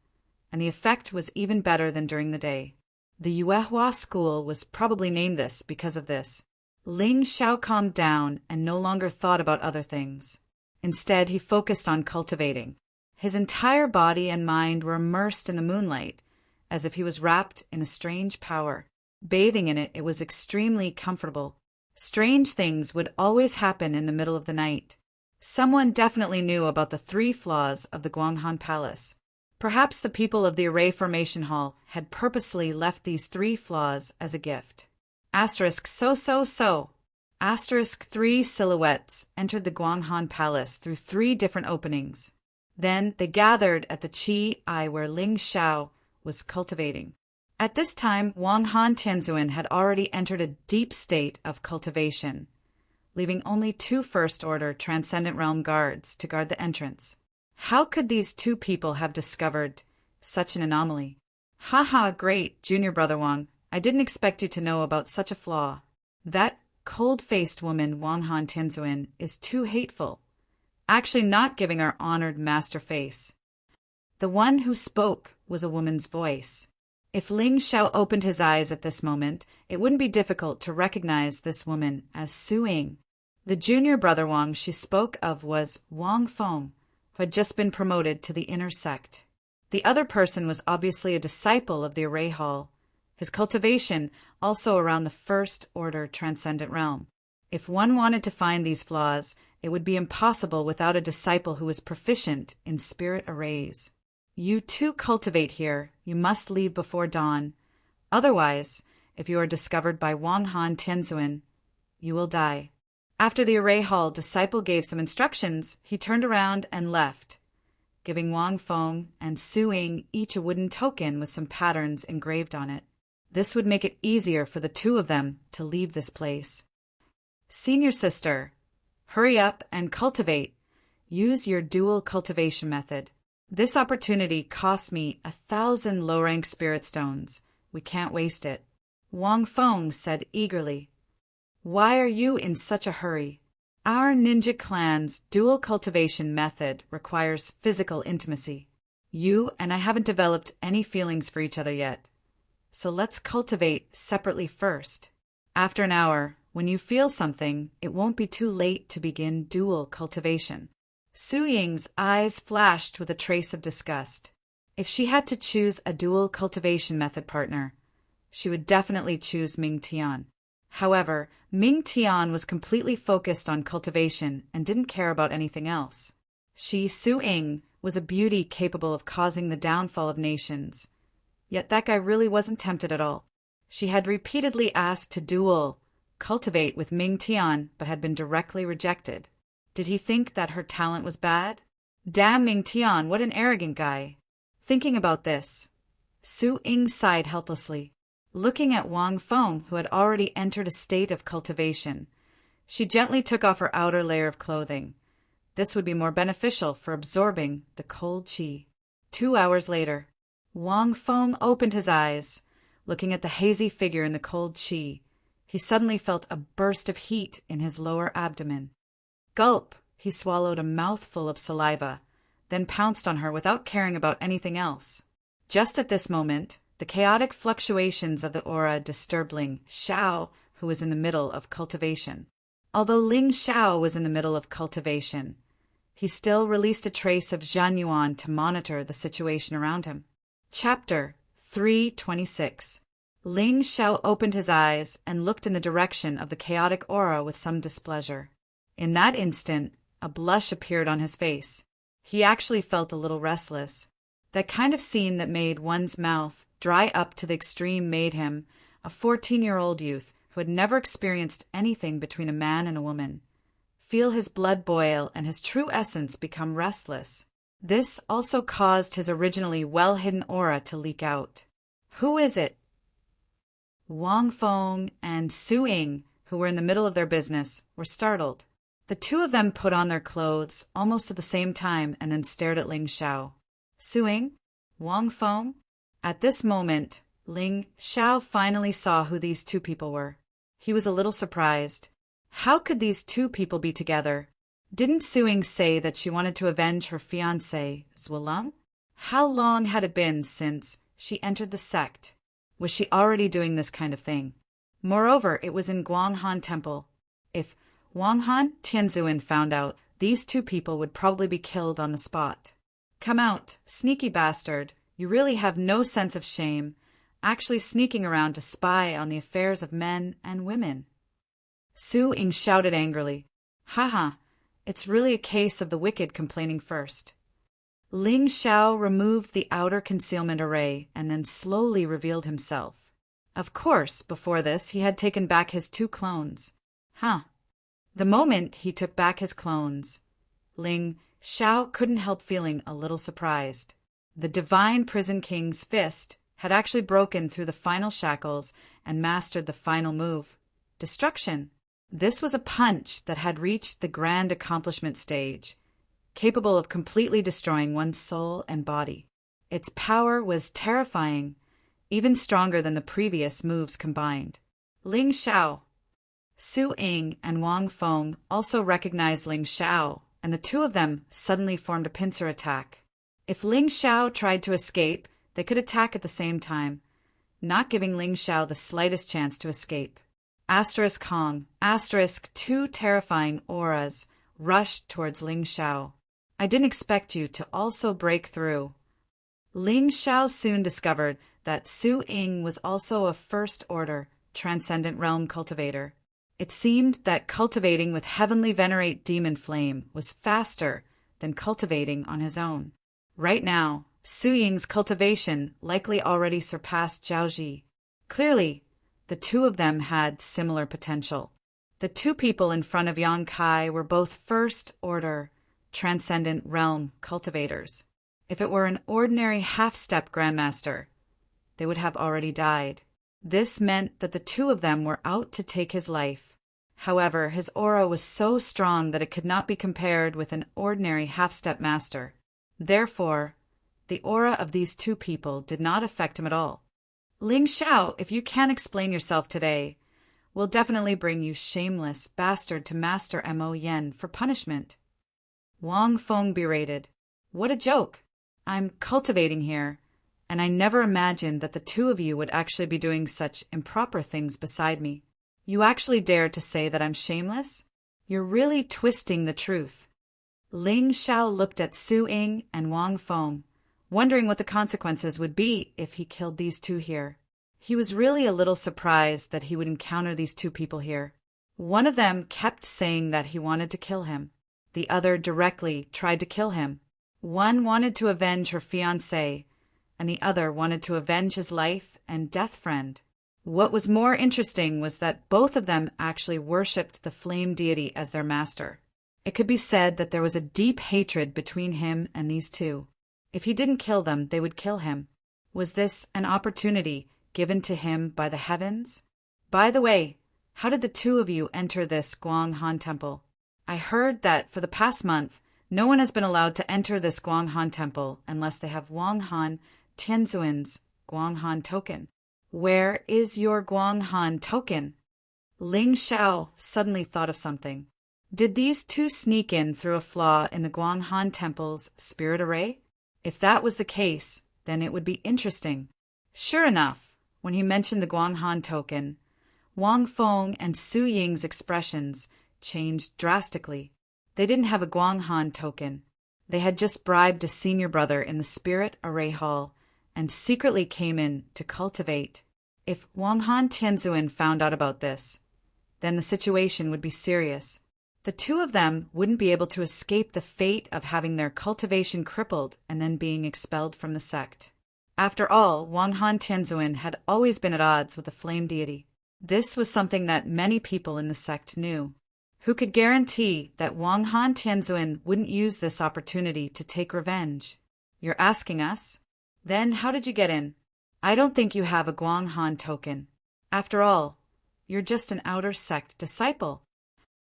and the effect was even better than during the day. The Yuehua school was probably named this because of this. Ling Xiao calmed down and no longer thought about other things. Instead, he focused on cultivating. His entire body and mind were immersed in the moonlight, as if he was wrapped in a strange power. Bathing in it, it was extremely comfortable. Strange things would always happen in the middle of the night. Someone definitely knew about the 3 flaws of the Guanghan Palace. Perhaps the people of the Array Formation Hall had purposely left these 3 flaws as a gift. So. Asterisk 3 silhouettes entered the Guanghan Palace through 3 different openings. Then they gathered at the Qi Eye where Ling Xiao was cultivating. At this time, Wang Han Tianzuan had already entered a deep state of cultivation, leaving only 2 first-order Transcendent Realm guards to guard the entrance. How could these 2 people have discovered such an anomaly? Haha, great, Junior Brother Wang. I didn't expect you to know about such a flaw. That cold-faced woman, Wang Han Tianzuan, is too hateful. Actually not giving our honored master face. The one who spoke was a woman's voice. If Ling Xiao opened his eyes at this moment, it wouldn't be difficult to recognize this woman as Su Ying. The junior brother Wang she spoke of was Wang Feng, who had just been promoted to the inner sect. The other person was obviously a disciple of the Array Hall, his cultivation also around the first-order transcendent realm. If one wanted to find these flaws, it would be impossible without a disciple who was proficient in spirit arrays. You too cultivate here. You must leave before dawn. Otherwise, if you are discovered by Wang Han Tianzuan, you will die. After the Array Hall disciple gave some instructions, he turned around and left, giving Wang Feng and Su Ying each a wooden token with some patterns engraved on it. This would make it easier for the 2 of them to leave this place. Senior sister, hurry up and cultivate. Use your dual cultivation method. This opportunity cost me 1,000 low-rank spirit stones. We can't waste it. Wang Feng said eagerly. Why are you in such a hurry? Our ninja clan's dual cultivation method requires physical intimacy. You and I haven't developed any feelings for each other yet. So let's cultivate separately first. After an hour, when you feel something, it won't be too late to begin dual cultivation. Su Ying's eyes flashed with a trace of disgust. If she had to choose a dual cultivation method partner, she would definitely choose Ming Tian. However, Ming Tian was completely focused on cultivation and didn't care about anything else. Su Ying, was a beauty capable of causing the downfall of nations. Yet that guy really wasn't tempted at all. She had repeatedly asked to dual cultivate with Ming Tian, but had been directly rejected. Did he think that her talent was bad? Damn Ming Tian, what an arrogant guy. Thinking about this, Su Ying sighed helplessly. Looking at Wang Feng, who had already entered a state of cultivation, she gently took off her outer layer of clothing. This would be more beneficial for absorbing the cold qi. 2 hours later, Wang Feng opened his eyes. looking at the hazy figure in the cold chi. He suddenly felt a burst of heat in his lower abdomen. Gulp! He swallowed a mouthful of saliva, then pounced on her without caring about anything else. Just at this moment, the chaotic fluctuations of the aura disturbed Ling Xiao, who was in the middle of cultivation. Although Ling Xiao was in the middle of cultivation, he still released a trace of Zhan Yuan to monitor the situation around him. Chapter 326. Ling Xiao opened his eyes and looked in the direction of the chaotic aura with some displeasure. In that instant, a blush appeared on his face. He actually felt a little restless. That kind of scene that made one's mouth dry up to the extreme made him, a 14-year-old youth who had never experienced anything between a man and a woman, feel his blood boil and his true essence become restless. This also caused his originally well-hidden aura to leak out. Who is it? Wang Feng and Su Ying, who were in the middle of their business, were startled. The two of them put on their clothes almost at the same time and then stared at Ling Xiao. Su Ying? Wang Feng? At this moment, Ling Xiao finally saw who these two people were. He was a little surprised. How could these two people be together? Didn't Su Ying say that she wanted to avenge her fiancé, Zwileng? How long had it been since she entered the sect? Was she already doing this kind of thing? Moreover, it was in Guanghan Temple. If Wanghan Tianzuan found out, these two people would probably be killed on the spot. Come out, sneaky bastard. You really have no sense of shame, actually sneaking around to spy on the affairs of men and women. Su Ying shouted angrily. Haha, it's really a case of the wicked complaining first. Ling Xiao removed the outer concealment array and then slowly revealed himself. Of course, before this, he had taken back his two clones. The moment he took back his clones, Ling Xiao couldn't help feeling a little surprised. The Divine Prison King's fist had actually broken through the final shackles and mastered the final move, destruction. This was a punch that had reached the grand accomplishment stage, capable of completely destroying one's soul and body. Its power was terrifying, even stronger than the previous moves combined. Ling Xiao. Su Ying and Wang Feng also recognized Ling Xiao, and the two of them suddenly formed a pincer attack. If Ling Xiao tried to escape, they could attack at the same time, not giving Ling Xiao the slightest chance to escape. Kong, two terrifying auras rushed towards Ling Xiao. I didn't expect you to also break through. Ling Xiao soon discovered that Su Ying was also a first-order, transcendent realm cultivator. It seemed that cultivating with heavenly venerate demon flame was faster than cultivating on his own. Right now, Su Ying's cultivation likely already surpassed Zhaoji. Clearly, the two of them had similar potential. The two people in front of Yang Kai were both first-order, transcendent realm cultivators. If it were an ordinary half-step grandmaster, they would have already died. This meant that the two of them were out to take his life. However, his aura was so strong that it could not be compared with an ordinary half-step master. Therefore, the aura of these two people did not affect him at all. Ling Xiao, if you can't explain yourself today, we'll definitely bring you shameless bastard to Master Mo Yen for punishment. Wang Feng berated. What a joke! I'm cultivating here, and I never imagined that the two of you would actually be doing such improper things beside me. You actually dare to say that I'm shameless? You're really twisting the truth. Ling Xiao looked at Su Ying and Wang Feng, wondering what the consequences would be if he killed these two here. He was really a little surprised that he would encounter these two people here. One of them kept saying that he wanted to kill him. The other directly tried to kill him. One wanted to avenge her fiancé, and the other wanted to avenge his life and death friend. What was more interesting was that both of them actually worshipped the flame deity as their master. It could be said that there was a deep hatred between him and these two. If he didn't kill them, they would kill him. Was this an opportunity given to him by the heavens? By the way, how did the two of you enter this Guanghan Temple? I heard that for the past month, no one has been allowed to enter this Guanghan Temple unless they have Wanghan Tianzuan's Guanghan token. Where is your Guanghan token? Ling Xiao suddenly thought of something. Did these two sneak in through a flaw in the Guanghan Temple's spirit array? If that was the case, then it would be interesting. Sure enough, when he mentioned the Guanghan token, Wang Feng and Su Ying's expressions changed drastically. They didn't have a Guanghan token. They had just bribed a senior brother in the Spirit Array Hall and secretly came in to cultivate. If Wanghan Tianzuan found out about this, then the situation would be serious. The two of them wouldn't be able to escape the fate of having their cultivation crippled and then being expelled from the sect. After all, Wanghan Tianzuan had always been at odds with the flame deity. This was something that many people in the sect knew. Who could guarantee that Wanghan Tianzuan wouldn't use this opportunity to take revenge? You're asking us? Then how did you get in? I don't think you have a Guanghan token. After all, you're just an outer sect disciple.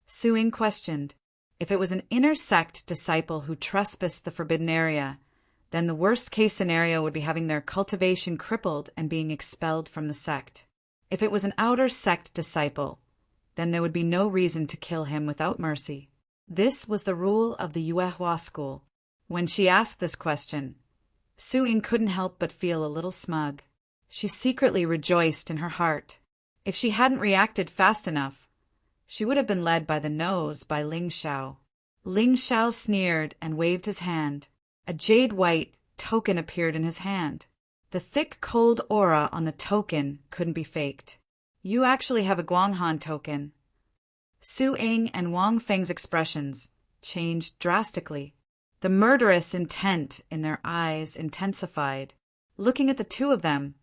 Su Ying questioned. If it was an inner sect disciple who trespassed the forbidden area, then the worst-case scenario would be having their cultivation crippled and being expelled from the sect. If it was an outer sect disciple, then there would be no reason to kill him without mercy. This was the rule of the Yuehua school. When she asked this question, Su Ying couldn't help but feel a little smug. She secretly rejoiced in her heart. If she hadn't reacted fast enough, she would have been led by the nose by Ling Xiao. Ling Xiao sneered and waved his hand. A jade-white token appeared in his hand. The thick, cold aura on the token couldn't be faked. You actually have a Guanghan token. Su Ying and Wang Feng's expressions changed drastically. The murderous intent in their eyes intensified. Looking at the two of them,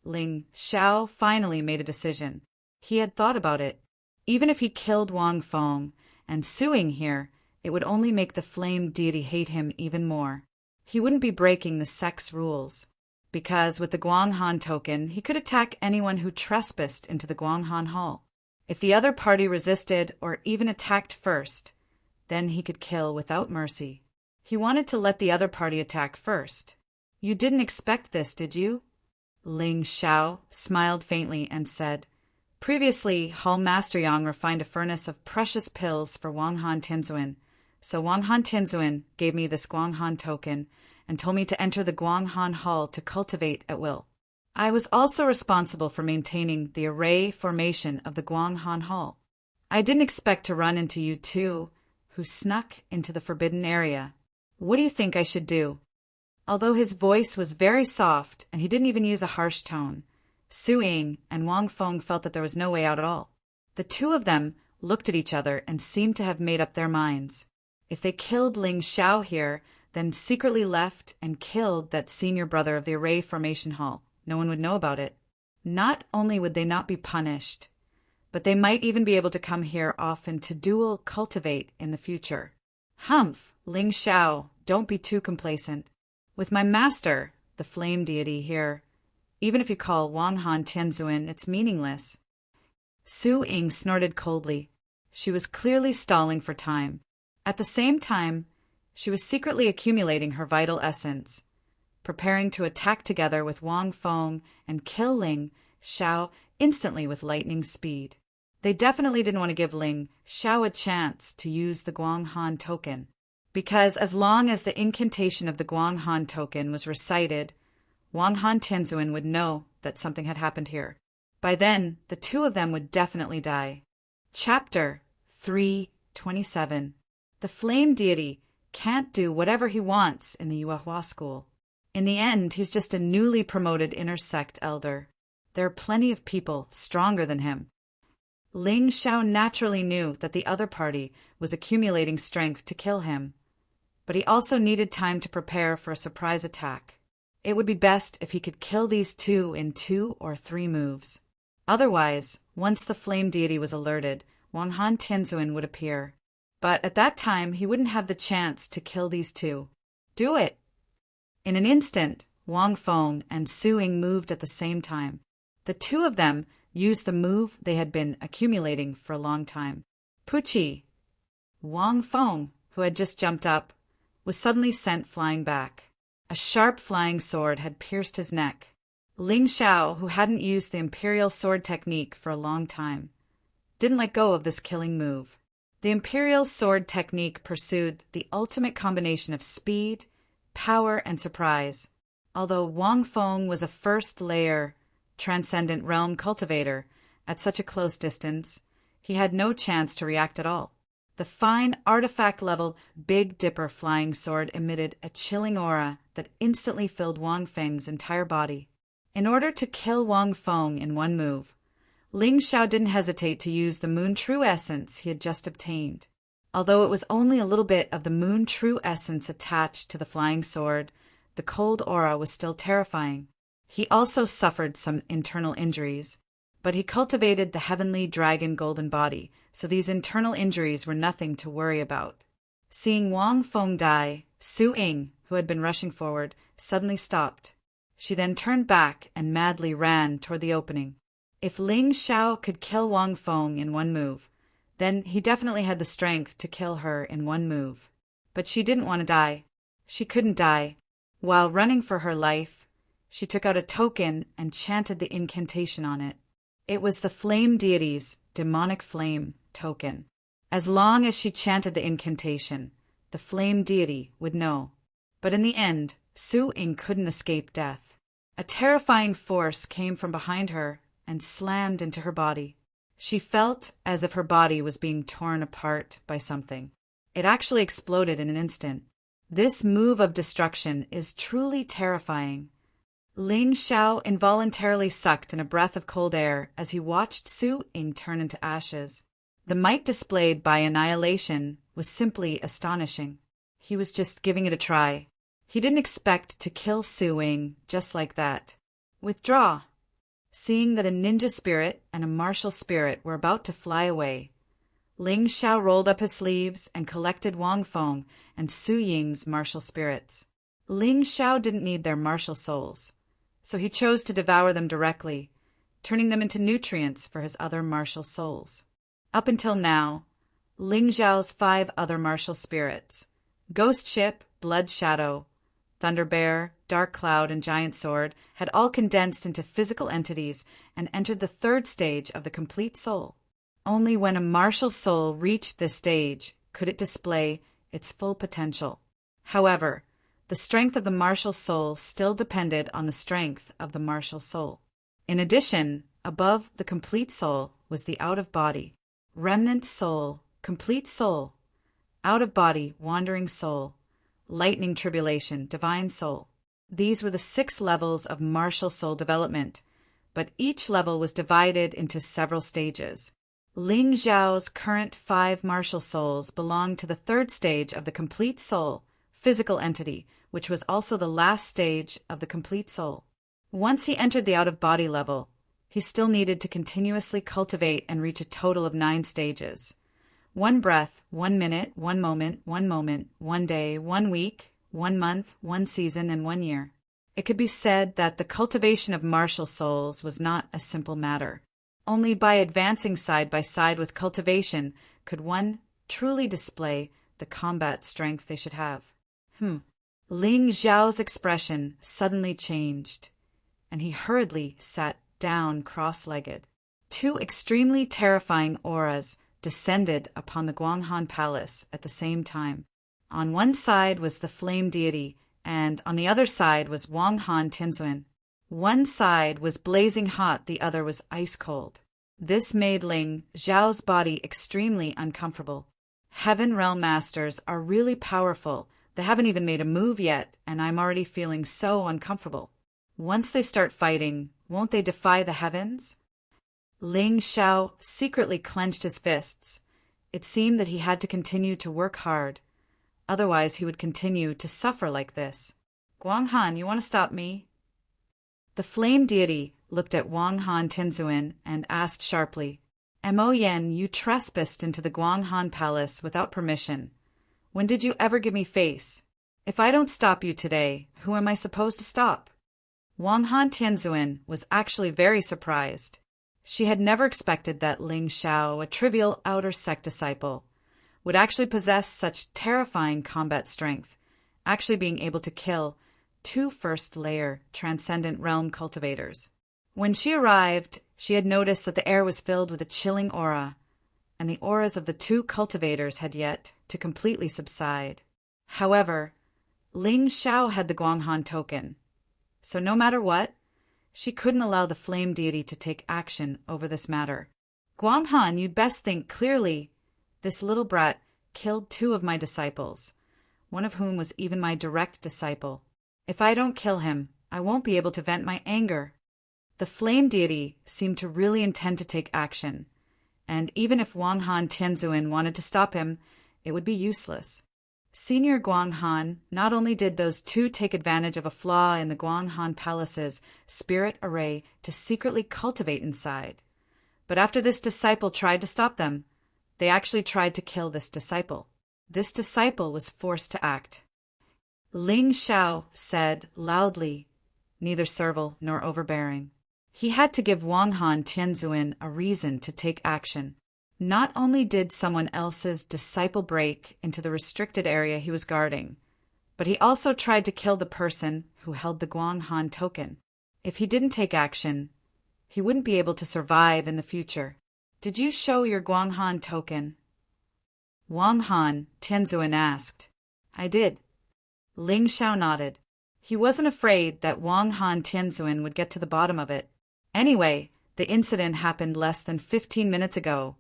Ling Xiao finally made a decision. He had thought about it. Even if he killed Wang Feng and Su Ying here, it would only make the flame deity hate him even more. He wouldn't be breaking the sect's rules, because with the Guanghan token, he could attack anyone who trespassed into the Guanghan Hall. If the other party resisted or even attacked first, then he could kill without mercy. He wanted to let the other party attack first. You didn't expect this, did you? Ling Xiao smiled faintly and said, Previously, Hall Master Yang refined a furnace of precious pills for Wanghan Tianzuan, so Wanghan Tianzuan gave me this Guanghan token and told me to enter the Guanghan Hall to cultivate at will. I was also responsible for maintaining the array formation of the Guanghan Hall. I didn't expect to run into you two, who snuck into the forbidden area. What do you think I should do? Although his voice was very soft and he didn't even use a harsh tone, Su Ying and Wang Feng felt that there was no way out at all. The two of them looked at each other and seemed to have made up their minds. If they killed Ling Xiao here, then secretly left and killed that senior brother of the Array Formation Hall, no one would know about it. Not only would they not be punished, but they might even be able to come here often to dual cultivate in the future. Humph, Ling Xiao, don't be too complacent. With my master, the flame deity here, even if you call Wanghan Tianzuan, it's meaningless. Su Ying snorted coldly. She was clearly stalling for time. At the same time, she was secretly accumulating her vital essence, preparing to attack together with Wang Feng and kill Ling Xiao instantly with lightning speed. They definitely didn't want to give Ling Xiao a chance to use the Guanghan token, because as long as the incantation of the Guanghan token was recited, Wanghan Tianzuan would know that something had happened here. By then, the two of them would definitely die. Chapter 327. The flame deity can't do whatever he wants in the Yuehua school. In the end, he's just a newly promoted inner sect elder. There are plenty of people stronger than him. Ling Xiao naturally knew that the other party was accumulating strength to kill him, but he also needed time to prepare for a surprise attack. It would be best if he could kill these two in 2 or 3 moves. Otherwise, once the flame deity was alerted, Wanghan Tianzuan would appear. But at that time, he wouldn't have the chance to kill these two. Do it! In an instant, Wang Feng and Su Ying moved at the same time. The two of them used the move they had been accumulating for a long time. Puchi! Wang Feng, who had just jumped up, was suddenly sent flying back. A sharp flying sword had pierced his neck. Ling Xiao, who hadn't used the imperial sword technique for a long time, didn't let go of this killing move. The imperial sword technique pursued the ultimate combination of speed, power, and surprise. Although Wang Feng was a first-layer, transcendent realm cultivator, at such a close distance, he had no chance to react at all. The fine artifact-level Big Dipper flying sword emitted a chilling aura that instantly filled Wang Feng's entire body. In order to kill Wang Feng in one move, Ling Xiao didn't hesitate to use the Moon True Essence he had just obtained. Although it was only a little bit of the Moon True Essence attached to the flying sword, the cold aura was still terrifying. He also suffered some internal injuries, but he cultivated the heavenly dragon golden body, so these internal injuries were nothing to worry about. Seeing Wang Feng die, Su Ying, who had been rushing forward, suddenly stopped. She then turned back and madly ran toward the opening. If Ling Xiao could kill Wang Feng in one move, then he definitely had the strength to kill her in one move. But she didn't want to die. She couldn't die. While running for her life, she took out a token and chanted the incantation on it. It was the flame deity's demonic flame token. As long as she chanted the incantation, the flame deity would know. But in the end, Su Ying couldn't escape death. A terrifying force came from behind her and slammed into her body. She felt as if her body was being torn apart by something. It actually exploded in an instant. This move of destruction is truly terrifying. Ling Xiao involuntarily sucked in a breath of cold air as he watched Su Ying turn into ashes. The might displayed by annihilation was simply astonishing. He was just giving it a try. He didn't expect to kill Su Ying just like that. Withdraw. Seeing that a ninja spirit and a martial spirit were about to fly away, Ling Xiao rolled up his sleeves and collected Wang Feng and Su Ying's martial spirits. Ling Xiao didn't need their martial souls, so he chose to devour them directly, turning them into nutrients for his other martial souls. Up until now, Ling Xiao's 5 other martial spirits, Ghost Ship, Blood Shadow, Thunder Bear, Dark Cloud, and Giant Sword, had all condensed into physical entities and entered the 3rd stage of the complete soul. Only when a martial soul reached this stage could it display its full potential. However, the strength of the martial soul still depended on the strength of the martial soul. In addition, above the complete soul was the out-of-body, remnant soul, complete soul, out-of-body, wandering soul, lightning tribulation, divine soul. These were the 6 levels of martial soul development, but each level was divided into several stages. Ling Xiao's current 5 martial souls belonged to the 3rd stage of the complete soul, physical entity, which was also the last stage of the complete soul. Once he entered the out-of-body level, he still needed to continuously cultivate and reach a total of 9 stages. 1 breath, 1 minute, 1 moment, 1 day, 1 week, 1 month, 1 season, and 1 year. It could be said that the cultivation of martial souls was not a simple matter. Only by advancing side by side with cultivation could one truly display the combat strength they should have. Ling Xiao's expression suddenly changed, and he hurriedly sat down cross-legged. 2 extremely terrifying auras descended upon the Guanghan Palace at the same time. On one side was the flame deity, and on the other side was Wang Han Tianzuan. One side was blazing hot, the other was ice cold. This made Ling Xiao's body extremely uncomfortable. Heaven Realm Masters are really powerful. They haven't even made a move yet, and I'm already feeling so uncomfortable. Once they start fighting, won't they defy the heavens? Ling Xiao secretly clenched his fists. It seemed that he had to continue to work hard. Otherwise, he would continue to suffer like this. Guanghan, you want to stop me? The flame deity looked at Wang Han Tianzuan and asked sharply, Mo Yen, you trespassed into the Guanghan Palace without permission. When did you ever give me face? If I don't stop you today, who am I supposed to stop? Wang Han Tianzuan was actually very surprised. She had never expected that Ling Xiao, a trivial outer sect disciple, would actually possess such terrifying combat strength, actually being able to kill two first-layer Transcendent Realm cultivators. When she arrived, she had noticed that the air was filled with a chilling aura, and the auras of the two cultivators had yet to completely subside. However, Ling Xiao had the Guanghan token, so no matter what, she couldn't allow the flame deity to take action over this matter. Guanghan, you'd best think clearly. This little brat killed two of my disciples, one of whom was even my direct disciple. If I don't kill him, I won't be able to vent my anger. The flame deity seemed to really intend to take action, and even if Guanghan Tianzuan wanted to stop him, it would be useless. Senior Guanghan, not only did those two take advantage of a flaw in the Guanghan Palace's spirit array to secretly cultivate inside, but after this disciple tried to stop them, they actually tried to kill this disciple. This disciple was forced to act. Ling Xiao said loudly, neither servile nor overbearing. He had to give Guanghan Tianzuan a reason to take action. Not only did someone else's disciple break into the restricted area he was guarding, but he also tried to kill the person who held the Guanghan token. If he didn't take action, he wouldn't be able to survive in the future. Did you show your Guanghan token? Guanghan Tianzuan asked. I did. Ling Xiao nodded. He wasn't afraid that Guanghan Tianzuan would get to the bottom of it. Anyway, the incident happened less than 15 minutes ago,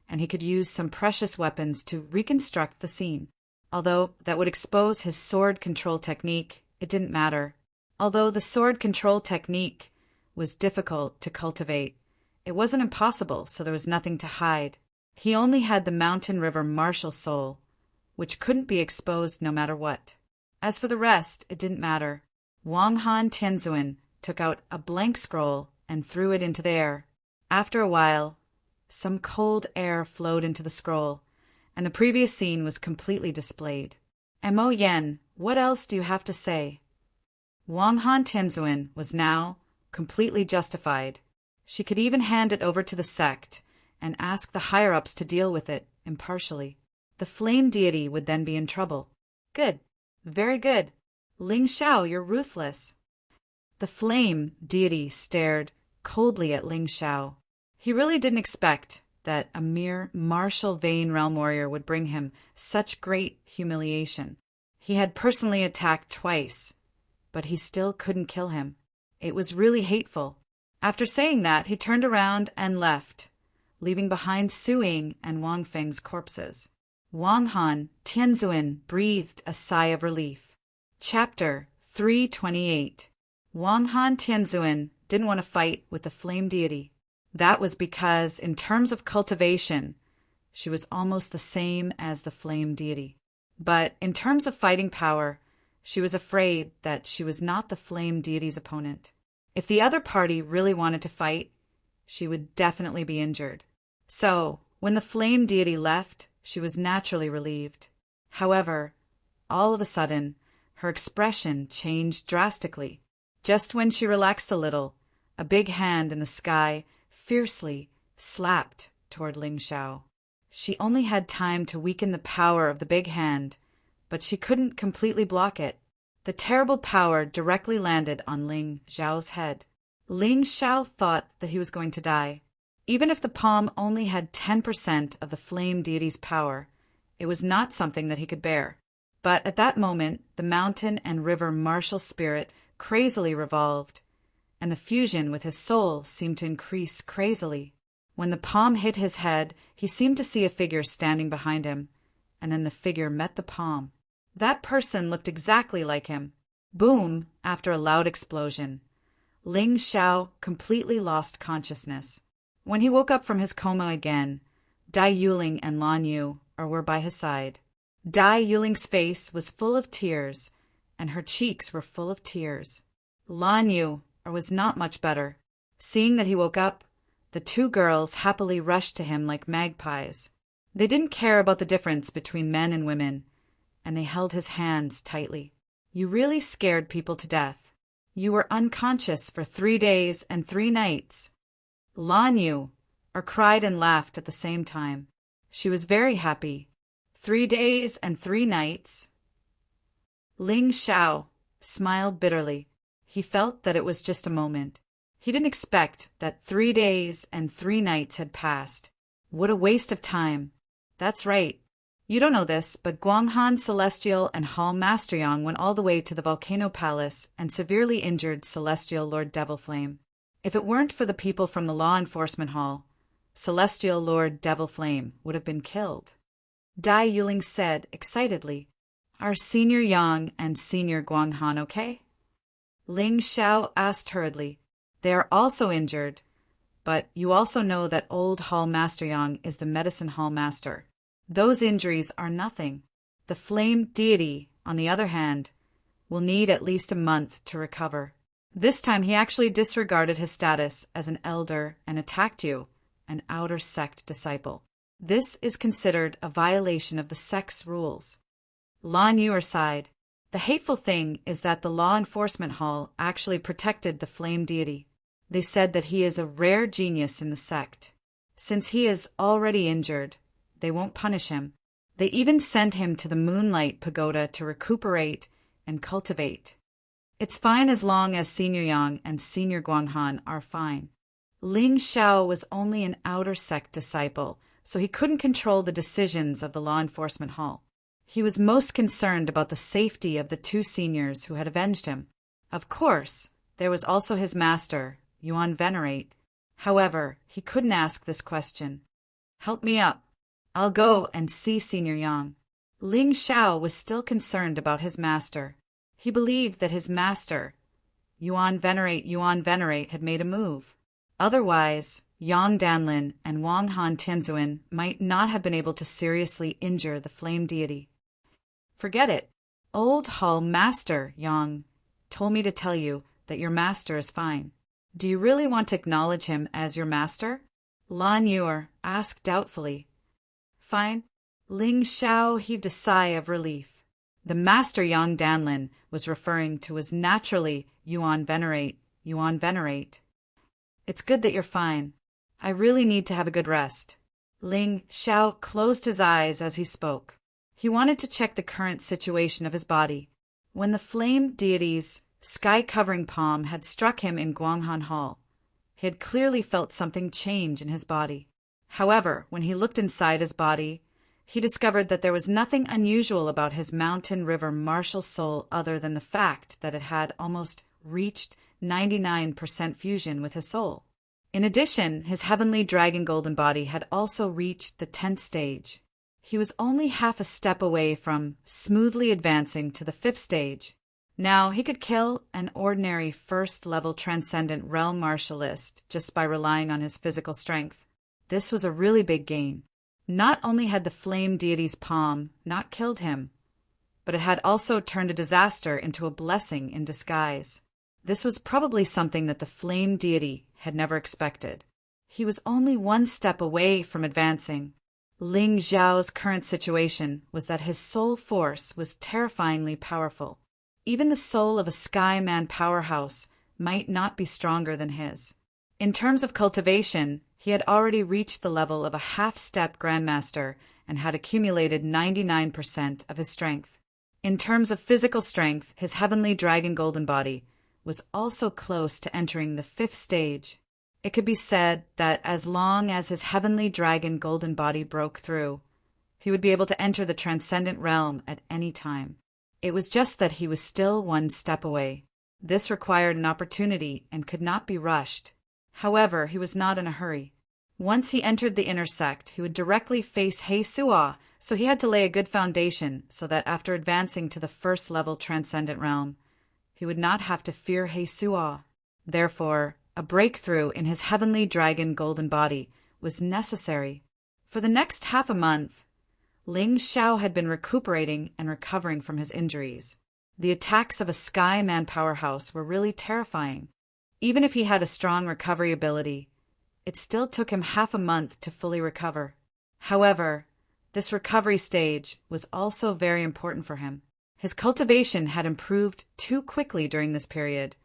and he could use some precious weapons to reconstruct the scene. Although that would expose his sword control technique, it didn't matter. Although the sword control technique was difficult to cultivate, it wasn't impossible, so there was nothing to hide. He only had the mountain river martial soul, which couldn't be exposed no matter what. As for the rest, it didn't matter. Guanghan Tianzuan took out a blank scroll and threw it into the air. After a while, some cold air flowed into the scroll, and the previous scene was completely displayed. Mo Yen, what else do you have to say? Guanghan Tianzuan was now completely justified. She could even hand it over to the sect and ask the higher-ups to deal with it impartially. The flame deity would then be in trouble. Good. Very good. Ling Xiao, you're ruthless. The flame deity stared coldly at Ling Xiao. He really didn't expect that a mere martial vein realm warrior would bring him such great humiliation. He had personally attacked twice, but he still couldn't kill him. It was really hateful. After saying that, he turned around and left, leaving behind Su Ying and Wang Feng's corpses. Guanghan Tianzuan breathed a sigh of relief. Chapter 328. Guanghan Tianzuan didn't want to fight with the flame deity. That was because, in terms of cultivation, she was almost the same as the flame deity. But in terms of fighting power, she was afraid that she was not the flame deity's opponent. If the other party really wanted to fight, she would definitely be injured. So, when the flame deity left, she was naturally relieved. However, all of a sudden, her expression changed drastically. Just when she relaxed a little, a big hand in the sky fiercely slapped toward Ling Xiao. She only had time to weaken the power of the big hand, but she couldn't completely block it. The terrible power directly landed on Ling Xiao's head. Ling Xiao thought that he was going to die. Even if the palm only had 10% of the flame deity's power, it was not something that he could bear. But at that moment, the mountain and river martial spirit crazily revolved, and the fusion with his soul seemed to increase crazily. When the palm hit his head, he seemed to see a figure standing behind him, and then the figure met the palm. That person looked exactly like him. Boom! After a loud explosion, Ling Xiao completely lost consciousness. When he woke up from his coma again, Dai Yuling and Lan Yu were by his side. Dai Yuling's face was full of tears, and her cheeks were full of tears. Lan Yu was not much better. Seeing that he woke up, the two girls happily rushed to him like magpies. They didn't care about the difference between men and women, and they held his hands tightly. You really scared people to death. You were unconscious for 3 days and 3 nights. Lan Yu cried and laughed at the same time. She was very happy. 3 days and 3 nights. Ling Xiao smiled bitterly. He felt that it was just a moment. He didn't expect that 3 days and 3 nights had passed. What a waste of time. That's right. You don't know this, but Guanghan Celestial and Hall Master Yang went all the way to the Volcano Palace and severely injured Celestial Lord Devilflame. If it weren't for the people from the Law Enforcement Hall, Celestial Lord Devilflame would have been killed. Dai Yuling said excitedly, "Are Senior Yang and Senior Guanghan okay?" Ling Xiao asked hurriedly, "They are also injured, but you also know that old Hall Master Yang is the Medicine Hall Master. Those injuries are nothing. The Flame Deity, on the other hand, will need at least a month to recover." This time he actually disregarded his status as an elder and attacked you, an outer sect disciple. This is considered a violation of the sect's rules. Lan Yuer sighed. The hateful thing is that the Law Enforcement Hall actually protected the Flame Deity. They said that he is a rare genius in the sect. Since he is already injured, they won't punish him. They even sent him to the Moonlight Pagoda to recuperate and cultivate. It's fine as long as Senior Yang and Senior Guanghan are fine. Ling Xiao was only an outer sect disciple, so he couldn't control the decisions of the Law Enforcement Hall. He was most concerned about the safety of the 2 seniors who had avenged him. Of course, there was also his master, Yuan Venerate. However, he couldn't ask this question. "Help me up. I'll go and see Senior Yang." Ling Xiao was still concerned about his master. He believed that his master, Yuan Venerate, had made a move. Otherwise, Yang Danlin and Wang Han Tianzuan might not have been able to seriously injure the Flame Deity. "Forget it. Old Hall Master Yang told me to tell you that your master is fine. Do you really want to acknowledge him as your master?" Lan Yuer asked doubtfully. "Fine." Ling Xiao heaved a sigh of relief. The master Yang Danlin was referring to was naturally Yuan Venerate. "It's good that you're fine. I really need to have a good rest." Ling Xiao closed his eyes as he spoke. He wanted to check the current situation of his body. When the Flame Deity's sky-covering palm had struck him in Guanghan Hall, he had clearly felt something change in his body. However, when he looked inside his body, he discovered that there was nothing unusual about his mountain river martial soul other than the fact that it had almost reached 99% fusion with his soul. In addition, his heavenly dragon golden body had also reached the 10th stage. He was only half a step away from smoothly advancing to the 5th stage. Now he could kill an ordinary first-level transcendent realm martialist just by relying on his physical strength. This was a really big gain. Not only had the Flame Deity's palm not killed him, but it had also turned a disaster into a blessing in disguise. This was probably something that the Flame Deity had never expected. He was only 1 step away from advancing. Ling Xiao's current situation was that his soul force was terrifyingly powerful. Even the soul of a Sky Man powerhouse might not be stronger than his. In terms of cultivation, he had already reached the level of a half-step Grandmaster and had accumulated 99% of his strength. In terms of physical strength, his heavenly dragon golden body was also close to entering the 5th stage. It could be said that as long as his heavenly dragon golden body broke through, he would be able to enter the transcendent realm at any time. It was just that he was still 1 step away. This required an opportunity and could not be rushed. However, he was not in a hurry. Once he entered the inner sect, he would directly face He Sua, so he had to lay a good foundation so that after advancing to the 1st level transcendent realm, he would not have to fear He Sua. Therefore, a breakthrough in his heavenly dragon golden body was necessary. For the next half a month, Ling Xiao had been recuperating and recovering from his injuries. The attacks of a Sky Man powerhouse were really terrifying. Even if he had a strong recovery ability, it still took him half a month to fully recover. However, this recovery stage was also very important for him. His cultivation had improved too quickly during this period,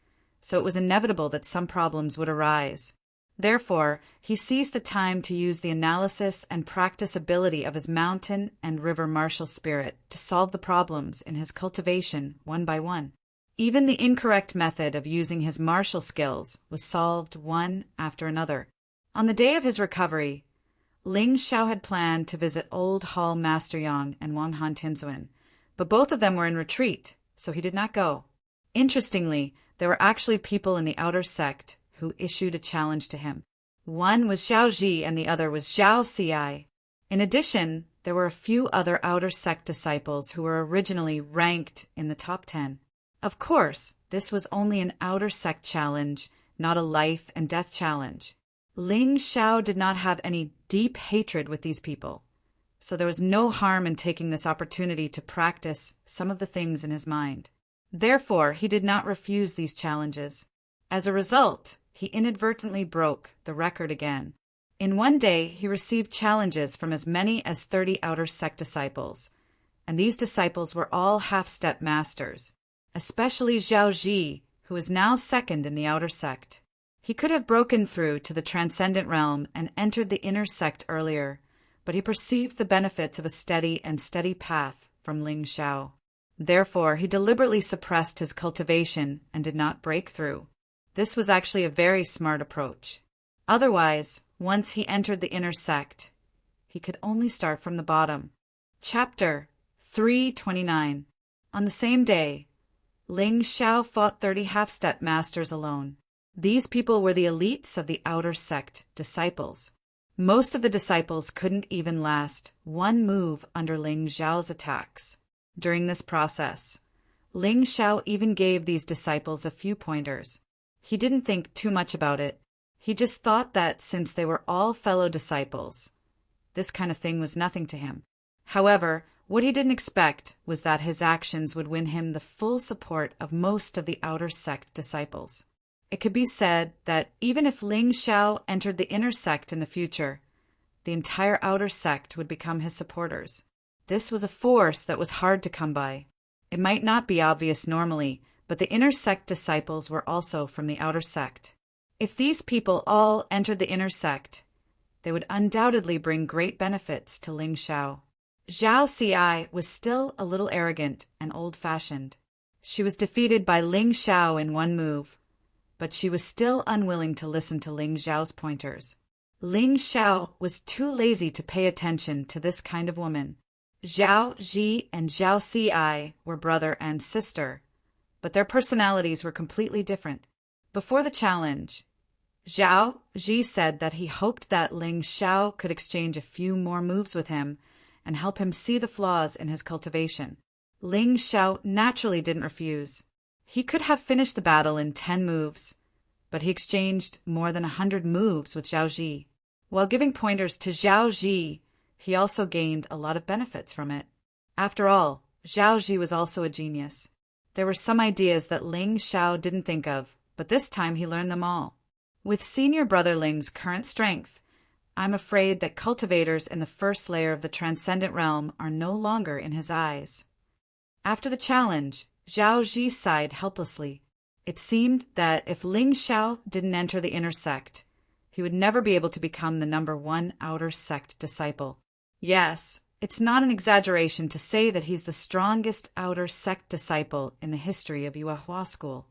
so it was inevitable that some problems would arise. Therefore, he seized the time to use the analysis and practice ability of his mountain and river martial spirit to solve the problems in his cultivation 1 by 1. Even the incorrect method of using his martial skills was solved one after another. On the day of his recovery, Ling Xiao had planned to visit Old Hall Master Yang and Wang Han Tinzuan, but both of them were in retreat, so he did not go. Interestingly, there were actually people in the outer sect who issued a challenge to him. One was Zhao Ji and the other was Zhao Ci. In addition, there were a few other outer sect disciples who were originally ranked in the top 10. Of course, this was only an outer sect challenge, not a life and death challenge. Ling Xiao did not have any deep hatred with these people, so there was no harm in taking this opportunity to practice some of the things in his mind. Therefore, he did not refuse these challenges. As a result, he inadvertently broke the record again. In one day, he received challenges from as many as 30 outer sect disciples, and these disciples were all half-step masters, especially Zhao Ji, who is now second in the outer sect. He could have broken through to the transcendent realm and entered the inner sect earlier, but he perceived the benefits of a steady path from Ling Xiao. Therefore, he deliberately suppressed his cultivation and did not break through. This was actually a very smart approach. Otherwise, once he entered the inner sect, he could only start from the bottom. Chapter 329. On the same day, Ling Xiao fought 30 half-step masters alone. These people were the elites of the outer sect disciples. Most of the disciples couldn't even last one move under Ling Xiao's attacks. During this process, Ling Xiao even gave these disciples a few pointers. He didn't think too much about it. He just thought that since they were all fellow disciples, this kind of thing was nothing to him. However, what he didn't expect was that his actions would win him the full support of most of the outer sect disciples. It could be said that even if Ling Xiao entered the inner sect in the future, the entire outer sect would become his supporters. This was a force that was hard to come by. It might not be obvious normally, but the inner sect disciples were also from the outer sect. If these people all entered the inner sect, they would undoubtedly bring great benefits to Ling Xiao. Zhao Ci was still a little arrogant and old-fashioned. She was defeated by Ling Xiao in one move, but she was still unwilling to listen to Ling Xiao's pointers. Ling Xiao was too lazy to pay attention to this kind of woman. Zhao Ji and Zhao Ci were brother and sister, but their personalities were completely different. Before the challenge, Zhao Ji said that he hoped that Ling Xiao could exchange a few more moves with him and help him see the flaws in his cultivation. Ling Xiao naturally didn't refuse. He could have finished the battle in 10 moves, but he exchanged more than 100 moves with Zhao Ji. While giving pointers to Zhao Ji, he also gained a lot of benefits from it. After all, Zhao Ji was also a genius. There were some ideas that Ling Xiao didn't think of, but this time he learned them all. With senior brother Ling's current strength, I'm afraid that cultivators in the first layer of the transcendent realm are no longer in his eyes. After the challenge, Zhao Ji sighed helplessly. It seemed that if Ling Xiao didn't enter the inner sect, he would never be able to become the #1 outer sect disciple. Yes, it's not an exaggeration to say that he's the strongest outer sect disciple in the history of Yuehua School.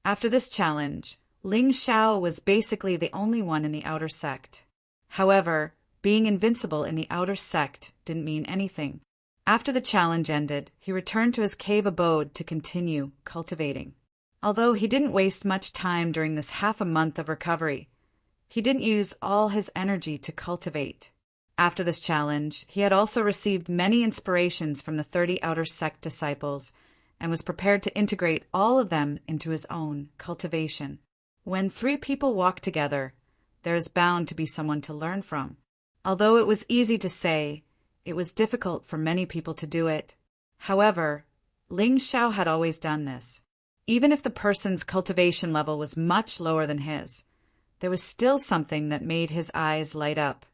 After this challenge, Ling Xiao was basically the only one in the outer sect. However, being invincible in the outer sect didn't mean anything. After the challenge ended, he returned to his cave abode to continue cultivating. Although he didn't waste much time during this half a month of recovery, he didn't use all his energy to cultivate. After this challenge, he had also received many inspirations from the 30 outer sect disciples and was prepared to integrate all of them into his own cultivation. When 3 people walk together, there is bound to be someone to learn from. Although it was easy to say, it was difficult for many people to do it. However, Ling Xiao had always done this. Even if the person's cultivation level was much lower than his, there was still something that made his eyes light up.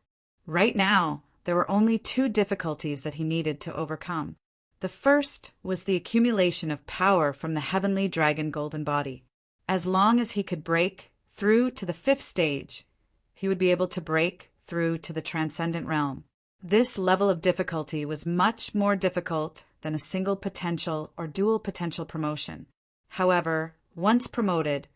Right now, there were only 2 difficulties that he needed to overcome. The first was the accumulation of power from the heavenly dragon golden body. As long as he could break through to the 5th stage, he would be able to break through to the transcendent realm. This level of difficulty was much more difficult than a single potential or dual potential promotion. However, once promoted,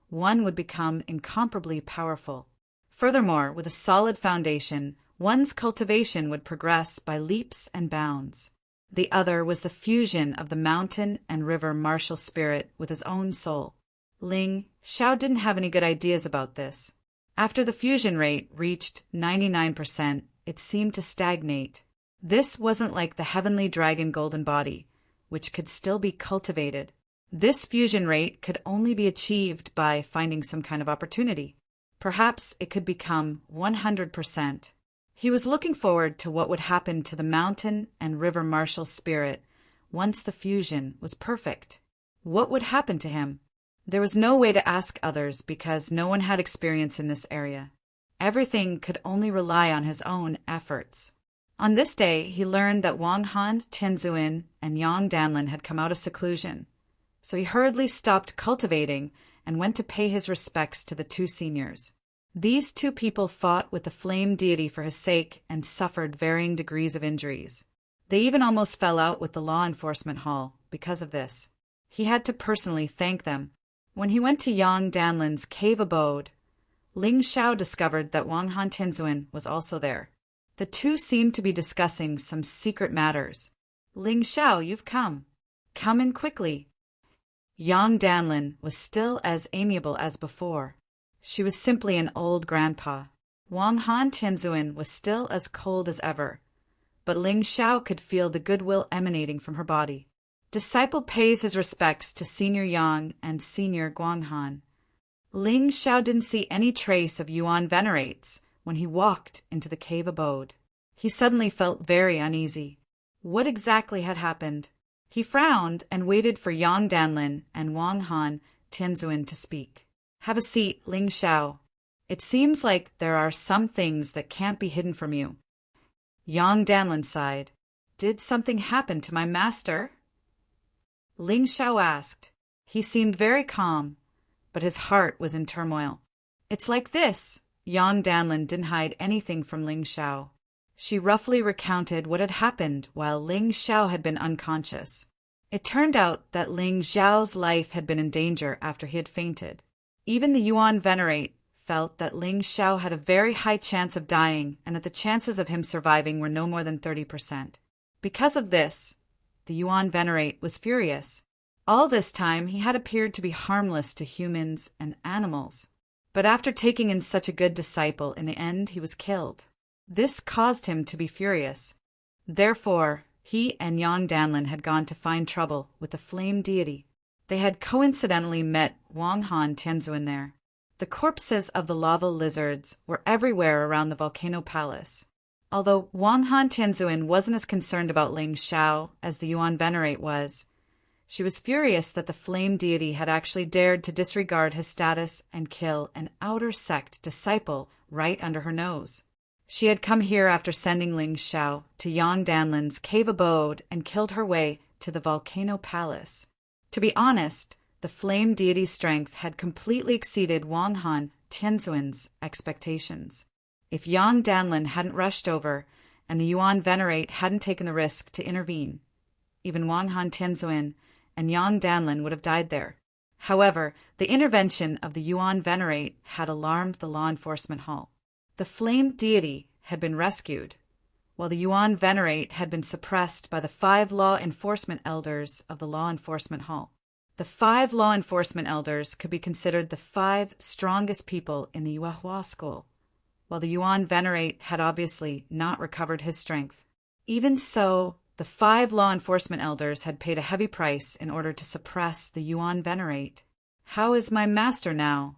one would become incomparably powerful. Furthermore, with a solid foundation, one's cultivation would progress by leaps and bounds. The other was the fusion of the mountain and river martial spirit with his own soul. Ling Xiao didn't have any good ideas about this. After the fusion rate reached 99%, it seemed to stagnate. This wasn't like the heavenly dragon golden body, which could still be cultivated. This fusion rate could only be achieved by finding some kind of opportunity. Perhaps it could become 100%. He was looking forward to what would happen to the mountain and river martial spirit once the fusion was perfect. What would happen to him? There was no way to ask others because no one had experience in this area. Everything could only rely on his own efforts. On this day, he learned that Wang Han, Tianzuin, and Yang Danlin had come out of seclusion. So he hurriedly stopped cultivating and went to pay his respects to the two seniors. These two people fought with the flame deity for his sake and suffered varying degrees of injuries. They even almost fell out with the law enforcement hall because of this. He had to personally thank them. When he went to Yang Danlin's cave abode, Ling Xiao discovered that Wang Han Tianzuin was also there. The two seemed to be discussing some secret matters. "Ling Xiao, you've come. Come in quickly." Yang Danlin was still as amiable as before. She was simply an old grandpa. Wang Han Tianzuin was still as cold as ever, but Ling Xiao could feel the goodwill emanating from her body. Disciple pays his respects to Senior Yang and Senior Guanghan. Ling Xiao didn't see any trace of Yuan venerates when he walked into the cave abode. He suddenly felt very uneasy. What exactly had happened? He frowned and waited for Yang Danlin and Wang Han Tianzuin to speak. "Have a seat, Ling Xiao. It seems like there are some things that can't be hidden from you." Yang Danlin sighed. "Did something happen to my master?" Ling Xiao asked. He seemed very calm, but his heart was in turmoil. "It's like this." Yang Danlin didn't hide anything from Ling Xiao. She roughly recounted what had happened while Ling Xiao had been unconscious. It turned out that Ling Xiao's life had been in danger after he had fainted. Even the Yuan Venerate felt that Ling Xiao had a very high chance of dying and that the chances of him surviving were no more than 30%. Because of this, the Yuan Venerate was furious. All this time he had appeared to be harmless to humans and animals. But after taking in such a good disciple, in the end he was killed. This caused him to be furious. Therefore, he and Yang Danlin had gone to find trouble with the flame deity. They had coincidentally met Wang Han Tianzuin there. The corpses of the lava lizards were everywhere around the volcano palace. Although Wang Han Tianzuin wasn't as concerned about Ling Xiao as the Yuan Venerate was, she was furious that the flame deity had actually dared to disregard his status and kill an outer sect disciple right under her nose. She had come here after sending Ling Xiao to Yang Danlin's cave abode and killed her way to the volcano palace. To be honest, the flame deity's strength had completely exceeded Wang Han Tianzuin's expectations. If Yang Danlin hadn't rushed over and the Yuan Venerate hadn't taken the risk to intervene, even Wang Han Tianzuin and Yang Danlin would have died there. However, the intervention of the Yuan Venerate had alarmed the law enforcement hall. The flame deity had been rescued, while the Yuan Venerate had been suppressed by the 5 law enforcement elders of the law enforcement hall. The 5 law enforcement elders could be considered the 5 strongest people in the Yuehua school, while the Yuan Venerate had obviously not recovered his strength. Even so, the 5 law enforcement elders had paid a heavy price in order to suppress the Yuan Venerate. "How is my master now?"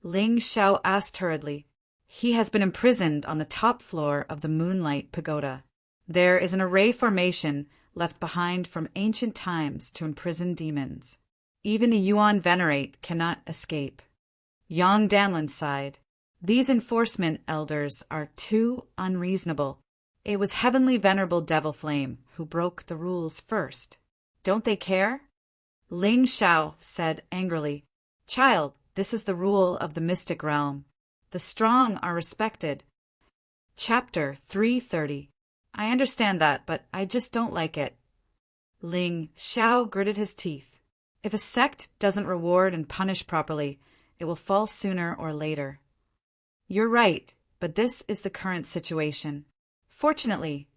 Ling Xiao asked hurriedly. "He has been imprisoned on the top floor of the Moonlight Pagoda. There is an array formation left behind from ancient times to imprison demons. Even a Yuan Venerate cannot escape." Yang Danlin sighed. "These enforcement elders are too unreasonable. It was Heavenly Venerable Devil Flame who broke the rules first. Don't they care?" Ling Xiao said angrily, "Child, this is the rule of the mystic realm. The strong are respected." Chapter 330. "I understand that, but I just don't like it." Ling Xiao gritted his teeth. If a sect doesn't reward and punish properly, it will fall sooner or later. You're right, but this is the current situation. Fortunately,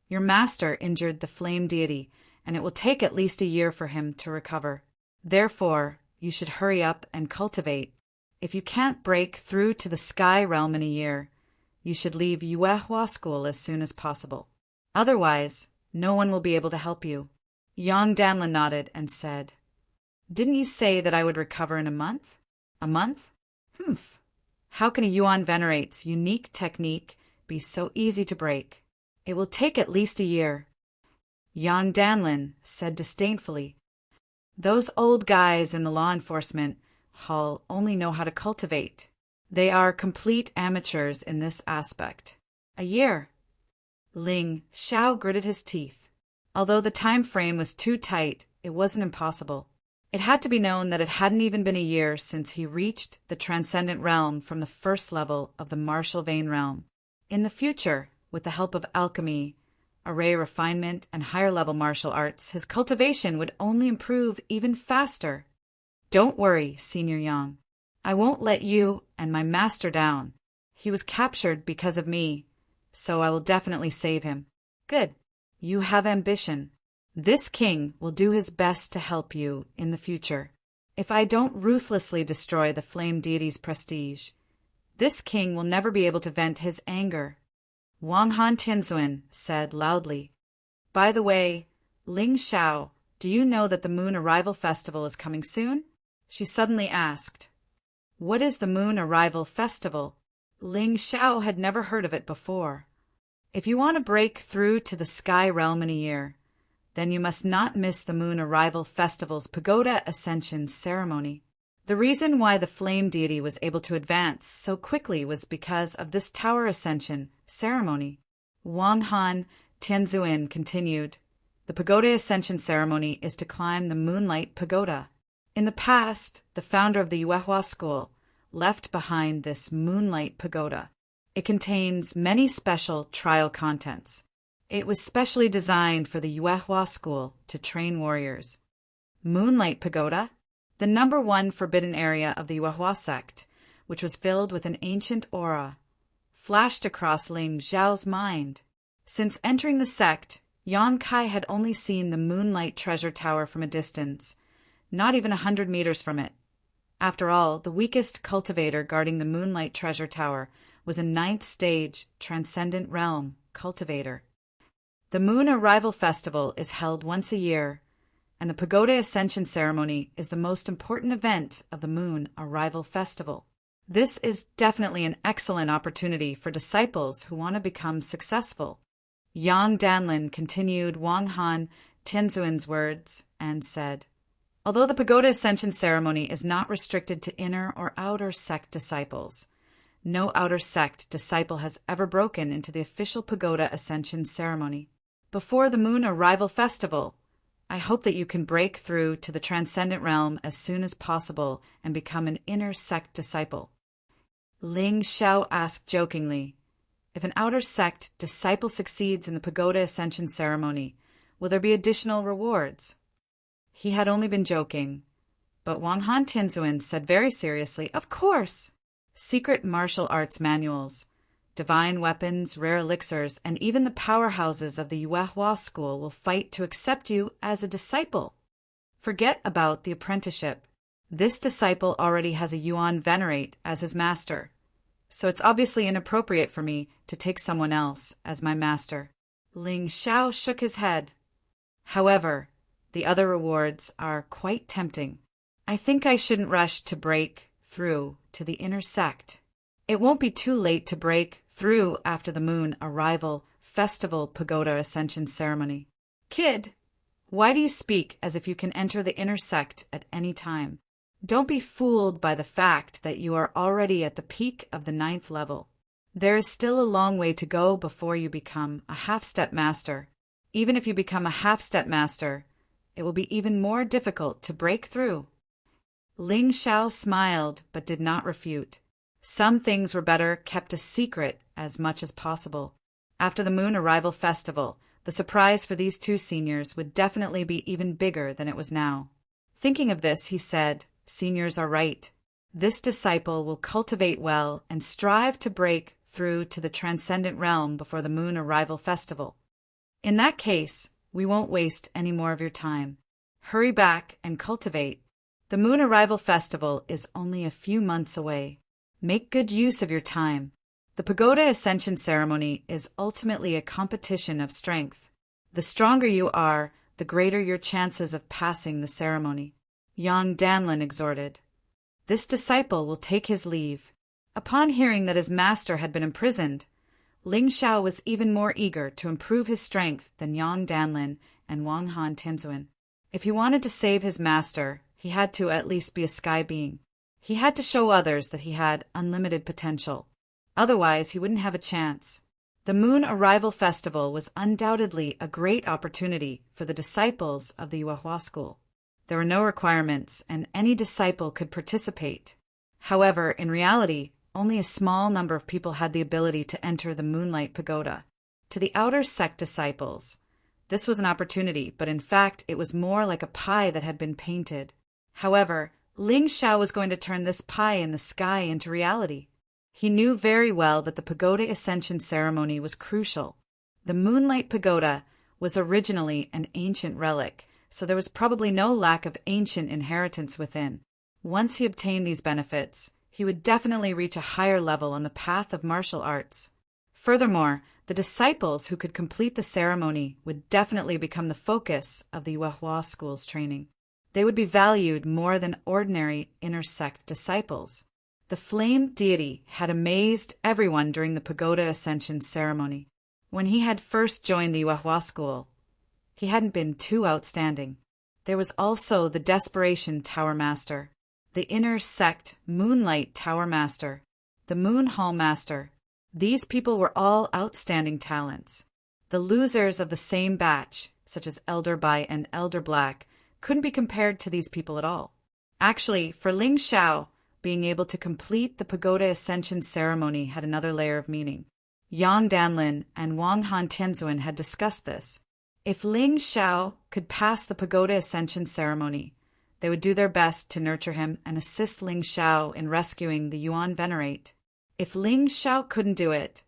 your master injured the flame deity, and it will take at least a year for him to recover. Therefore, you should hurry up and cultivate. If you can't break through to the sky realm in a year, you should leave Yuehua school as soon as possible. Otherwise, no one will be able to help you. Yang Danlin nodded and said, "Didn't you say that I would recover in a month? A month? Humph. How can a Yuan Venerate's unique technique be so easy to break? It will take at least a year." Yang Danlin said disdainfully, "Those old guys in the law enforcement hall only know how to cultivate. They are complete amateurs in this aspect. A year." Ling Xiao gritted his teeth. Although the time frame was too tight, it wasn't impossible. It had to be known that it hadn't even been a year since he reached the transcendent realm from the first level of the martial vein realm. In the future, with the help of alchemy, array refinement, and higher-level martial arts, his cultivation would only improve even faster. "Don't worry, Senior Yang. I won't let you and my master down. He was captured because of me, so I will definitely save him." "Good. You have ambition. This king will do his best to help you in the future. If I don't ruthlessly destroy the flame deity's prestige, this king will never be able to vent his anger," Wang Han Tianzuan said loudly. "By the way, Ling Xiao, do you know that the Moon Arrival Festival is coming soon?" she suddenly asked. "What is the Moon Arrival Festival?" Ling Xiao had never heard of it before. "If you want to break through to the sky realm in a year, then you must not miss the Moon Arrival Festival's Pagoda Ascension ceremony. The reason why the flame deity was able to advance so quickly was because of this Tower Ascension ceremony." Wang Han Tianzuan continued, "The Pagoda Ascension ceremony is to climb the Moonlight Pagoda. In the past, the founder of the Yuehua school left behind this Moonlight Pagoda. It contains many special trial contents. It was specially designed for the Yuehua school to train warriors." Moonlight Pagoda, the #1 forbidden area of the Yuehua sect, which was filled with an ancient aura, flashed across Ling Xiao's mind. Since entering the sect, Yan Kai had only seen the Moonlight Treasure Tower from a distance, not even 100 meters from it. After all, the weakest cultivator guarding the Moonlight Treasure Tower was a 9th stage Transcendent Realm cultivator. The Moon Arrival Festival is held once a year, and the Pagoda Ascension ceremony is the most important event of the Moon Arrival Festival. This is definitely an excellent opportunity for disciples who want to become successful. Yang Danlin continued Wang Han Tianzuan's words and said, "Although the Pagoda Ascension ceremony is not restricted to inner or outer sect disciples, no outer sect disciple has ever broken into the official Pagoda Ascension ceremony. Before the Moon Arrival Festival, I hope that you can break through to the Transcendent Realm as soon as possible and become an inner sect disciple." Ling Xiao asked jokingly, "If an outer sect disciple succeeds in the Pagoda Ascension ceremony, will there be additional rewards?" He had only been joking, but Wang Han Tianzuan said very seriously, "Of course! Secret martial arts manuals, divine weapons, rare elixirs, and even the powerhouses of the Yuehua school will fight to accept you as a disciple. Forget about the apprenticeship. This disciple already has a Yuan Venerate as his master, so it's obviously inappropriate for me to take someone else as my master." Ling Xiao shook his head. "However, the other rewards are quite tempting. I think I shouldn't rush to break through to the inner sect. It won't be too late to break through after the Moon Arrival Festival Pagoda Ascension ceremony. Kid, why do you speak as if you can enter the inner sect at any time? Don't be fooled by the fact that you are already at the peak of the 9th level. There is still a long way to go before you become a half-step master. Even if you become a half-step master, it will be even more difficult to break through." Ling Xiao smiled but did not refute. Some things were better kept a secret as much as possible. After the Moon Arrival Festival, the surprise for these two seniors would definitely be even bigger than it was now. Thinking of this, he said, "Seniors are right. This disciple will cultivate well and strive to break through to the transcendent realm before the moon arrival festival. In that case, we won't waste any more of your time. Hurry back and cultivate. The moon arrival festival is only a few months away. Make good use of your time. The pagoda ascension ceremony is ultimately a competition of strength. The stronger you are, the greater your chances of passing the ceremony," Yang Danlin exhorted. This disciple will take his leave. Upon hearing that his master had been imprisoned, Ling Xiao was even more eager to improve his strength than Yang Danlin and Wang Han Tianzuan. If he wanted to save his master, he had to at least be a sky being. He had to show others that he had unlimited potential. Otherwise, he wouldn't have a chance. The Moon Arrival Festival was undoubtedly a great opportunity for the disciples of the Yuehua school. There were no requirements, and any disciple could participate. However, in reality, only a small number of people had the ability to enter the Moonlight Pagoda. To the outer sect disciples, this was an opportunity, but in fact it was more like a pie that had been painted. However, Ling Xiao was going to turn this pie in the sky into reality. He knew very well that the pagoda ascension ceremony was crucial. The Moonlight Pagoda was originally an ancient relic, so there was probably no lack of ancient inheritance within. Once he obtained these benefits, he would definitely reach a higher level on the path of martial arts. Furthermore, the disciples who could complete the ceremony would definitely become the focus of the Yuehua school's training. They would be valued more than ordinary inner sect disciples. The flame deity had amazed everyone during the pagoda ascension ceremony. When he had first joined the Yuehua school, he hadn't been too outstanding. There was also the Desperation Tower Master, the Inner Sect Moonlight Tower Master, the Moon Hall Master. These people were all outstanding talents. The losers of the same batch, such as Elder Bai and Elder Black, couldn't be compared to these people at all. Actually, for Ling Xiao, being able to complete the pagoda ascension ceremony had another layer of meaning. Yang Danlin and Wang Han Tianzuan had discussed this. If Ling Xiao could pass the pagoda ascension ceremony, they would do their best to nurture him and assist Ling Xiao in rescuing the Yuan Venerate. If Ling Xiao couldn't do it,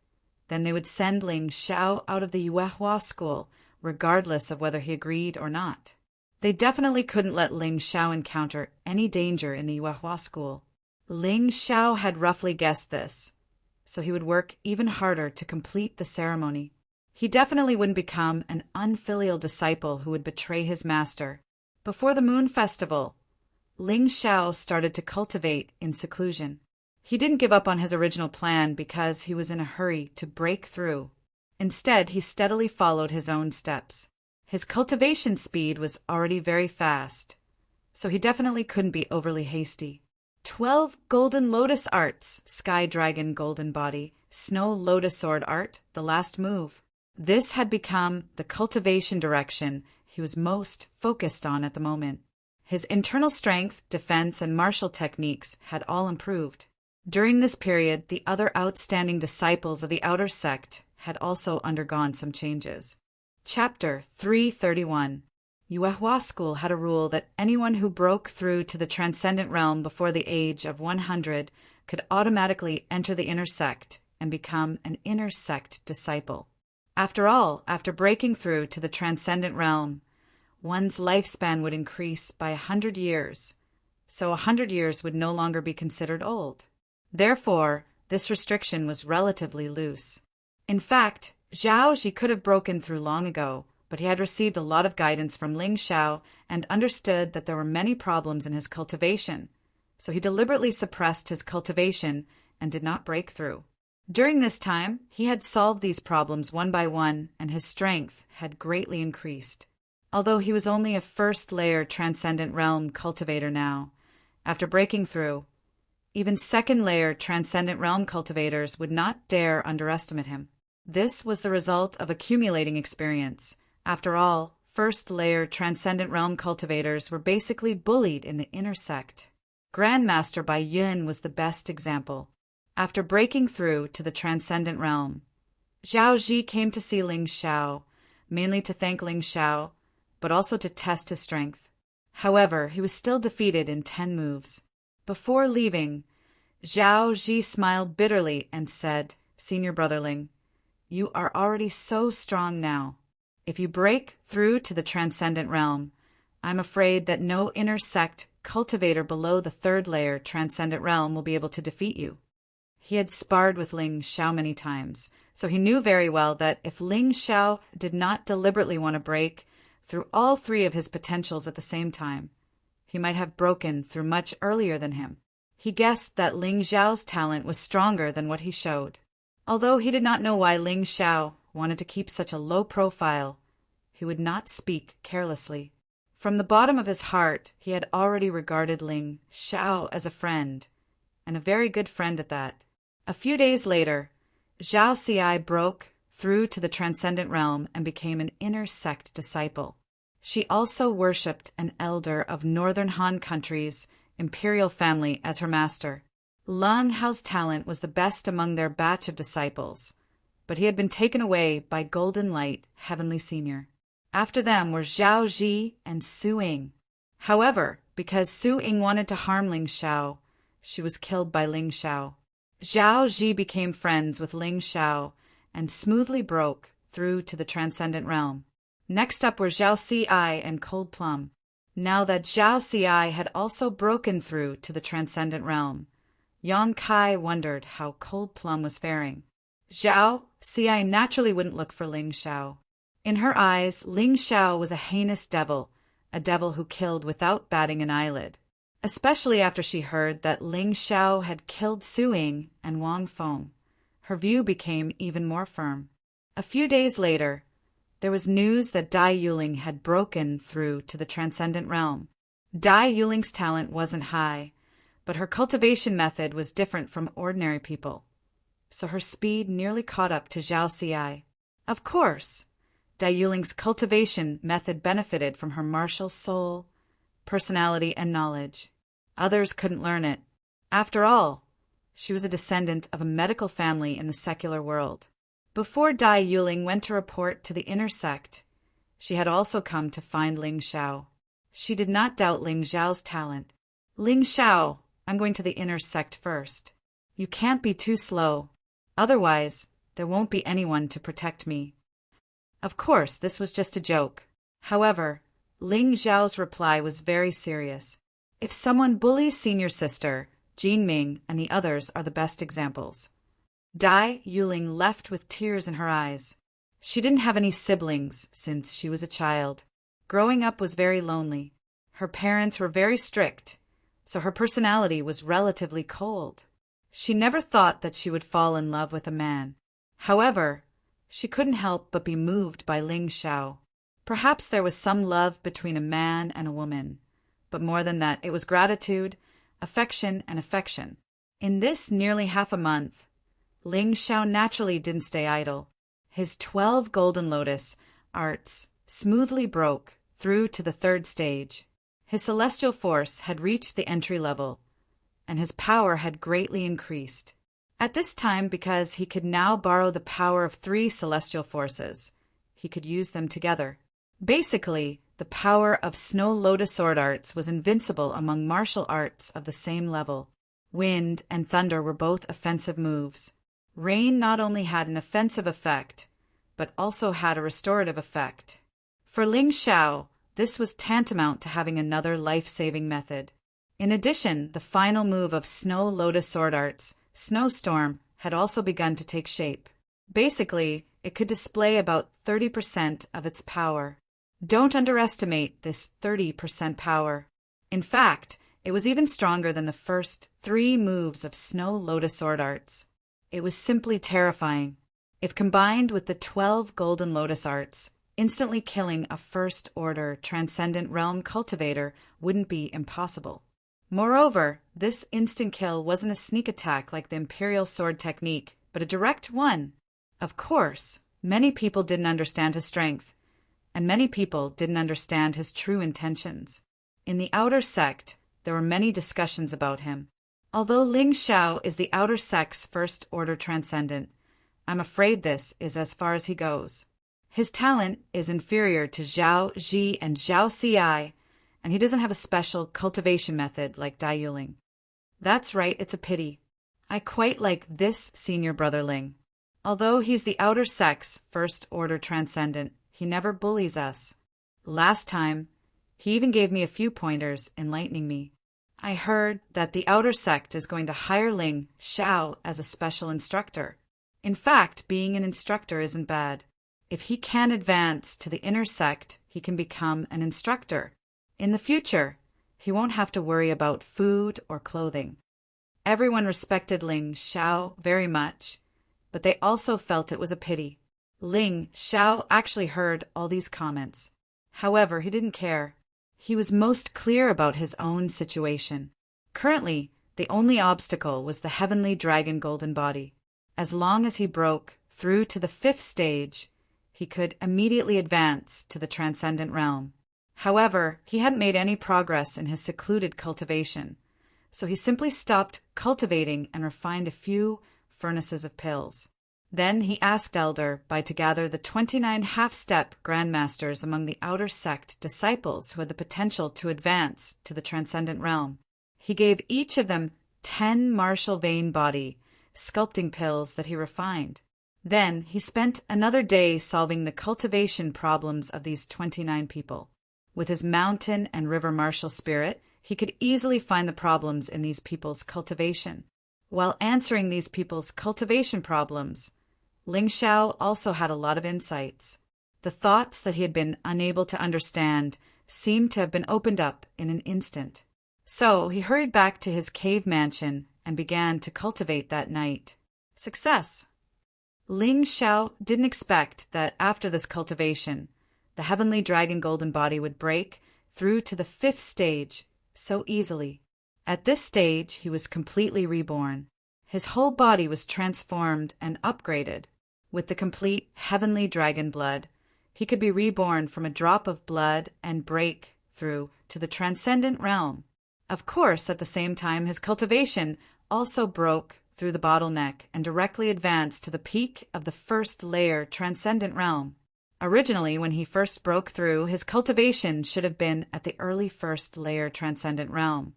then they would send Ling Xiao out of the Yuehua school, regardless of whether he agreed or not. They definitely couldn't let Ling Xiao encounter any danger in the Yuehua school. Ling Xiao had roughly guessed this, so he would work even harder to complete the ceremony. He definitely wouldn't become an unfilial disciple who would betray his master. Before the Moon Festival, Ling Xiao started to cultivate in seclusion. He didn't give up on his original plan because he was in a hurry to break through. Instead, he steadily followed his own steps. His cultivation speed was already very fast, so he definitely couldn't be overly hasty. 12 Golden Lotus Arts, Sky Dragon Golden Body, Snow Lotus Sword Art, the last move. This had become the cultivation direction he was most focused on at the moment. His internal strength, defense, and martial techniques had all improved. During this period, the other outstanding disciples of the outer sect had also undergone some changes. Chapter 331. Yuehua school had a rule that anyone who broke through to the transcendent realm before the age of 100 could automatically enter the inner sect and become an inner sect disciple. After all, after breaking through to the transcendent realm, one's lifespan would increase by 100 years, so 100 years would no longer be considered old. Therefore, this restriction was relatively loose. In fact, Zhao Ji could have broken through long ago, but he had received a lot of guidance from Ling Xiao and understood that there were many problems in his cultivation, so he deliberately suppressed his cultivation and did not break through. During this time, he had solved these problems one by one, and his strength had greatly increased. Although he was only a first-layer transcendent realm cultivator now, after breaking through, even second-layer transcendent realm cultivators would not dare underestimate him. This was the result of accumulating experience. After all, first-layer transcendent realm cultivators were basically bullied in the inner sect. Grandmaster Bai Yun was the best example. After breaking through to the transcendent realm, Zhao Ji came to see Ling Xiao, mainly to thank Ling Xiao, but also to test his strength. However, he was still defeated in 10 moves. Before leaving, Zhao Ji smiled bitterly and said, "Senior brotherling, you are already so strong now. If you break through to the transcendent realm, I'm afraid that no inner sect cultivator below the 3rd layer transcendent realm will be able to defeat you." He had sparred with Ling Xiao many times, so he knew very well that if Ling Xiao did not deliberately want to break through all 3 of his potentials at the same time, he might have broken through much earlier than him. He guessed that Ling Xiao's talent was stronger than what he showed. Although he did not know why Ling Xiao wanted to keep such a low profile, he would not speak carelessly. From the bottom of his heart, he had already regarded Ling Xiao as a friend, and a very good friend at that. A few days later, Zhao Xi broke through to the transcendent realm and became an inner sect disciple. She also worshipped an elder of Northern Han Country's imperial family as her master. Lang Hao's talent was the best among their batch of disciples, but he had been taken away by Golden Light Heavenly Senior. After them were Zhao Ji and Su Ying. However, because Su Ying wanted to harm Ling Xiao, she was killed by Ling Xiao. Zhao Ji became friends with Ling Xiao and smoothly broke through to the transcendent realm. Next up were Zhao Ci and Cold Plum. Now that Zhao Ci had also broken through to the transcendent realm, Yang Kai wondered how Cold Plum was faring. Zhao Ci naturally wouldn't look for Ling Xiao. In her eyes, Ling Xiao was a heinous devil, a devil who killed without batting an eyelid. Especially after she heard that Ling Xiao had killed Su Ying and Wang Feng, her view became even more firm. A few days later, there was news that Dai Yuling had broken through to the transcendent realm. Dai Yuling's talent wasn't high, but her cultivation method was different from ordinary people, so her speed nearly caught up to Zhao Ci. Of course, Dai Yuling's cultivation method benefited from her martial soul, personality, and knowledge. Others couldn't learn it. After all, she was a descendant of a medical family in the secular world. Before Dai Yuling went to report to the inner sect, she had also come to find Ling Xiao. She did not doubt Ling Xiao's talent. "Ling Xiao, I'm going to the inner sect first. You can't be too slow. Otherwise, there won't be anyone to protect me." Of course, this was just a joke. However, Ling Xiao's reply was very serious. If someone bullies senior sister, Jin Ming and the others are the best examples. Dai Yuling left with tears in her eyes. She didn't have any siblings since she was a child. Growing up was very lonely. Her parents were very strict, so her personality was relatively cold. She never thought that she would fall in love with a man. However, she couldn't help but be moved by Ling Xiao. Perhaps there was some love between a man and a woman, but more than that, it was gratitude, affection, and affection. In this nearly half a month, Ling Xiao naturally didn't stay idle. His 12 golden lotus arts smoothly broke through to the 3rd stage. His celestial force had reached the entry level, and his power had greatly increased. At this time, because he could now borrow the power of 3 celestial forces, he could use them together. Basically, the power of Snow Lotus Sword Arts was invincible among martial arts of the same level. Wind and thunder were both offensive moves. Rain not only had an offensive effect, but also had a restorative effect. For Ling Xiao, this was tantamount to having another life-saving method. In addition, the final move of Snow Lotus Sword Arts, Snowstorm, had also begun to take shape. Basically, it could display about 30% of its power. Don't underestimate this 30% power. In fact, it was even stronger than the first 3 moves of Snow Lotus Sword Arts. It was simply terrifying. If combined with the 12 Golden Lotus Arts, instantly killing a first-order Transcendent Realm cultivator wouldn't be impossible. Moreover, this instant kill wasn't a sneak attack like the Imperial Sword technique, but a direct one. Of course, many people didn't understand his strength, and many people didn't understand his true intentions. In the outer sect, there were many discussions about him. Although Ling Xiao is the outer sect's first-order transcendent, I'm afraid this is as far as he goes. His talent is inferior to Zhao Ji and Zhao Ci, and he doesn't have a special cultivation method like Dai Yuling. That's right, it's a pity. I quite like this senior brother Ling. Although he's the outer sex, first-order transcendent, he never bullies us. Last time, he even gave me a few pointers, enlightening me. I heard that the outer sect is going to hire Ling Xiao as a special instructor. In fact, being an instructor isn't bad. If he can advance to the inner sect, he can become an instructor. In the future, he won't have to worry about food or clothing. Everyone respected Ling Xiao very much, but they also felt it was a pity. Ling Xiao actually heard all these comments. However, he didn't care. He was most clear about his own situation. Currently, the only obstacle was the heavenly dragon golden body. As long as he broke through to the 5th stage, he could immediately advance to the transcendent realm. However, he hadn't made any progress in his secluded cultivation, so he simply stopped cultivating and refined a few furnaces of pills. Then he asked Elder Bai to gather the 29 half-step grandmasters among the outer sect disciples who had the potential to advance to the transcendent realm. He gave each of them 10 martial vein body sculpting pills that he refined. Then he spent another day solving the cultivation problems of these 29 people. With his mountain and river martial spirit, he could easily find the problems in these people's cultivation. While answering these people's cultivation problems, Ling Xiao also had a lot of insights. The thoughts that he had been unable to understand seemed to have been opened up in an instant. So he hurried back to his cave mansion and began to cultivate that night. Success! Ling Xiao didn't expect that after this cultivation, the heavenly dragon golden body would break through to the 5th stage so easily. At this stage, he was completely reborn. His whole body was transformed and upgraded. With the complete heavenly dragon blood, he could be reborn from a drop of blood and break through to the transcendent realm. Of course, at the same time, his cultivation also broke through the bottleneck and directly advanced to the peak of the 1st layer transcendent realm. Originally, when he first broke through, his cultivation should have been at the early 1st layer transcendent realm.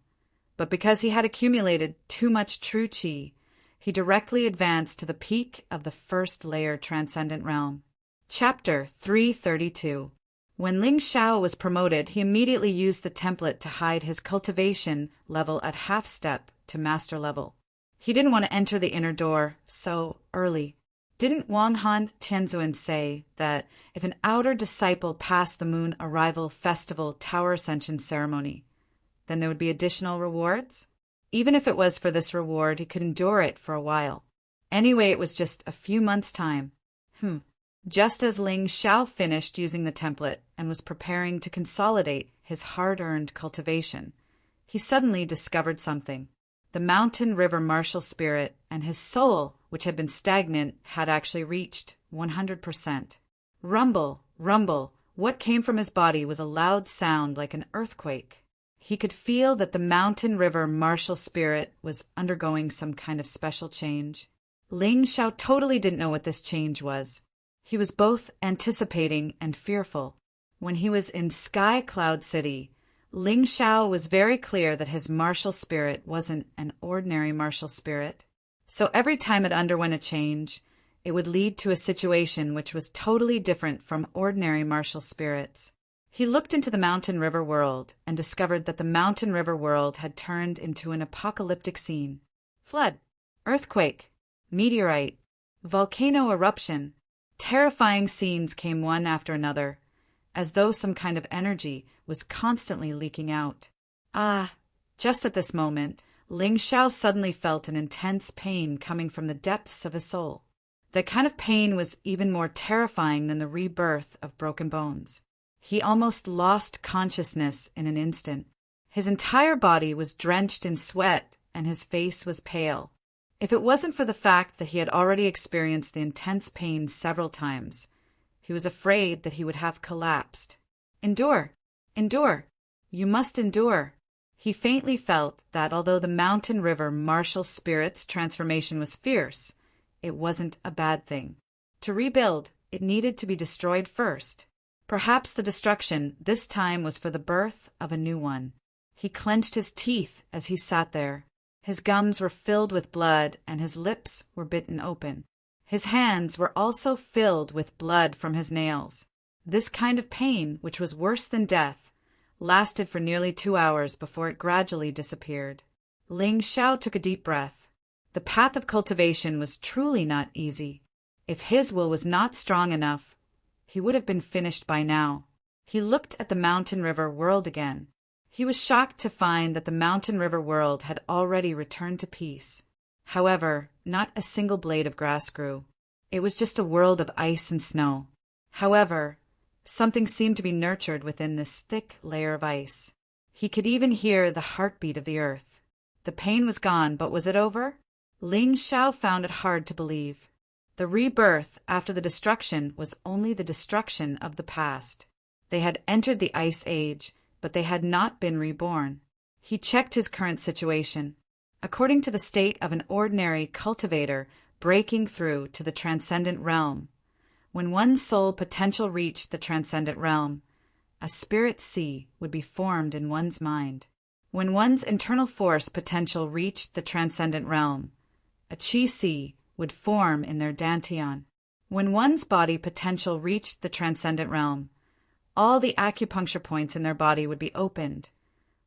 But because he had accumulated too much true qi, he directly advanced to the peak of the 1st layer transcendent realm. Chapter 332. When Ling Xiao was promoted, he immediately used the template to hide his cultivation level at half step to master level. He didn't want to enter the inner door so early. Didn't Wanhan Tianzuan say that if an outer disciple passed the Moon Arrival Festival Tower Ascension ceremony, then there would be additional rewards? Even if it was for this reward, he could endure it for a while. Anyway, it was just a few months' time. Just as Ling Xiao finished using the template and was preparing to consolidate his hard-earned cultivation, he suddenly discovered something. The mountain river martial spirit and his soul, which had been stagnant, had actually reached 100%. Rumble, rumble, what came from his body was a loud sound like an earthquake. He could feel that the mountain river martial spirit was undergoing some kind of special change. Ling Xiao totally didn't know what this change was. He was both anticipating and fearful. When he was in Sky Cloud City, Ling Xiao was very clear that his martial spirit wasn't an ordinary martial spirit. So every time it underwent a change, it would lead to a situation which was totally different from ordinary martial spirits. He looked into the mountain river world and discovered that the mountain river world had turned into an apocalyptic scene. Flood, earthquake, meteorite, volcano eruption. Terrifying scenes came one after another, as though some kind of energy was constantly leaking out. Just at this moment, Ling Xiao suddenly felt an intense pain coming from the depths of his soul. That kind of pain was even more terrifying than the rebirth of broken bones. He almost lost consciousness in an instant. His entire body was drenched in sweat, and his face was pale. If it wasn't for the fact that he had already experienced the intense pain several times, he was afraid that he would have collapsed. Endure, endure, you must endure. He faintly felt that although the mountain river martial spirit's transformation was fierce, it wasn't a bad thing. To rebuild, it needed to be destroyed first. Perhaps the destruction this time was for the birth of a new one. He clenched his teeth as he sat there. His gums were filled with blood and his lips were bitten open. His hands were also filled with blood from his nails. This kind of pain, which was worse than death, lasted for nearly 2 hours before it gradually disappeared. Ling Xiao took a deep breath. The path of cultivation was truly not easy. If his will was not strong enough, he would have been finished by now. He looked at the mountain river world again. He was shocked to find that the mountain river world had already returned to peace. However, not a single blade of grass grew. It was just a world of ice and snow. However, something seemed to be nurtured within this thick layer of ice. He could even hear the heartbeat of the earth. The pain was gone, but was it over? Ling Xiao found it hard to believe. The rebirth after the destruction was only the destruction of the past. They had entered the Ice Age, but they had not been reborn. He checked his current situation. According to the state of an ordinary cultivator breaking through to the transcendent realm, when one's soul potential reached the transcendent realm, a spirit sea would be formed in one's mind. When one's internal force potential reached the transcendent realm, a chi sea would form in their dantian. When one's body potential reached the transcendent realm, all the acupuncture points in their body would be opened,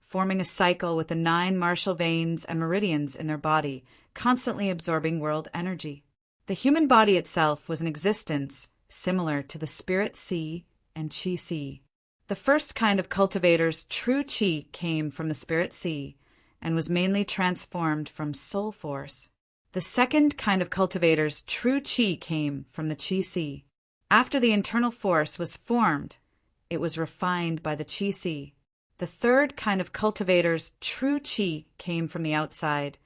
forming a cycle with the 9 martial veins and meridians in their body, constantly absorbing world energy. The human body itself was an existence similar to the spirit sea and chi sea. The first kind of cultivator's true chi came from the spirit sea and was mainly transformed from soul force. The second kind of cultivator's true chi came from the chi sea. After the internal force was formed, it was refined by the chi sea. The third kind of cultivator's true chi came from the outside,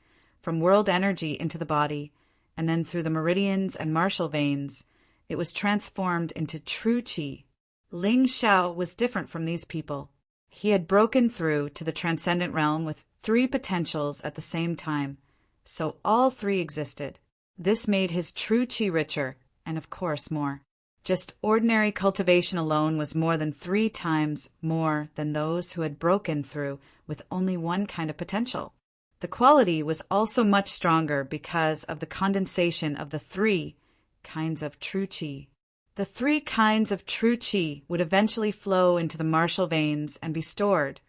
from world energy into the body, and then through the meridians and martial veins, it was transformed into true chi. Ling Xiao was different from these people. He had broken through to the transcendent realm with 3 potentials at the same time, so all 3 existed. This made his true chi richer, and of course more. Just ordinary cultivation alone was more than 3 times more than those who had broken through with only one kind of potential. The quality was also much stronger because of the condensation of the 3 kinds of true chi. The 3 kinds of true chi would eventually flow into the martial veins and be stored,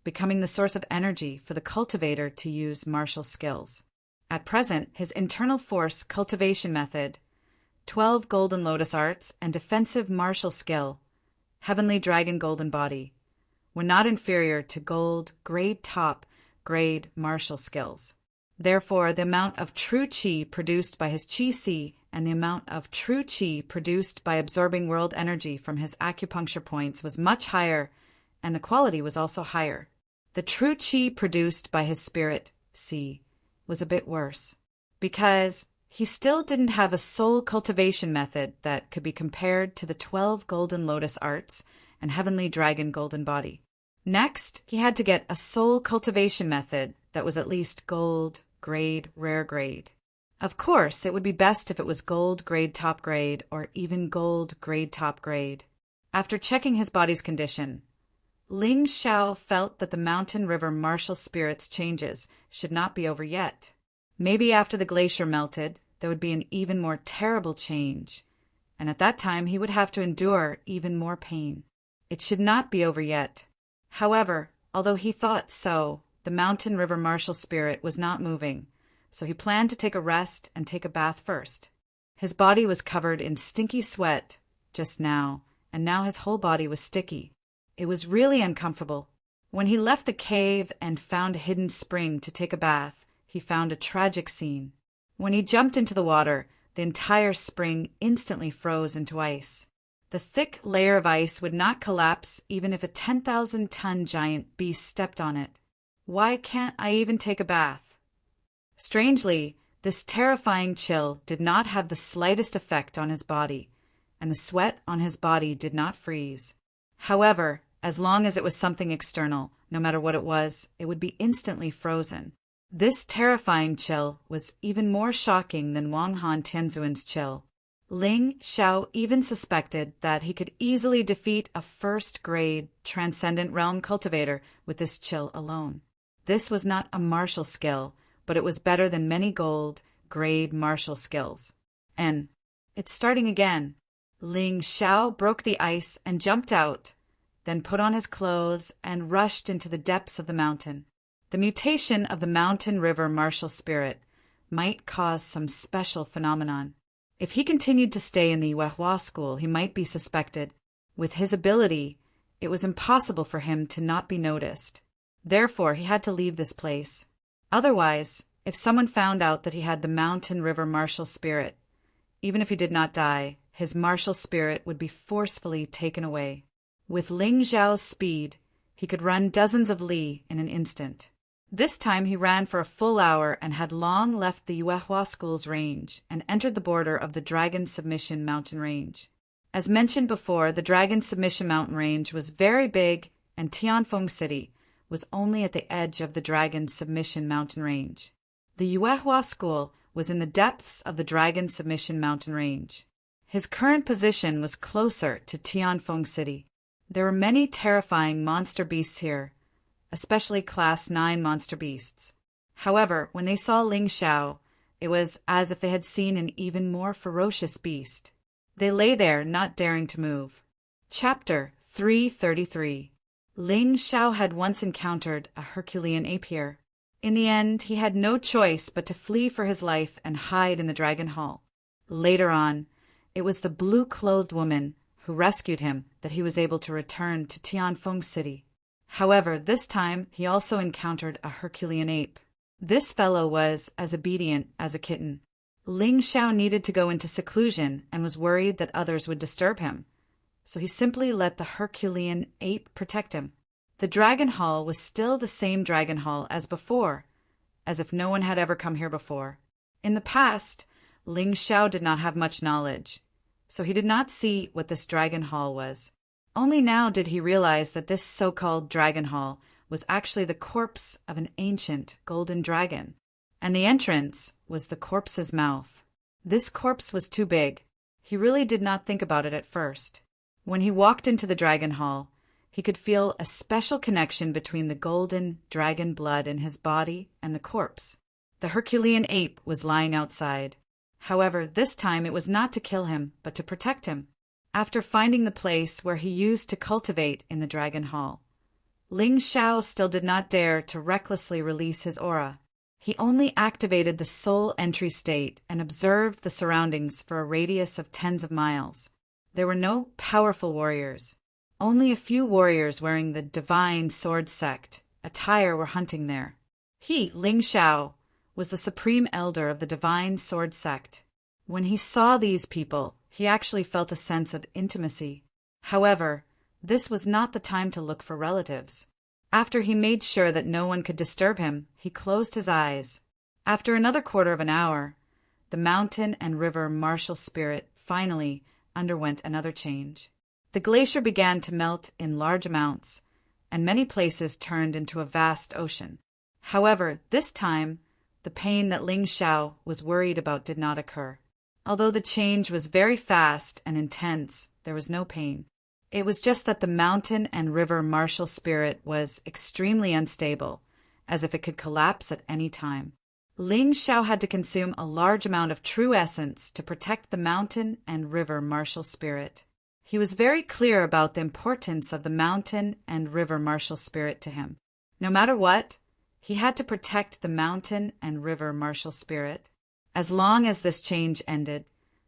becoming the source of energy for the cultivator to use martial skills. At present, his internal force cultivation method, 12 golden lotus arts, and defensive martial skill, heavenly dragon golden body, were not inferior to gold, grade top, grade martial skills. Therefore, the amount of true chi produced by his chi sea and the amount of true chi produced by absorbing world energy from his acupuncture points was much higher, and the quality was also higher. The true chi produced by his spirit sea was a bit worse, because he still didn't have a soul cultivation method that could be compared to the 12 golden lotus arts and heavenly dragon golden body. Next, he had to get a soul cultivation method that was at least gold, grade, rare grade. Of course, it would be best if it was gold, grade, top grade, or even gold, grade, top grade. After checking his body's condition, Ling Xiao felt that the mountain river martial spirit's changes should not be over yet. Maybe after the glacier melted, there would be an even more terrible change, and at that time he would have to endure even more pain. It should not be over yet. However, although he thought so, the mountain river martial spirit was not moving, so he planned to take a rest and take a bath first. His body was covered in stinky sweat just now, and now his whole body was sticky. It was really uncomfortable. When he left the cave and found a hidden spring to take a bath, he found a tragic scene. When he jumped into the water, the entire spring instantly froze into ice. The thick layer of ice would not collapse even if a 10,000-ton giant beast stepped on it. Why can't I even take a bath? Strangely, this terrifying chill did not have the slightest effect on his body, and the sweat on his body did not freeze. However, as long as it was something external, no matter what it was, it would be instantly frozen. This terrifying chill was even more shocking than Wang Han Tianzuan's chill. Ling Xiao even suspected that he could easily defeat a first-grade transcendent realm cultivator with this chill alone. This was not a martial skill, but it was better than many gold-grade martial skills. And it's starting again. Ling Xiao broke the ice and jumped out, then put on his clothes and rushed into the depths of the mountain. The mutation of the mountain river martial spirit might cause some special phenomenon. If he continued to stay in the Yuehua school, he might be suspected. With his ability, it was impossible for him to not be noticed. Therefore, he had to leave this place. Otherwise, if someone found out that he had the mountain river martial spirit, even if he did not die, his martial spirit would be forcefully taken away. With Ling Xiao's speed, he could run dozens of li in an instant. This time he ran for a full hour and had long left the Yuehua School's range and entered the border of the Dragon Submission Mountain Range. As mentioned before, the Dragon Submission Mountain Range was very big, and Tianfeng City was only at the edge of the Dragon Submission Mountain Range. The Yuehua School was in the depths of the Dragon Submission Mountain Range. His current position was closer to Tianfeng City. There were many terrifying monster beasts here, especially Class 9 monster beasts. However, when they saw Ling Xiao, it was as if they had seen an even more ferocious beast. They lay there, not daring to move. Chapter 333. Ling Xiao had once encountered a Herculean ape here. In the end, he had no choice but to flee for his life and hide in the Dragon Hall. Later on, it was the blue-clothed woman who rescued him that he was able to return to Tianfeng City. However, this time he also encountered a Herculean ape. This fellow was as obedient as a kitten. Ling Xiao needed to go into seclusion and was worried that others would disturb him, so he simply let the Herculean ape protect him. The Dragon Hall was still the same Dragon Hall as before, as if no one had ever come here before. In the past, Ling Xiao did not have much knowledge, so he did not see what this Dragon Hall was. Only now did he realize that this so-called Dragon Hall was actually the corpse of an ancient golden dragon, and the entrance was the corpse's mouth. This corpse was too big. He really did not think about it at first. When he walked into the Dragon Hall, he could feel a special connection between the golden dragon blood in his body and the corpse. The Herculean ape was lying outside. However, this time it was not to kill him, but to protect him. After finding the place where he used to cultivate in the Dragon Hall, Ling Xiao still did not dare to recklessly release his aura. He only activated the soul entry state and observed the surroundings for a radius of tens of miles. There were no powerful warriors. Only a few warriors wearing the Divine Sword Sect attire were hunting there. He, Ling Xiao, was the supreme elder of the Divine Sword Sect. When he saw these people, he actually felt a sense of intimacy. However, this was not the time to look for relatives. After he made sure that no one could disturb him, he closed his eyes. After another quarter of an hour, the mountain and river martial spirit finally underwent another change. The glacier began to melt in large amounts, and many places turned into a vast ocean. However, this time, the pain that Ling Xiao was worried about did not occur. Although the change was very fast and intense, there was no pain. It was just that the mountain and river martial spirit was extremely unstable, as if it could collapse at any time. Ling Xiao had to consume a large amount of true essence to protect the mountain and river martial spirit. He was very clear about the importance of the mountain and river martial spirit to him. No matter what, he had to protect the mountain and river martial spirit. As long as this change ended,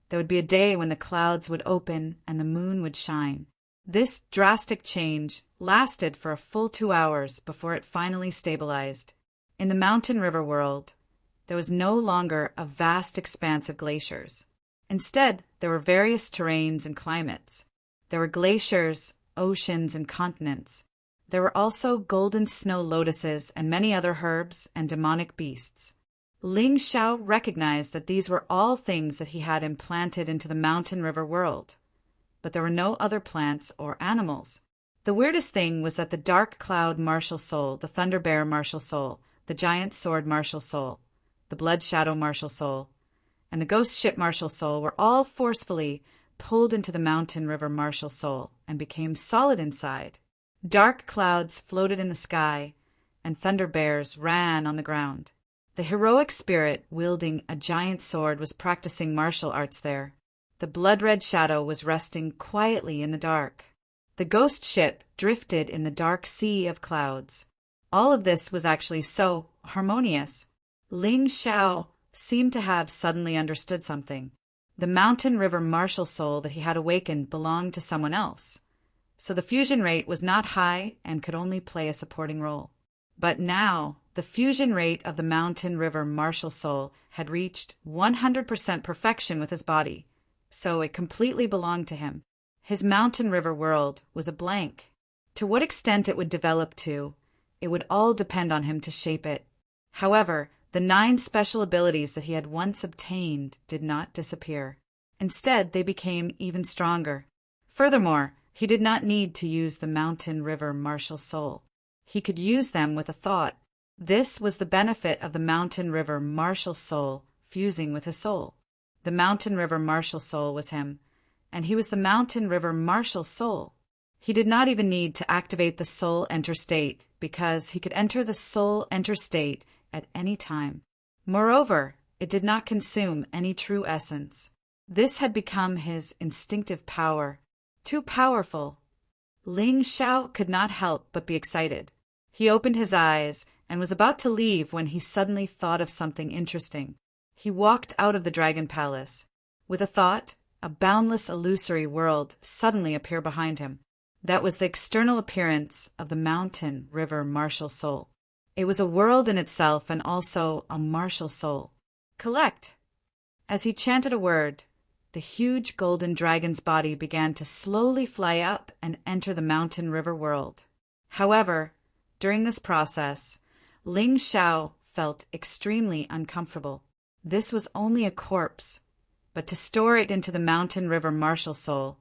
there would be a day when the clouds would open and the moon would shine. This drastic change lasted for a full 2 hours before it finally stabilized. In the mountain river world, there was no longer a vast expanse of glaciers. Instead, there were various terrains and climates. There were glaciers, oceans, and continents. There were also golden snow lotuses and many other herbs and demonic beasts. Ling Xiao recognized that these were all things that he had implanted into the mountain river world, but there were no other plants or animals. The weirdest thing was that the dark cloud martial soul, the thunder bear martial soul, the giant sword martial soul, the blood shadow martial soul, and the ghost ship Martial Soul were all forcefully pulled into the mountain river Martial Soul and became solid inside. Dark clouds floated in the sky, and thunder bears ran on the ground. The heroic spirit wielding a giant sword was practicing martial arts there. The blood-red shadow was resting quietly in the dark. The ghost ship drifted in the dark sea of clouds. All of this was actually so harmonious. Ling Xiao seemed to have suddenly understood something. The mountain river Martial Soul that he had awakened belonged to someone else, so the fusion rate was not high and could only play a supporting role. But now, the fusion rate of the mountain river Martial Soul had reached 100% perfection with his body, so it completely belonged to him. His mountain river world was a blank. To what extent it would develop to, it would all depend on him to shape it. However, the 9 special abilities that he had once obtained did not disappear. Instead, they became even stronger. Furthermore, he did not need to use the mountain river Martial Soul. He could use them with a thought. This was the benefit of the mountain river Martial Soul fusing with his soul. The mountain river Martial Soul was him, and he was the mountain river Martial Soul. He did not even need to activate the soul enter state because he could enter the soul enter state at any time. Moreover, it did not consume any true essence. This had become his instinctive power. Too powerful. Ling Xiao could not help but be excited. He opened his eyes and was about to leave when he suddenly thought of something interesting. He walked out of the Dragon Palace. With a thought, a boundless illusory world suddenly appeared behind him. That was the external appearance of the mountain river Martial Soul. It was a world in itself and also a martial soul. Collect! As he chanted a word, the huge golden dragon's body began to slowly fly up and enter the mountain river world. However, during this process, Ling Xiao felt extremely uncomfortable. This was only a corpse, but to store it into the mountain river Martial Soul,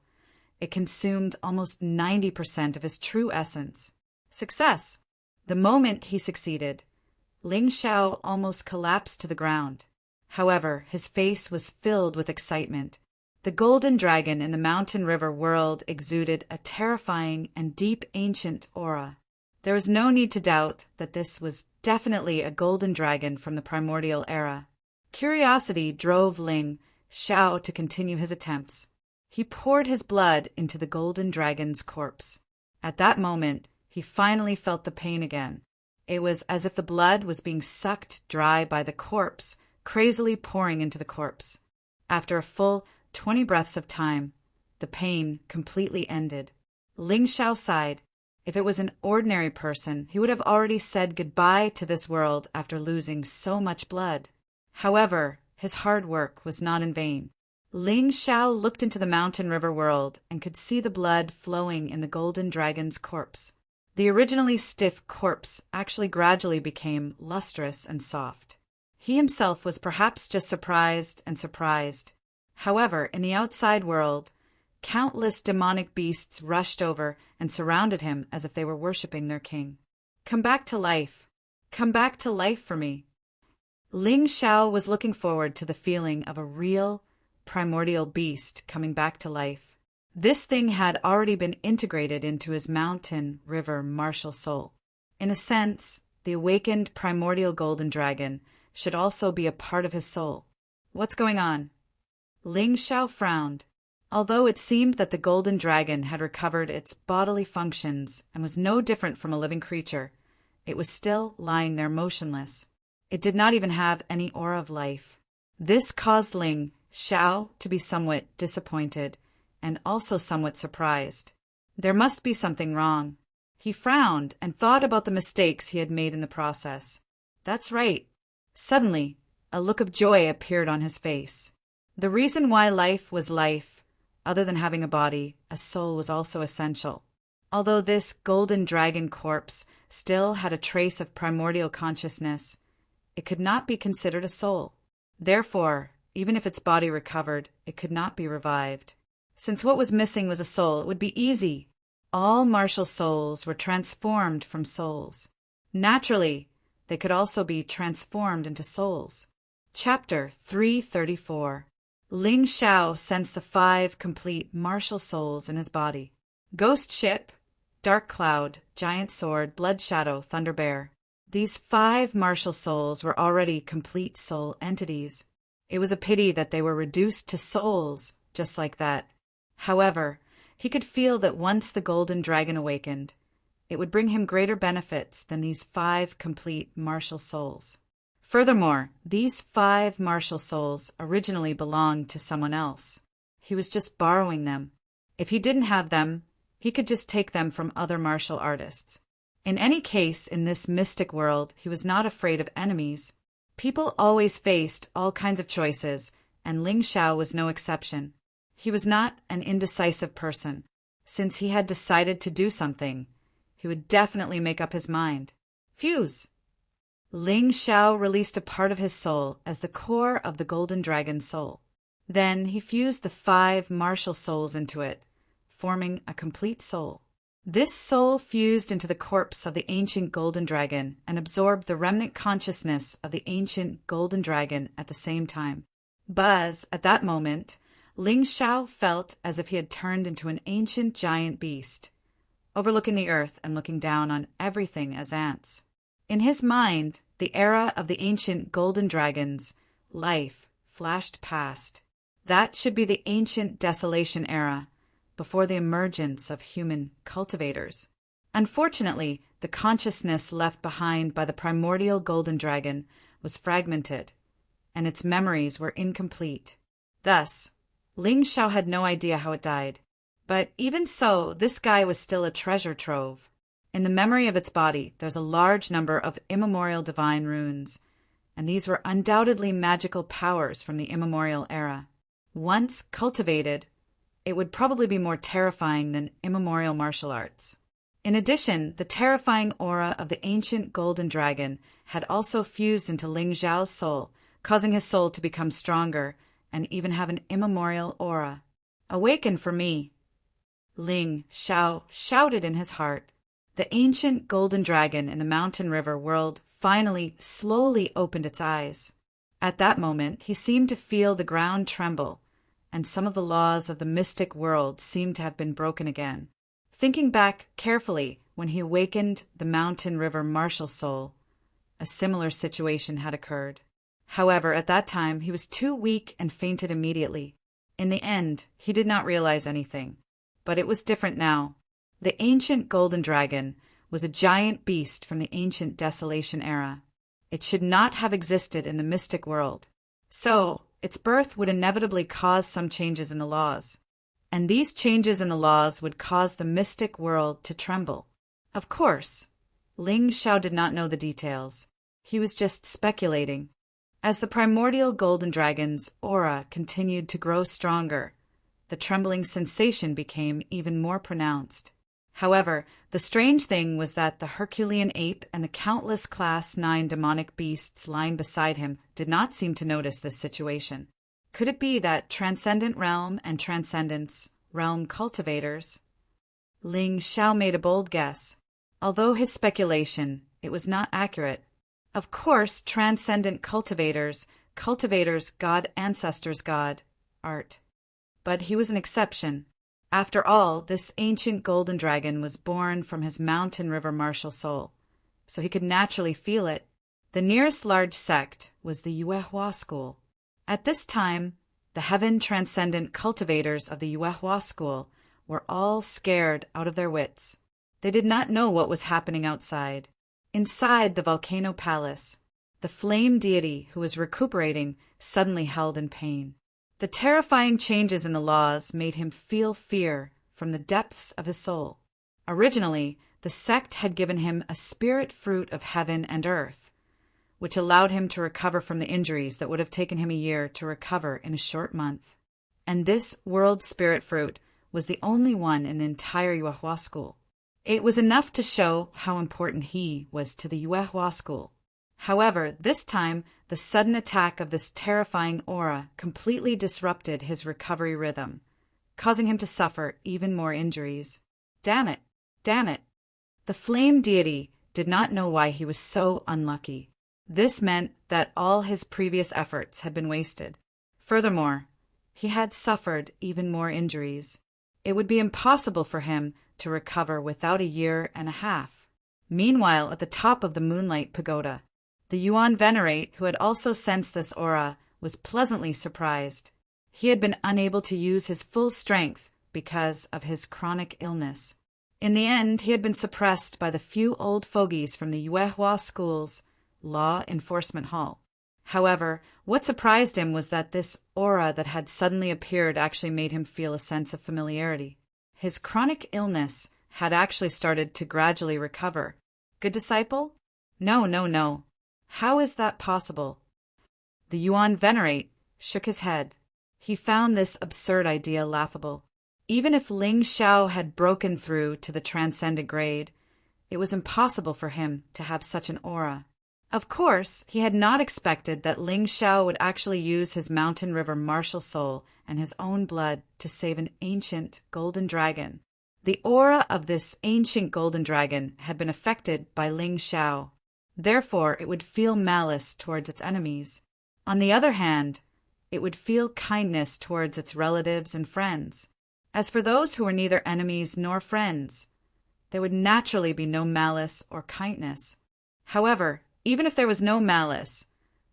it consumed almost 90% of his true essence. Success! The moment he succeeded, Ling Xiao almost collapsed to the ground. However, his face was filled with excitement. The golden dragon in the mountain river world exuded a terrifying and deep ancient aura. There was no need to doubt that this was definitely a golden dragon from the primordial era. Curiosity drove Ling Xiao to continue his attempts. He poured his blood into the golden dragon's corpse. At that moment, he finally felt the pain again. It was as if the blood was being sucked dry by the corpse, crazily pouring into the corpse. After a full 20 breaths of time, the pain completely ended. Ling Xiao sighed. If it was an ordinary person, he would have already said goodbye to this world after losing so much blood. However, his hard work was not in vain. Ling Xiao looked into the mountain river world and could see the blood flowing in the golden dragon's corpse. The originally stiff corpse actually gradually became lustrous and soft. He himself was perhaps just surprised. However, in the outside world, countless demonic beasts rushed over and surrounded him as if they were worshipping their king. Come back to life. Come back to life for me. Ling Xiao was looking forward to the feeling of a real, primordial beast coming back to life. This thing had already been integrated into his mountain river Martial Soul. In a sense, the awakened primordial golden dragon should also be a part of his soul. What's going on? Ling Xiao frowned. Although it seemed that the golden dragon had recovered its bodily functions and was no different from a living creature, it was still lying there motionless. It did not even have any aura of life. This caused Ling Xiao to be somewhat disappointed and also somewhat surprised. There must be something wrong. He frowned and thought about the mistakes he had made in the process. That's right. Suddenly, a look of joy appeared on his face. The reason why life was life, other than having a body, a soul was also essential. Although this golden dragon corpse still had a trace of primordial consciousness, it could not be considered a soul. Therefore, even if its body recovered, it could not be revived. Since what was missing was a soul, it would be easy. All martial souls were transformed from souls. Naturally, they could also be transformed into souls. Chapter 334. Ling Xiao sensed the 5 complete martial souls in his body. Ghost Ship, Dark Cloud, Giant Sword, Blood Shadow, Thunder Bear. These 5 martial souls were already complete soul entities. It was a pity that they were reduced to souls, just like that. However, he could feel that once the golden dragon awakened, it would bring him greater benefits than these 5 complete martial souls. Furthermore, these 5 martial souls originally belonged to someone else. He was just borrowing them. If he didn't have them, he could just take them from other martial artists. In any case, in this mystic world, he was not afraid of enemies. People always faced all kinds of choices, and Ling Xiao was no exception. He was not an indecisive person. Since he had decided to do something, he would definitely make up his mind. Fuse! Ling Xiao released a part of his soul as the core of the golden dragon's soul. Then he fused the 5 martial souls into it, forming a complete soul. This soul fused into the corpse of the ancient golden dragon and absorbed the remnant consciousness of the ancient golden dragon at the same time. Buzz, at that moment, Ling Xiao felt as if he had turned into an ancient giant beast, overlooking the earth and looking down on everything as ants. In his mind, the era of the ancient golden dragon's life flashed past. That should be the ancient desolation era, before the emergence of human cultivators. Unfortunately, the consciousness left behind by the primordial golden dragon was fragmented, and its memories were incomplete. Thus, Ling Xiao had no idea how it died. But even so, this guy was still a treasure trove. In the memory of its body, there's a large number of immemorial divine runes, and these were undoubtedly magical powers from the immemorial era. Once cultivated, it would probably be more terrifying than immemorial martial arts. In addition, the terrifying aura of the ancient golden dragon had also fused into Ling Xiao's soul, causing his soul to become stronger and even have an immemorial aura. "Awaken for me!" Ling Xiao shouted in his heart. The ancient golden dragon in the mountain river world finally slowly opened its eyes. At that moment, he seemed to feel the ground tremble, and some of the laws of the mystic world seemed to have been broken again. Thinking back carefully when he awakened the mountain river martial soul, a similar situation had occurred. However, at that time, he was too weak and fainted immediately. In the end, he did not realize anything. But it was different now. The ancient golden dragon was a giant beast from the ancient desolation era. It should not have existed in the mystic world. So, its birth would inevitably cause some changes in the laws. And these changes in the laws would cause the mystic world to tremble. Of course, Ling Xiao did not know the details. He was just speculating. As the primordial golden dragon's aura continued to grow stronger, the trembling sensation became even more pronounced. However, the strange thing was that the Herculean ape and the countless Class 9 demonic beasts lying beside him did not seem to notice this situation. Could it be that Transcendent Realm and Transcendence Realm cultivators? Ling Xiao made a bold guess. Although his speculation, it was not accurate. Of course, Transcendent cultivators, God, Ancestors God, art. But he was an exception. After all, this ancient golden dragon was born from his mountain river martial soul, so he could naturally feel it. The nearest large sect was the Yuehua school. At this time, the heaven transcendent cultivators of the Yuehua school were all scared out of their wits. They did not know what was happening outside. Inside the volcano palace, the flame deity who was recuperating suddenly held in pain. The terrifying changes in the laws made him feel fear from the depths of his soul. Originally, the sect had given him a spirit fruit of heaven and earth, which allowed him to recover from the injuries that would have taken him a year to recover in a short month. And this world spirit fruit was the only one in the entire Yuehua school. It was enough to show how important he was to the Yuehua school. However, this time, the sudden attack of this terrifying aura completely disrupted his recovery rhythm, causing him to suffer even more injuries. Damn it! Damn it! The flame deity did not know why he was so unlucky. This meant that all his previous efforts had been wasted. Furthermore, he had suffered even more injuries. It would be impossible for him to recover without a year and a half. Meanwhile, at the top of the Moonlight Pagoda, the Yuan Venerate, who had also sensed this aura, was pleasantly surprised. He had been unable to use his full strength because of his chronic illness. In the end, he had been suppressed by the few old fogies from the Yuehua School's Law Enforcement Hall. However, what surprised him was that this aura that had suddenly appeared actually made him feel a sense of familiarity. His chronic illness had actually started to gradually recover. Good disciple? No. How is that possible? The Yuan Venerate shook his head. He found this absurd idea laughable. Even if Ling Xiao had broken through to the transcendent grade, it was impossible for him to have such an aura. Of course, he had not expected that Ling Xiao would actually use his mountain river martial soul and his own blood to save an ancient golden dragon. The aura of this ancient golden dragon had been affected by Ling Xiao. Therefore, it would feel malice towards its enemies. On the other hand, it would feel kindness towards its relatives and friends. As for those who were neither enemies nor friends, there would naturally be no malice or kindness. However, even if there was no malice,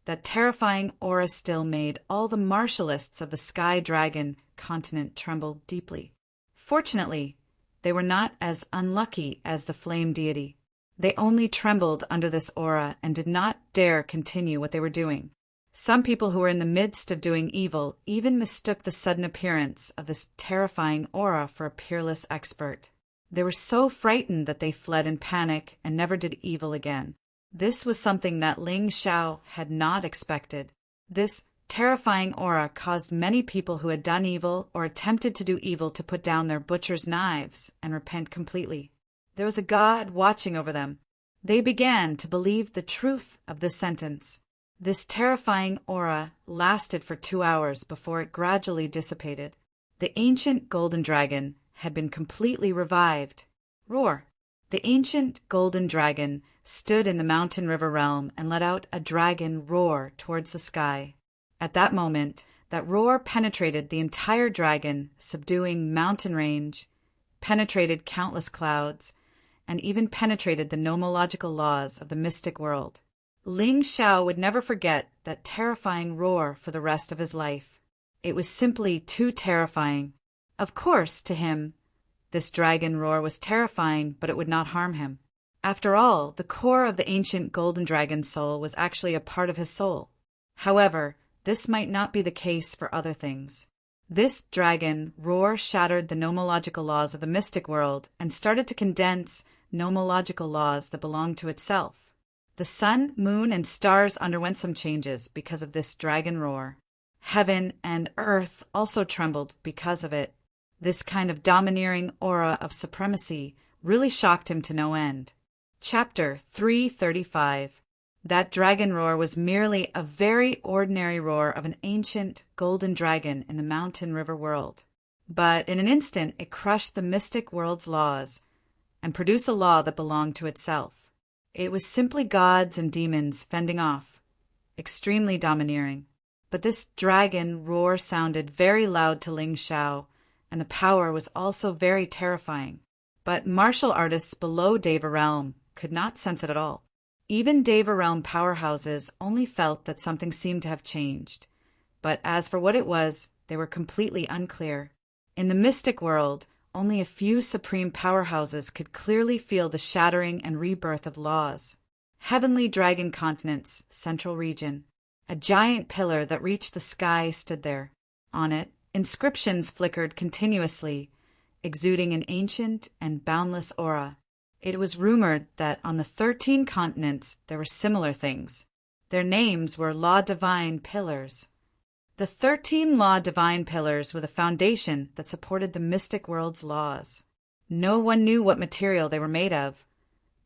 that terrifying aura still made all the martialists of the Sky Dragon continent tremble deeply. Fortunately, they were not as unlucky as the flame deity. They only trembled under this aura and did not dare continue what they were doing. Some people who were in the midst of doing evil even mistook the sudden appearance of this terrifying aura for a peerless expert. They were so frightened that they fled in panic and never did evil again. This was something that Ling Xiao had not expected. This terrifying aura caused many people who had done evil or attempted to do evil to put down their butcher's knives and repent completely. There was a God watching over them. They began to believe the truth of this sentence. This terrifying aura lasted for 2 hours before it gradually dissipated. The ancient golden dragon had been completely revived. Roar! The ancient golden dragon stood in the mountain river realm and let out a dragon roar towards the sky. At that moment, that roar penetrated the entire dragon, subduing mountain range, penetrated countless clouds, and even penetrated the nomological laws of the mystic world. Ling Xiao would never forget that terrifying roar for the rest of his life. It was simply too terrifying. Of course, to him, this dragon roar was terrifying, but it would not harm him. After all, the core of the ancient golden dragon's soul was actually a part of his soul. However, this might not be the case for other things. This dragon roar shattered the nomological laws of the mystic world and started to condense nomological laws that belonged to itself. The sun, moon, and stars underwent some changes because of this dragon roar. Heaven and earth also trembled because of it. This kind of domineering aura of supremacy really shocked him to no end. Chapter 335. That dragon roar was merely a very ordinary roar of an ancient golden dragon in the mountain river world. But in an instant it crushed the mystic world's laws and produced a law that belonged to itself. It was simply gods and demons fending off, extremely domineering. But this dragon roar sounded very loud to Ling Xiao, and the power was also very terrifying. But martial artists below Deva Realm could not sense it at all. Even Deva Realm powerhouses only felt that something seemed to have changed. But as for what it was, they were completely unclear. In the mystic world, only a few supreme powerhouses could clearly feel the shattering and rebirth of laws. Heavenly Dragon Continent's central region. A giant pillar that reached the sky stood there. On it, inscriptions flickered continuously, exuding an ancient and boundless aura. It was rumored that on the 13 continents there were similar things. Their names were Law Divine Pillars. The 13 Law Divine Pillars were the foundation that supported the mystic world's laws. No one knew what material they were made of,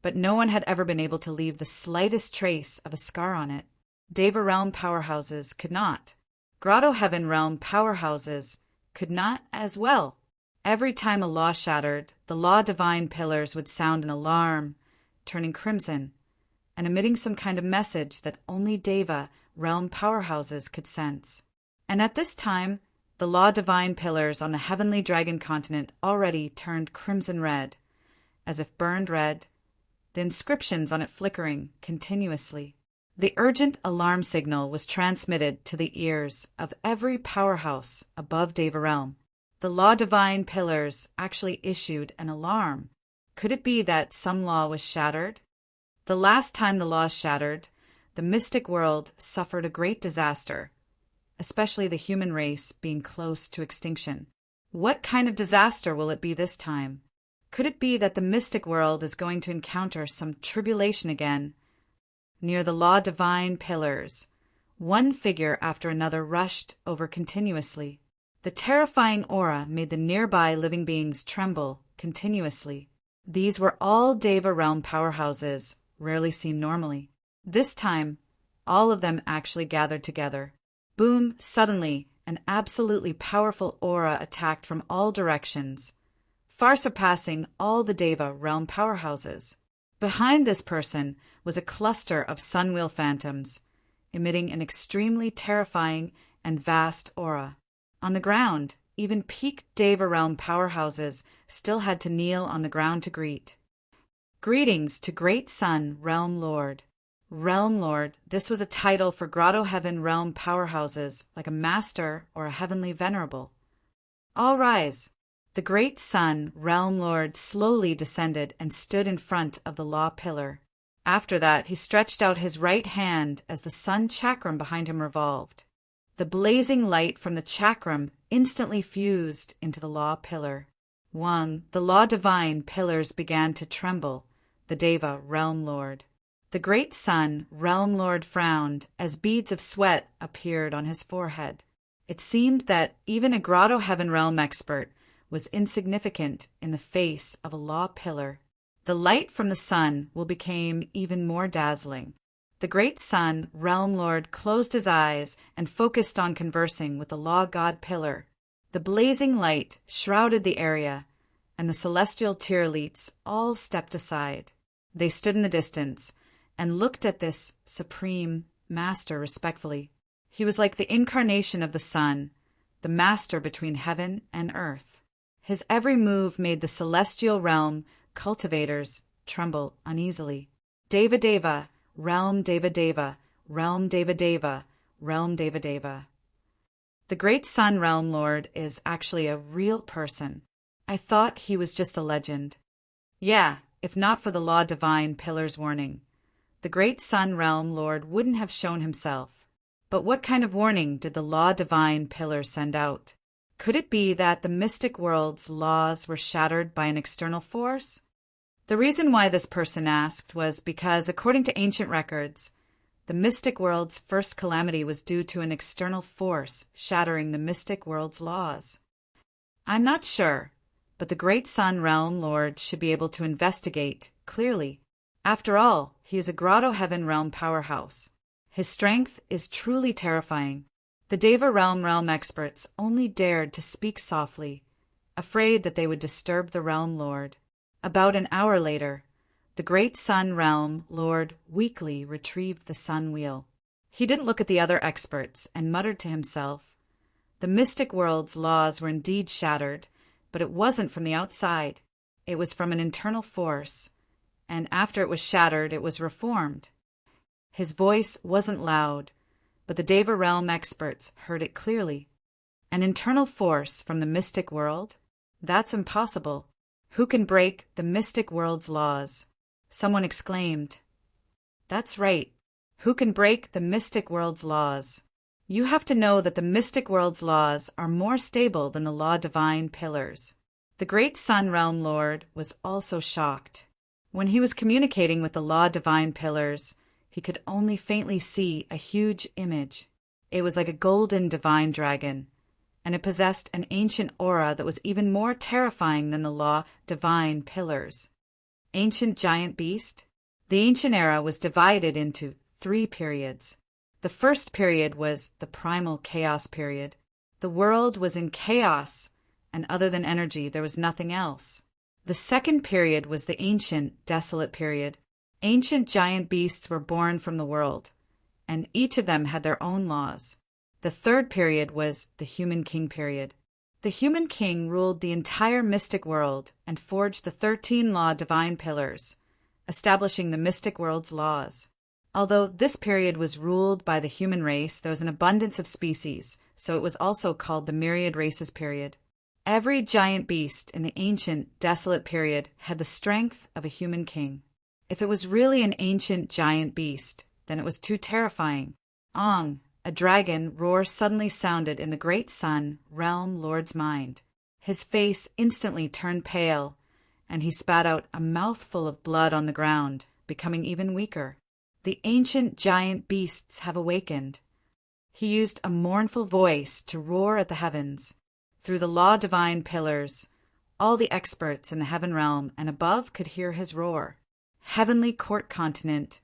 but no one had ever been able to leave the slightest trace of a scar on it. Deva Realm powerhouses could not. Grotto Heaven Realm powerhouses could not as well. Every time a law shattered, the Law Divine Pillars would sound an alarm, turning crimson, and emitting some kind of message that only Deva realm powerhouses could sense. And at this time, the law divine pillars on the heavenly dragon continent already turned crimson red, as if burned red, the inscriptions on it flickering continuously. The urgent alarm signal was transmitted to the ears of every powerhouse above Deva realm. The law divine pillars actually issued an alarm. Could it be that some law was shattered? The last time the law shattered, the mystic world suffered a great disaster, especially the human race being close to extinction. What kind of disaster will it be this time? Could it be that the mystic world is going to encounter some tribulation again? Near the law divine pillars, one figure after another rushed over continuously. The terrifying aura made the nearby living beings tremble continuously. These were all Deva realm powerhouses, rarely seen normally. This time, all of them actually gathered together. Boom! Suddenly, an absolutely powerful aura attacked from all directions, far surpassing all the Deva realm powerhouses. Behind this person was a cluster of sunwheel phantoms, emitting an extremely terrifying and vast aura. On the ground, even peak Deva realm powerhouses still had to kneel on the ground to greet. Greetings to Great Sun Realm Lord. Realm Lord, this was a title for Grotto Heaven realm powerhouses, like a master or a heavenly venerable. All rise. The Great Sun Realm Lord slowly descended and stood in front of the law pillar. After that, he stretched out his right hand as the sun chakram behind him revolved. The blazing light from the chakram instantly fused into the law pillar. The law divine pillars began to tremble, the Deva Realm Lord. The Great Sun Realm Lord frowned as beads of sweat appeared on his forehead. It seemed that even a Grotto Heaven realm expert was insignificant in the face of a law pillar. The light from the sun became even more dazzling. The Great Sun Realm Lord closed his eyes and focused on conversing with the law god pillar. The blazing light shrouded the area, and the celestial tier-elites all stepped aside. They stood in the distance and looked at this supreme master respectfully. He was like the incarnation of the sun, the master between heaven and earth. His every move made the celestial realm cultivators tremble uneasily. Deva Deva, Realm Deva Deva, Realm Deva Deva, Realm Deva Deva. The Great Sun Realm Lord is actually a real person. I thought he was just a legend. Yeah, if not for the Law Divine Pillar's warning. The Great Sun Realm Lord wouldn't have shown himself. But what kind of warning did the Law Divine Pillar send out? Could it be that the mystic world's laws were shattered by an external force? The reason why this person asked was because, according to ancient records, the mystic world's first calamity was due to an external force shattering the mystic world's laws. I'm not sure, but the Great Sun Realm Lord should be able to investigate clearly. After all, he is a Grotto Heaven realm powerhouse. His strength is truly terrifying. The Deva realm experts only dared to speak softly, afraid that they would disturb the Realm Lord. About an hour later, the Great Sun Realm Lord weakly retrieved the sun wheel. He didn't look at the other experts and muttered to himself. The mystic world's laws were indeed shattered, but it wasn't from the outside. It was from an internal force, and after it was shattered, it was reformed. His voice wasn't loud, but the Deva realm experts heard it clearly. An internal force from the mystic world? That's impossible. Who can break the mystic world's laws? Someone exclaimed. That's right. Who can break the mystic world's laws? You have to know that the mystic world's laws are more stable than the law divine pillars. The Great Sun Realm Lord was also shocked. When he was communicating with the law divine pillars, he could only faintly see a huge image. It was like a golden divine dragon, and it possessed an ancient aura that was even more terrifying than the law divine pillars. Ancient giant beast? The ancient era was divided into 3 periods. The first period was the primal chaos period. The world was in chaos, and other than energy, there was nothing else. The second period was the ancient desolate period. Ancient giant beasts were born from the world, and each of them had their own laws. The third period was the Human King period. The Human King ruled the entire mystic world and forged the 13 divine pillars, establishing the mystic world's laws. Although this period was ruled by the human race, there was an abundance of species, so it was also called the Myriad Races period. Every giant beast in the ancient, desolate period had the strength of a human king. If it was really an ancient giant beast, then it was too terrifying. Ong, a dragon, roar suddenly sounded in the great sun, realm lord's mind. His face instantly turned pale, and he spat out a mouthful of blood on the ground, becoming even weaker. The ancient giant beasts have awakened. He used a mournful voice to roar at the heavens. Through the divine pillars, all the experts in the heaven realm and above could hear his roar. Heavenly Court Continent,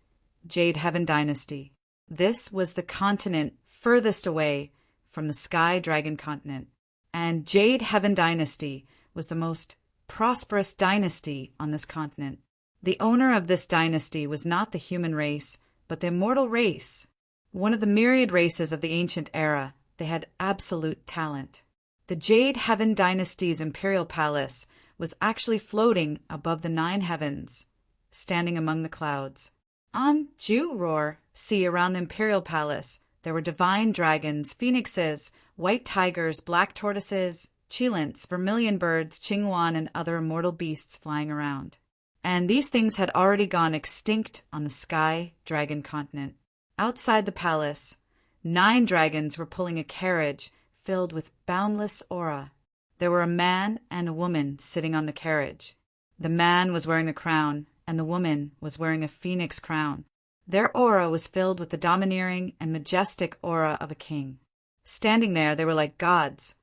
Jade Heaven Dynasty. This was the continent furthest away from the Sky Dragon Continent, and Jade Heaven Dynasty was the most prosperous dynasty on this continent. The owner of this dynasty was not the human race, but the immortal race. One of the myriad races of the ancient era, they had absolute talent. The Jade Heaven Dynasty's imperial palace was actually floating above the 9 heavens, standing among the clouds. On Jew roar, see around the imperial palace, there were divine dragons, phoenixes, white tigers, black tortoises, chilants, vermilion birds, chingwan, and other immortal beasts flying around. And these things had already gone extinct on the Sky Dragon Continent. Outside the palace, 9 dragons were pulling a carriage filled with boundless aura. There were a man and a woman sitting on the carriage. The man was wearing a crown, and the woman was wearing a phoenix crown. Their aura was filled with the domineering and majestic aura of a king. Standing there, they were like gods,